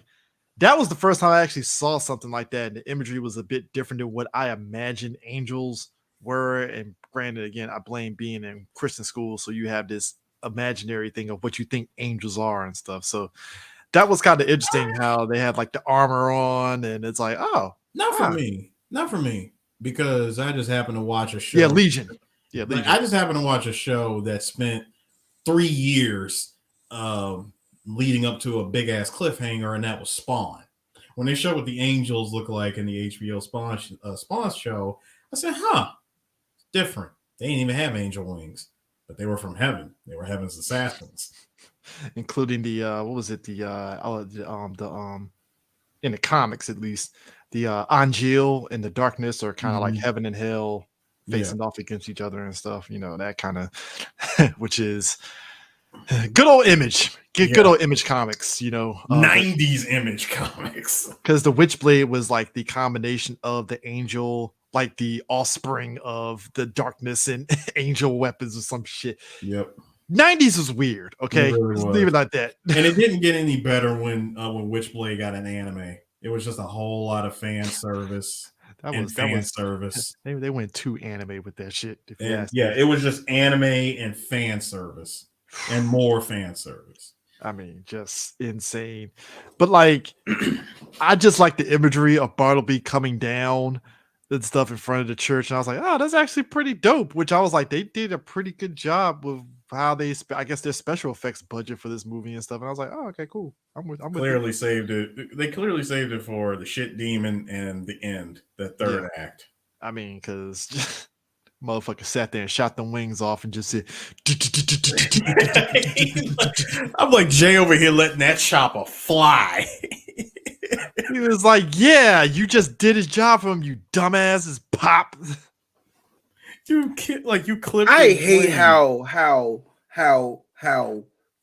S1: that was the first time I actually saw something like that. And the imagery was a bit different than what I imagined angels were. And granted, again, I blame being in Christian school. So you have this imaginary thing of what you think angels are and stuff. So that was kind of interesting how they had like the armor on, and it's like, oh,
S3: not for me, because I just happened to watch a show.
S1: Yeah, Legion.
S3: Like, I just happened to watch a show that spent 3 years leading up to a big ass cliffhanger, and that was Spawn. When they showed what the angels look like in the HBO Spawn show, I said, it's different. They didn't even have angel wings, but they were from heaven. They were heaven's assassins.
S1: Including the in the comics, at least, the Angel and the darkness are kind of like heaven and hell facing off against each other and stuff, you know, that kind of which is good old Image. Good old Image comics, you know.
S4: 90s Image comics.
S1: Because the Witchblade was like the combination of the angel, like the offspring of the darkness and angel weapons or some shit.
S3: Yep.
S1: 90s was weird, okay?
S3: Really
S1: Just leave it like that.
S3: And it didn't get any better when Witchblade got an anime. It was just a whole lot of fan service. Service.
S1: They went too anime with that shit.
S3: It was just anime and fan service and more fan service.
S1: I mean, just insane. But like, I just like the imagery of Bartleby coming down and stuff in front of the church, and I was like, oh, that's actually pretty dope. Which I was like, they did a pretty good job with how they, I guess, their special effects budget for this movie and stuff. And I was like, oh, okay, cool. I'm with
S3: saved it. They clearly saved it for the shit demon and the end, the third act.
S1: I mean, because Motherfucker sat there and shot them wings off and just said,
S4: I'm like Jay over here letting that chopper fly.
S1: he was like, yeah, you just did his job for him, you dumbasses. Pop.
S4: You clipped.
S2: I
S4: his
S2: hate
S4: wing.
S2: how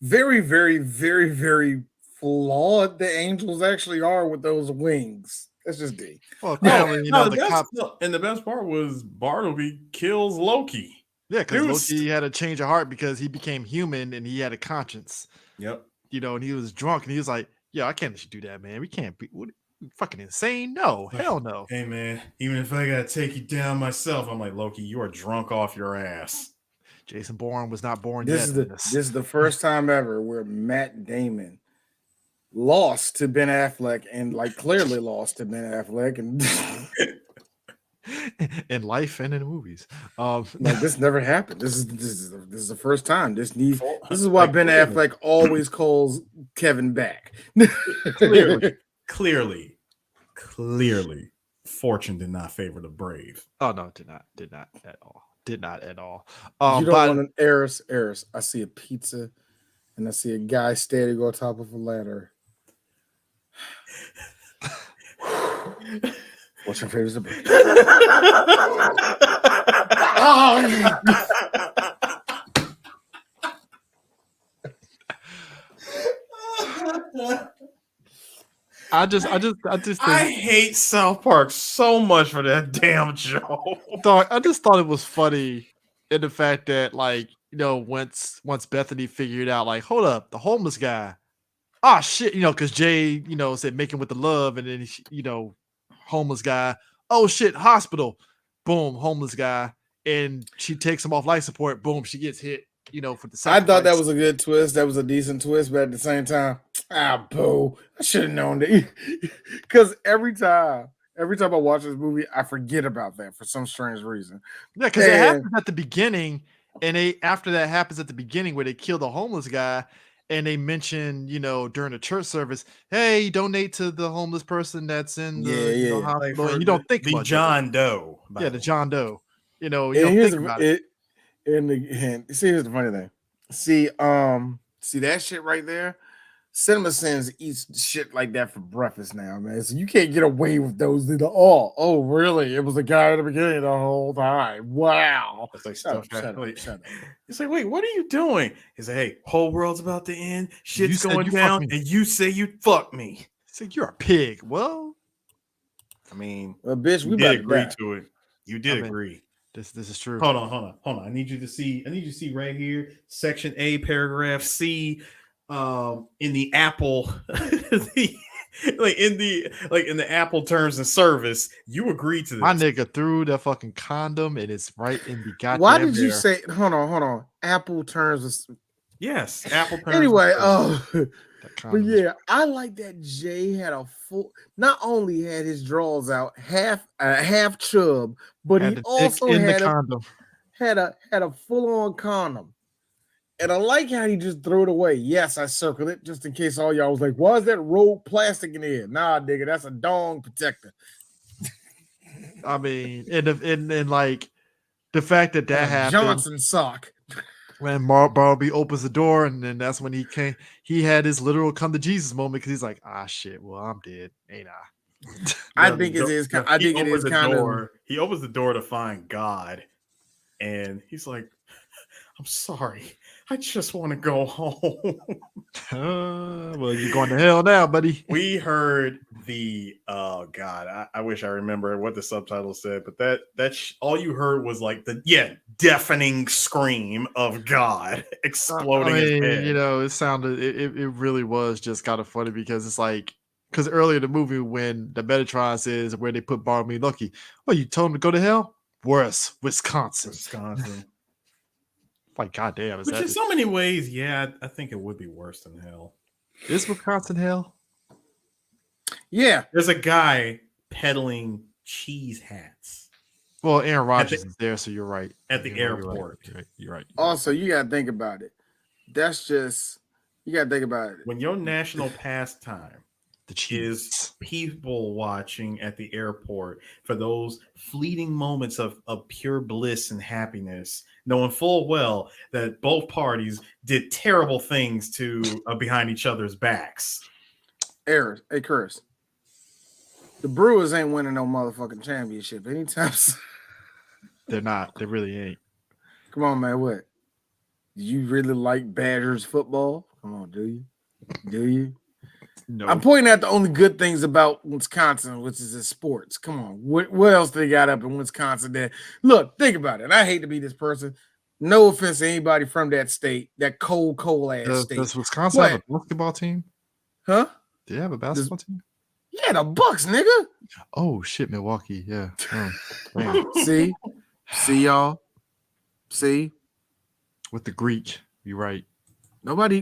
S2: very, very, very, very flawed the angels actually are with those wings. That's just deep.
S1: Well, apparently, the cops.
S4: And the best part was Bartleby kills Loki.
S1: Yeah, because
S4: Dude.
S1: Loki had a change of heart because he became human and he had a conscience.
S4: Yep.
S1: And he was drunk and he was like, "Yeah, I can't let you do that, man. We can't be fucking insane. No, hell no."
S4: Hey, man, even if I gotta take you down myself, I'm like, Loki, you are drunk off your ass.
S1: Jason Bourne was not born
S2: This
S1: yet.
S2: This is the first time ever where Matt Damon lost to Ben Affleck and clearly lost to Ben Affleck and
S1: in life and in movies.
S2: this never happened. This is the first time. This is why Ben Affleck always calls Kevin back.
S4: Clearly, fortune did not favor the brave.
S1: Oh no, did not at all. Did not at all.
S2: You don't want an Eris. I see a pizza and I see a guy standing on top of a ladder. What's your favorite subject?
S4: I hate South Park so much for that damn joke.
S1: Dog, I just thought it was funny in the fact that once Bethany figured out hold up, the homeless guy. Ah shit, because Jay, said making with the love, and then homeless guy. Oh shit, hospital. Boom, homeless guy, and she takes him off life support. Boom, she gets hit. For the
S2: I thought that was a good twist. That was a decent twist, but at the same time, boo! I should have known that. Because every time I watch this movie, I forget about that for some strange reason.
S1: Yeah, because it happens at the beginning, and after that happens at the beginning where they kill the homeless guy. And they mention, during the church service, hey, donate to the homeless person that's in the hospital. And you don't think
S4: the John Doe.
S1: Yeah, the John Doe. You don't
S2: here's
S1: think about it.
S2: Here's the funny thing. See that shit right there? Cinema Sins eats shit like that for breakfast now, man. So you can't get away with those at all. Oh, really? It was a guy at the beginning the whole time. Wow.
S4: It's like, shut up. It's like, wait, what are you doing? He's like, hey, whole world's about to end. Shit's going down, and you say you fuck me.
S1: He's like, you're a pig. Well,
S4: I mean,
S2: bitch, we
S4: did agree to it. You did agree.
S1: This is true.
S4: Hold on. I need you to see right here, section A, paragraph C. In the Apple, in the Apple terms and service, you agreed to this.
S1: My nigga threw that fucking condom and it's right in the goddamn.
S2: Why did you say? Hold on. Apple terms.
S4: Yes, Apple terms.
S2: Anyway, but yeah, I like that Jay had a full. Not only had his drawers out, half chub, but he also had a full on condom. And I like how he just threw it away. Yes, I circled it just in case all y'all was like, why is that rolled plastic in here? Nah, nigga, that's a dong protector.
S1: I mean, and the fact that happened.
S2: Johnson sock.
S1: When Bartleby opens the door, and then that's when he had his literal come to Jesus moment because he's like, shit, well, I'm dead, ain't I?
S2: I think it is kind of.
S4: He opens the door to find God, and he's like, I'm sorry. I just want to go home.
S1: Well, you're going to hell now, buddy.
S4: We heard God, I wish I remember what the subtitle said, but all you heard was the deafening scream of God exploding his head.
S1: It sounded, it really was just kind of funny because it's because earlier in the movie when the Metatron says where they put Bartleby Lucky, you told him to go to hell? Worse, Wisconsin. Goddamn,
S4: which in so many ways, I think it would be worse than hell.
S1: Is Wisconsin hell?
S2: Yeah,
S4: there's a guy peddling cheese hats.
S1: Well, Aaron Rodgers is there, so you're right.
S4: At the airport,
S1: you're right.
S2: Also, you gotta think about it. You gotta think about it.
S4: When your national pastime is people watching at the airport for those fleeting moments of pure bliss and happiness, knowing full well that both parties did terrible things to behind each other's backs.
S2: Hey, Chris. The Brewers ain't winning no motherfucking championship anytime soon.
S1: They're not. They really ain't.
S2: Come on, man. What? Do you really like Badgers football? Come on, do you? Do you?
S1: No.
S2: I'm pointing out the only good things about Wisconsin, which is in sports. Come on. What else they got up in Wisconsin there? Look, think about it. I hate to be this person. No offense to anybody from that state, that cold ass state.
S1: Does Wisconsin have a basketball team?
S2: Huh?
S1: Do they have a basketball team?
S2: Yeah, the Bucks, nigga.
S1: Oh shit, Milwaukee. Yeah. Oh,
S2: See y'all. See,
S1: with the Greek, you're right.
S2: Nobody.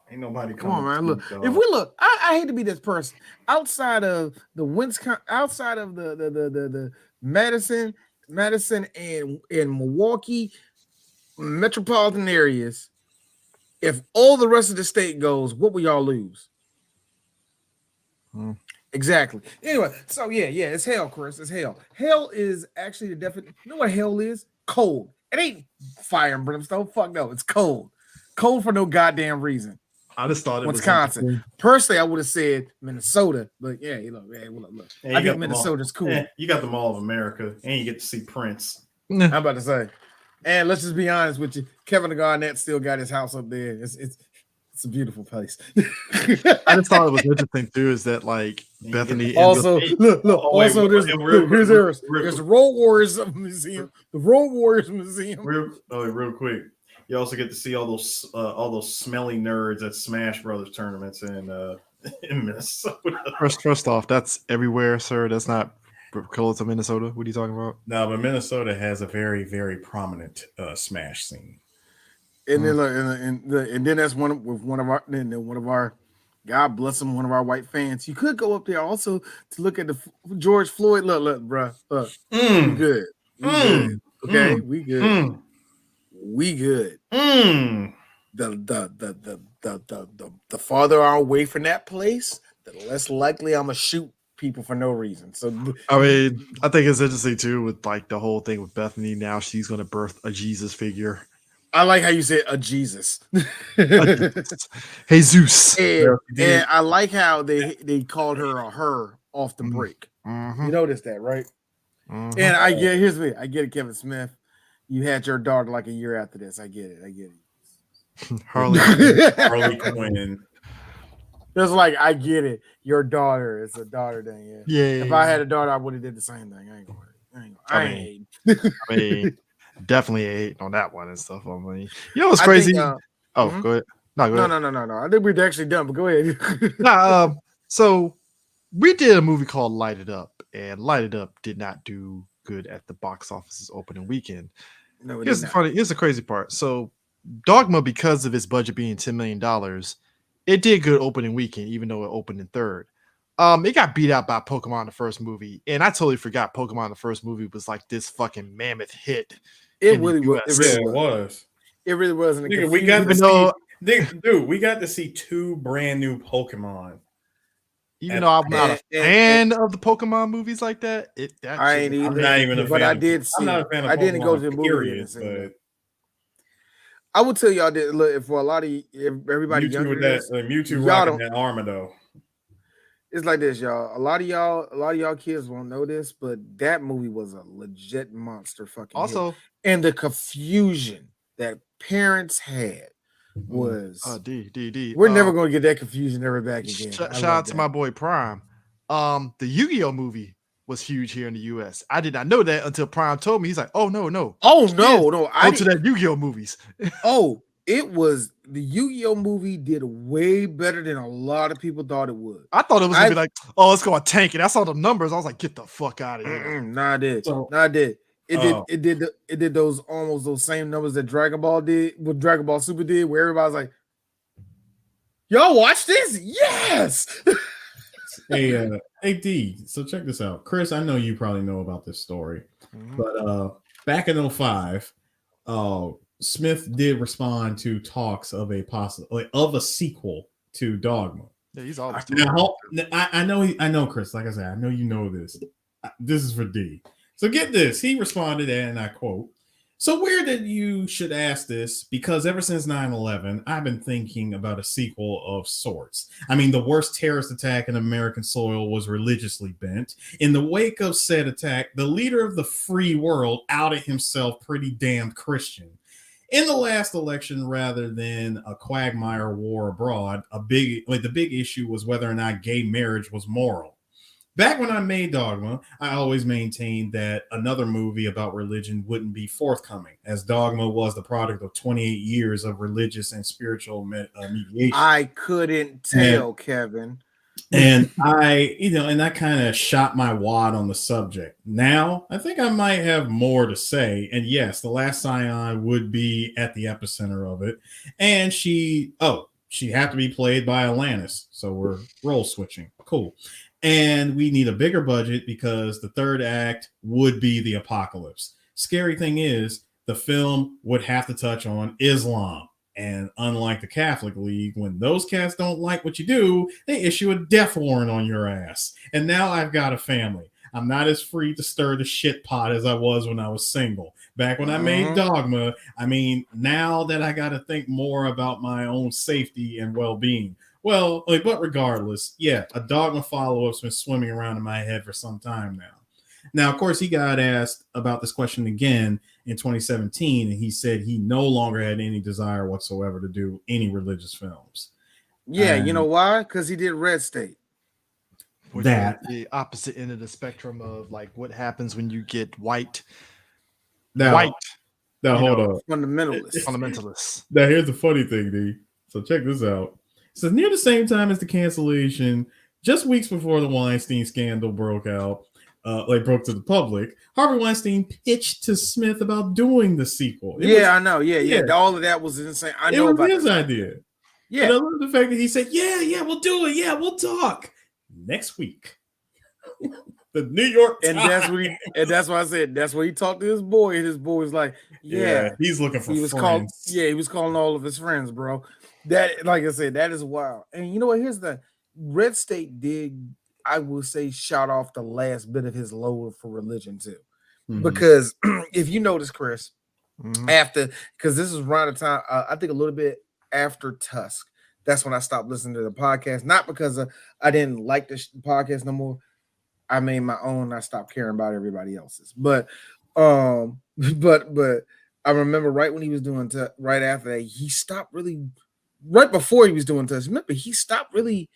S4: Ain't nobody
S2: Come on, man. Look, if we look, I hate to be this person. Outside of the Wisconsin, outside of the Madison and Milwaukee metropolitan areas, if all the rest of the state goes, what will y'all lose? Exactly. Anyway, so yeah, it's hell, Chris. It's hell. Hell is actually the definition. You know what hell is? Cold. It ain't fire and brimstone. Fuck no, it's cold. Cold for no goddamn reason.
S1: I just thought it
S2: Wisconsin.
S1: was
S2: Personally, I would have said Minnesota, but yeah, look. I think Minnesota's cool.
S4: You got the Mall of America, and you get to see Prince.
S2: I'm about to say, and let's just be honest with you, Kevin Garnett still got his house up there. It's a beautiful place.
S1: I just thought it was interesting too. Is that like Bethany?
S2: Also, look. Also, there's the Road Warriors Museum. The Road Warriors Museum.
S4: Real quick. You also get to see all those smelly nerds at Smash Brothers tournaments in Minnesota.
S1: First off, that's everywhere, sir. That's not close to Minnesota. What are you talking about?
S4: No, but Minnesota has a very, very prominent Smash scene.
S2: And then and then that's one of our God bless him, one of our white fans. You could go up there also to look at the George Floyd. Look, bro. We good. Good. Okay, we good. We good. The farther I'm away from that place, the less likely I'm gonna shoot people for no reason. So
S1: I mean, I think it's interesting too with like the whole thing with Bethany. Now she's gonna birth a Jesus figure.
S2: I like how you said a Jesus.
S1: Jesus.
S2: And I like how they called her a her off the break.
S1: Mm-hmm.
S2: You noticed that, right?
S1: Mm-hmm.
S2: And I get it, Kevin Smith. You had your daughter like a year after this. I get it.
S1: Harley
S4: Quinn.
S2: Just like I get it. Your daughter is a daughter thing.
S1: Yeah.
S2: If I had a daughter, I would have did the same thing. I
S1: mean, definitely ate on that one and stuff. I mean, you know what's crazy? Go ahead. No, go ahead.
S2: No. I think we're actually done, but go ahead.
S1: So we did a movie called Light It Up, and Light It Up did not do good at the box office's opening weekend.
S2: No,
S1: here's the crazy part. So Dogma, because of its budget being $10 million, it did good opening weekend, even though it opened in third. It got beat out by Pokemon the first movie, and I totally forgot Pokemon the first movie was like this fucking mammoth hit.
S2: It really was. It really was.
S4: Dude, we got to see two brand new Pokemon.
S1: Even though I'm not a fan of the Pokemon movies like that,
S2: I ain't either.
S4: I'm not even a fan.
S2: But I did see.
S4: I'm not a fan of
S2: I didn't go to the movie. I would tell y'all that look for a lot of everybody
S4: Mewtwo with that Mewtwo rocking that armor though.
S2: It's like this, y'all. A lot of y'all kids won't know this, but that movie was a legit monster fucking
S1: also
S2: hit. And the confusion that parents had was we're never gonna get that confusion ever back again.
S1: Shout out to my boy Prime. The Yu-Gi-Oh movie was huge here in the US. I did not know that until Prime told me. He's like, oh no.
S2: I
S1: go to that Yu-Gi-Oh movies.
S2: It was the Yu-Gi-Oh movie did way better than a lot of people thought it would.
S1: I thought it was gonna be like, oh, let's go and tank it. I saw the numbers. I was like, get the fuck out of here.
S2: I did. It did those almost those same numbers that Dragon Ball did, what Dragon Ball Super did, where everybody's like, y'all watch this? Yes.
S3: Hey D, so check this out. Chris, I know you probably know about this story, but back in 2005, Smith did respond to talks of a sequel to Dogma.
S1: Yeah, he's always
S3: I know, Chris. Like I said, I know you know this. This is for D. So get this. He responded, and I quote, "So weird that you should ask this, because ever since 9/11, I've been thinking about a sequel of sorts. I mean, the worst terrorist attack in American soil was religiously bent. In the wake of said attack, the leader of the free world outed himself pretty damned Christian. In the last election, rather than a quagmire war abroad, the big issue was whether or not gay marriage was moral. Back when I made Dogma, I always maintained that another movie about religion wouldn't be forthcoming, as Dogma was the product of 28 years of religious and spiritual mediation.
S2: I couldn't tell, Kevin.
S3: And I kind of shot my wad on the subject. Now, I think I might have more to say. And yes, The Last Scion would be at the epicenter of it. And she'd have to be played by Alanis. So we're role switching. Cool. And we need a bigger budget because the third act would be the apocalypse. Scary thing is, the film would have to touch on Islam. And unlike the Catholic League, when those cats don't like what you do, they issue a death warrant on your ass. And now I've got a family. I'm not as free to stir the shit pot as I was when I was single. Back when I made Dogma, I mean, now that I got to think more about my own safety and well-being. Well, but regardless, yeah, a Dogma follow-up's been swimming around in my head for some time now. Now, of course, he got asked about this question again in 2017, and he said he no longer had any desire whatsoever to do any religious films.
S2: Yeah, you know why? Because he did Red State.
S1: That the opposite end of the spectrum of like what happens when you get white.
S3: Now hold on.
S2: Fundamentalists.
S3: Now, here's the funny thing, D. So check this out. It says near the same time as the cancellation, just weeks before the Weinstein scandal broke out, broke to the public, Harvey Weinstein pitched to Smith about doing the sequel.
S2: I know. Yeah. All of that was insane. I know about
S3: his idea. Yeah. And I love the fact that he said, yeah, we'll do it. Yeah, we'll talk next week. The New York Times.
S2: And that's why I said that's where he talked to his boy, and his boy was like, yeah
S3: he's looking for friends.
S2: He was calling all of his friends, bro. That, like I said, that is wild. And you know what? Here's the Red State did, I will say, shot off the last bit of his load for religion too. Because if you notice, Chris, after, because this is around the time, I think a little bit after Tusk, that's when I stopped listening to the podcast. Not because I didn't like the podcast no more. I made my own. I stopped caring about everybody else's. But I remember right when he was doing right after that, he stopped really. Right before he was doing Tusk, remember, he stopped really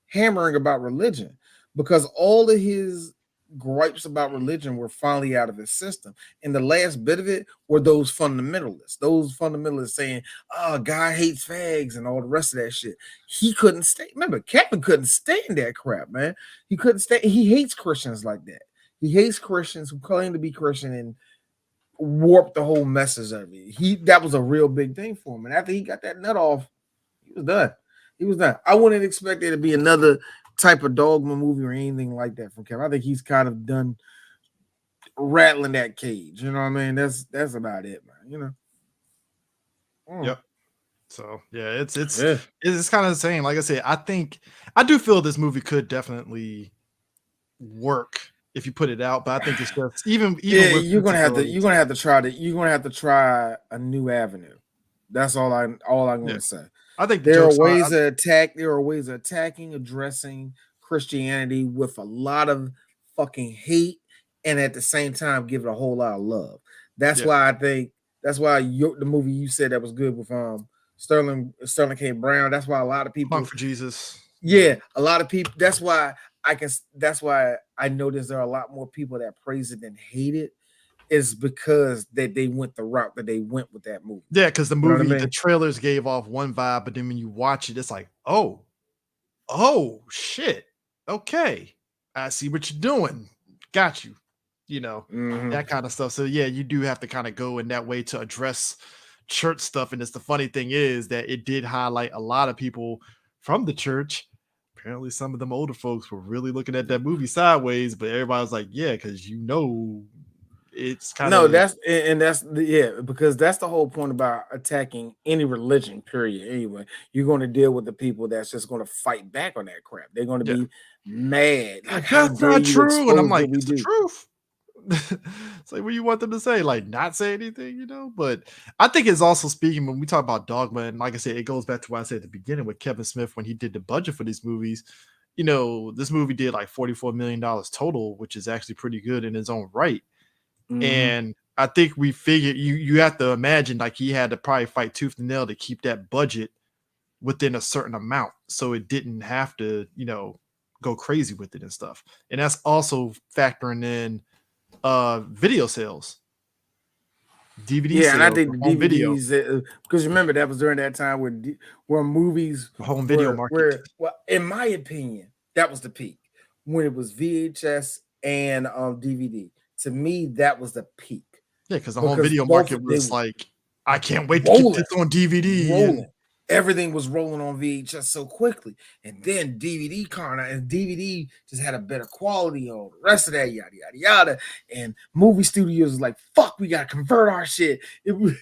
S2: hammering about religion because all of his gripes about religion were finally out of his system. And the last bit of it were those fundamentalists saying, oh, God hates fags and all the rest of that shit. He couldn't stay. Remember, Kevin couldn't stand that crap, man. He couldn't stand. He hates Christians like that. He hates Christians who claim to be Christian and warp the whole message of it. That was a real big thing for him. And after he got that nut off, he was done. I wouldn't expect there to be another type of Dogma movie or anything like that from Kevin. I think he's kind of done rattling that cage. You know what I mean? That's about it, man. You know.
S1: Yep. So yeah, it's kind of the same. Like I said, I do feel this movie could definitely work if you put it out, but I think it's just even
S2: you're gonna have to try a new avenue. That's all I'm going to say.
S1: I think
S2: there are ways of attacking, addressing Christianity with a lot of fucking hate, and at the same time give it a whole lot of love. That's why the movie you said that was good with Sterling K. Brown. That's why a lot of people
S1: Punk for Jesus.
S2: Yeah, a lot of people. That's why I noticed there are a lot more people that praise it than hate it. Is because they went the route that they went with that movie.
S1: Yeah, because the movie, the trailers gave off one vibe, but then when you watch it, it's like, oh shit. Okay, I see what you're doing. Got you. You know, that kind of stuff. So yeah, you do have to kind of go in that way to address church stuff. And it's the funny thing is that it did highlight a lot of people from the church. Apparently, some of them older folks were really looking at that movie sideways, but everybody was like, yeah, because it's kind
S2: No,
S1: of
S2: because that's the whole point about attacking any religion, period. Anyway, you're going to deal with the people that's just going to fight back on that crap. They're going to be mad. Like, how
S1: that's
S2: dare
S1: not
S2: you
S1: true. And I'm
S2: expose
S1: like,
S2: what we
S1: it's the
S2: do?
S1: truth. It's like, what do you want them to say? Like, not say anything, you know? But I think it's also speaking when we talk about Dogma, and like I said, it goes back to what I said at the beginning with Kevin Smith when he did the budget for these movies. You know, this movie did like $44 million total, which is actually pretty good in its own right. And I think we figured you have to imagine like he had to probably fight tooth and nail to keep that budget within a certain amount, so it didn't have to, you know, go crazy with it and stuff. And that's also factoring in video sales, DVD
S2: Yeah, and I
S1: sales,
S2: think the
S1: home video,
S2: DVDs, because remember that was during that time where movies
S1: home video market.
S2: well, in my opinion, that was the peak when it was VHS and DVD. To me, that was the peak.
S1: Yeah, because the home video
S2: both
S1: market
S2: they
S1: was
S2: were
S1: like, I can't wait to get this on DVD.
S2: rolling. Everything was rolling on VHS so quickly, and then DVD and DVD just had a better quality on the rest of that, yada yada yada. And movie studios was like, "Fuck, we gotta convert our shit." It was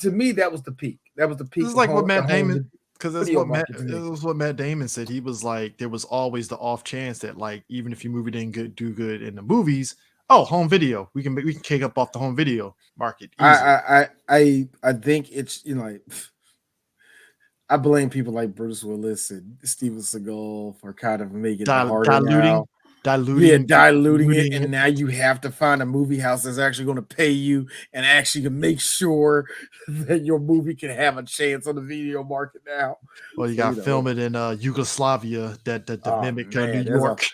S2: to me that was the peak. That was the peak.
S1: This is like what Matt Damon, because that's
S2: video
S1: what
S2: market to
S1: it
S2: me.
S1: was what Matt Damon said. He was like, there was always the off chance that like even if your movie didn't do good in the movies, oh, home video, we can kick up off the home video market. Easy.
S2: I think it's, you know, like, I blame people like Bruce Willis and Steven Seagal for kind of making it harder now.
S1: Diluting
S2: it, and now you have to find a movie house that's actually going to pay you and actually to make sure that your movie can have a chance on the video market now.
S1: Well, you got to film it in Yugoslavia, that mimic New York.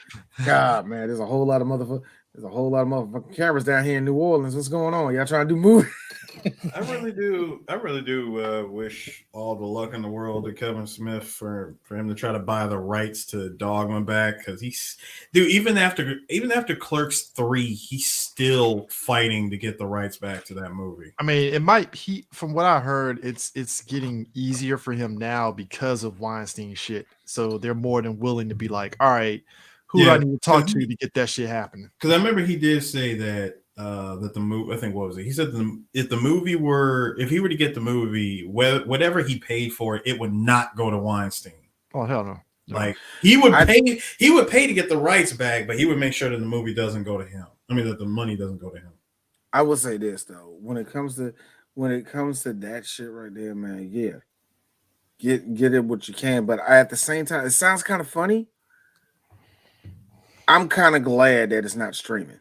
S2: God, man, there's a whole lot of motherfucking cameras down here in New Orleans. What's going on? Y'all trying to do movies?
S3: I really do wish all the luck in the world to Kevin Smith for him to try to buy the rights to Dogma back, because even after Clerks 3, he's still fighting to get the rights back to that movie.
S1: I mean, from what I heard, it's getting easier for him now because of Weinstein shit. So they're more than willing to be like, all right, who do I need to talk to get that shit happening?
S3: Because I remember he did say that that the movie, I think, what was it? He said if he were to get the movie, whatever he paid for it, it would not go to Weinstein.
S1: Oh, hell no.
S3: Like he would pay to get the rights back, but he would make sure that the movie doesn't go to him. I mean, that the money doesn't go to him.
S2: I will say this though, when it comes to that shit right there, man, yeah, get it what you can. But at the same time, it sounds kind of funny. I'm kind of glad that it's not streaming.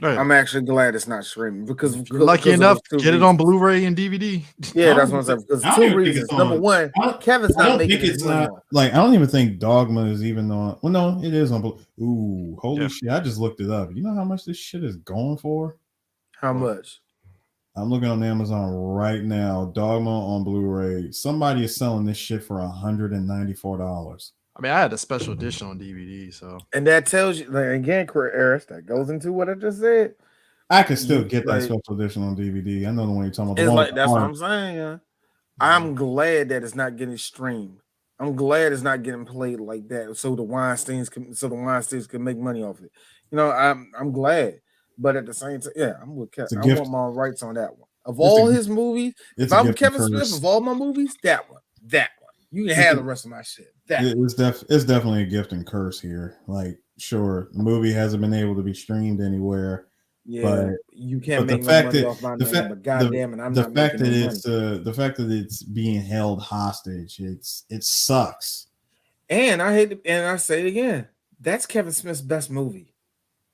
S2: Right. I'm actually glad it's not streaming because if
S1: you're lucky enough, get it on Blu-ray and DVD.
S2: Yeah, that's what I'm saying. Because two reasons. Number one, Kevin's not making it.
S3: Like, I don't even think Dogma is even on. Well, no, it is on. Ooh, holy shit! I just looked it up. You know how much this shit is going for?
S2: How much?
S3: I'm looking on Amazon right now. Dogma on Blu-ray. Somebody is selling this shit for $194.
S1: I mean, I had a special edition on DVD, so.
S2: And that tells you, like, again, Eris, that goes into what I just said.
S3: I can still get that special edition on DVD. I know the one you're talking about.
S2: It's like, that's what I'm saying. Yeah. I'm glad that it's not getting streamed. I'm glad it's not getting played like that, so the Weinsteins can make money off it. You know, I'm glad, but at the same time, yeah, I'm with Kevin. I want my rights on that one. Of all his movies, if I'm Kevin Smith, of all my movies, that one. You can have the rest of my shit.
S3: It's definitely a gift and curse here. Like, sure, the movie hasn't been able to be streamed anywhere.
S2: Yeah,
S3: but
S2: you can't make no money off my name. But goddamn it, I'm not making no money.
S3: The fact that it's being held hostage, it sucks.
S2: And I hate and I say it again. That's Kevin Smith's best movie.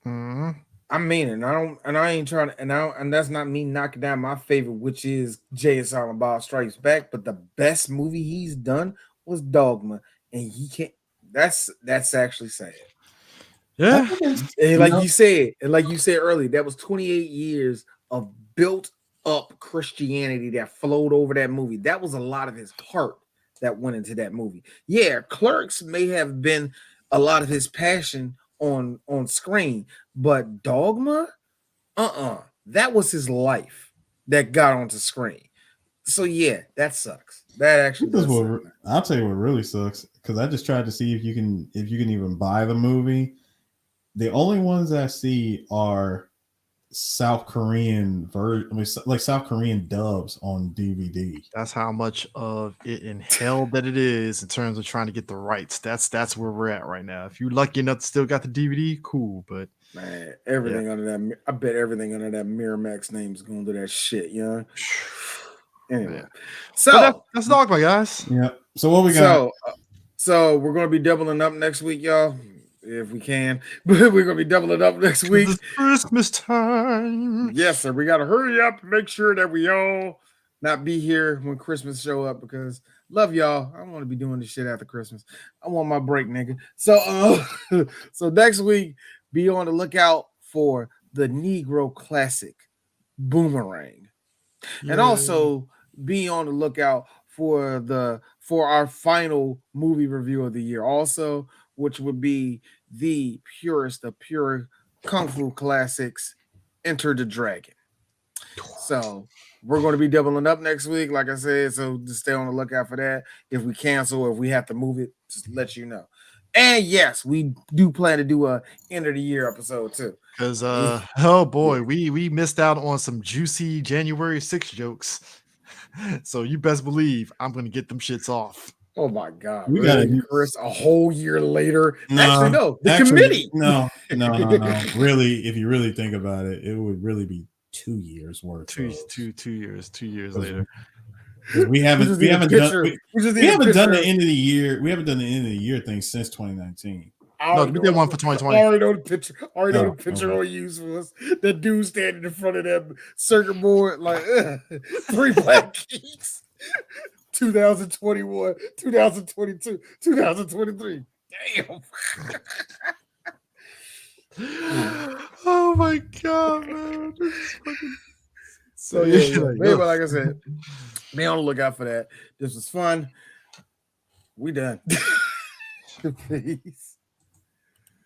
S1: Mm-hmm.
S2: I mean it. I ain't trying to, and that's not me knocking down my favorite, which is Jay and Silent Bob Strikes Back. But the best movie he's done was Dogma, and he can't. That's actually sad.
S1: Yeah,
S2: and like you said earlier, that was 28 years of built up Christianity that flowed over that movie. That was a lot of his heart that went into that movie. Yeah, Clerks may have been a lot of his passion on screen, but Dogma, that was his life that got onto screen. So yeah, that sucks. That actually does suck.
S3: I'll tell you what really sucks, because I just tried to see if you can even buy the movie. The only ones I see are South Korean version. I mean, like South Korean dubs on DVD.
S1: That's how much of it in hell that it is in terms of trying to get the rights. That's where we're at right now. If you're lucky enough to still got the DVD, cool. But
S2: man, everything under that, I bet everything under that Miramax name is going to do that shit, you know? Anyway,
S1: man.
S2: so
S1: that's Dogma, guys.
S3: Yeah. So what we got?
S2: So we're going to be doubling up next week, y'all. If we can, but we're gonna be doubling up next week.
S1: It's Christmas time.
S2: Yes, sir. We gotta hurry up and make sure that we all not be here when Christmas show up because love y'all. I don't want to be doing this shit after Christmas. I want my break, nigga. So so next week, be on the lookout for the Negro classic Boomerang. And also be on the lookout for our final movie review of the year. Also, which would be the purest of pure kung fu classics, Enter the Dragon. So we're going to be doubling up next week, like I said. So just stay on the lookout for that. If we cancel or if we have to move it, just let you know. And yes, we do plan to do a end of the year episode too.
S1: Because oh boy, we missed out on some juicy January 6th jokes. So you best believe I'm gonna get them shits off.
S2: Oh my God.
S3: We
S2: really,
S3: gotta
S2: Chris, a whole year later.
S3: No,
S2: The committee.
S3: No. Really, if you really think about it, it would really be 2 years worth.
S1: 2 years later.
S3: We haven't done the end of the year. We haven't done the end of the year thing since 2019.
S1: No, we did one for 2020.
S2: I already know the picture. I used was that dude standing in front of that circuit board, like 3 Black Keys. 2021, 2022, 2023. Damn.
S1: Oh my God, man. This is fucking...
S2: So yeah, but like I said, be on the lookout for that. This was fun. We done. Peace.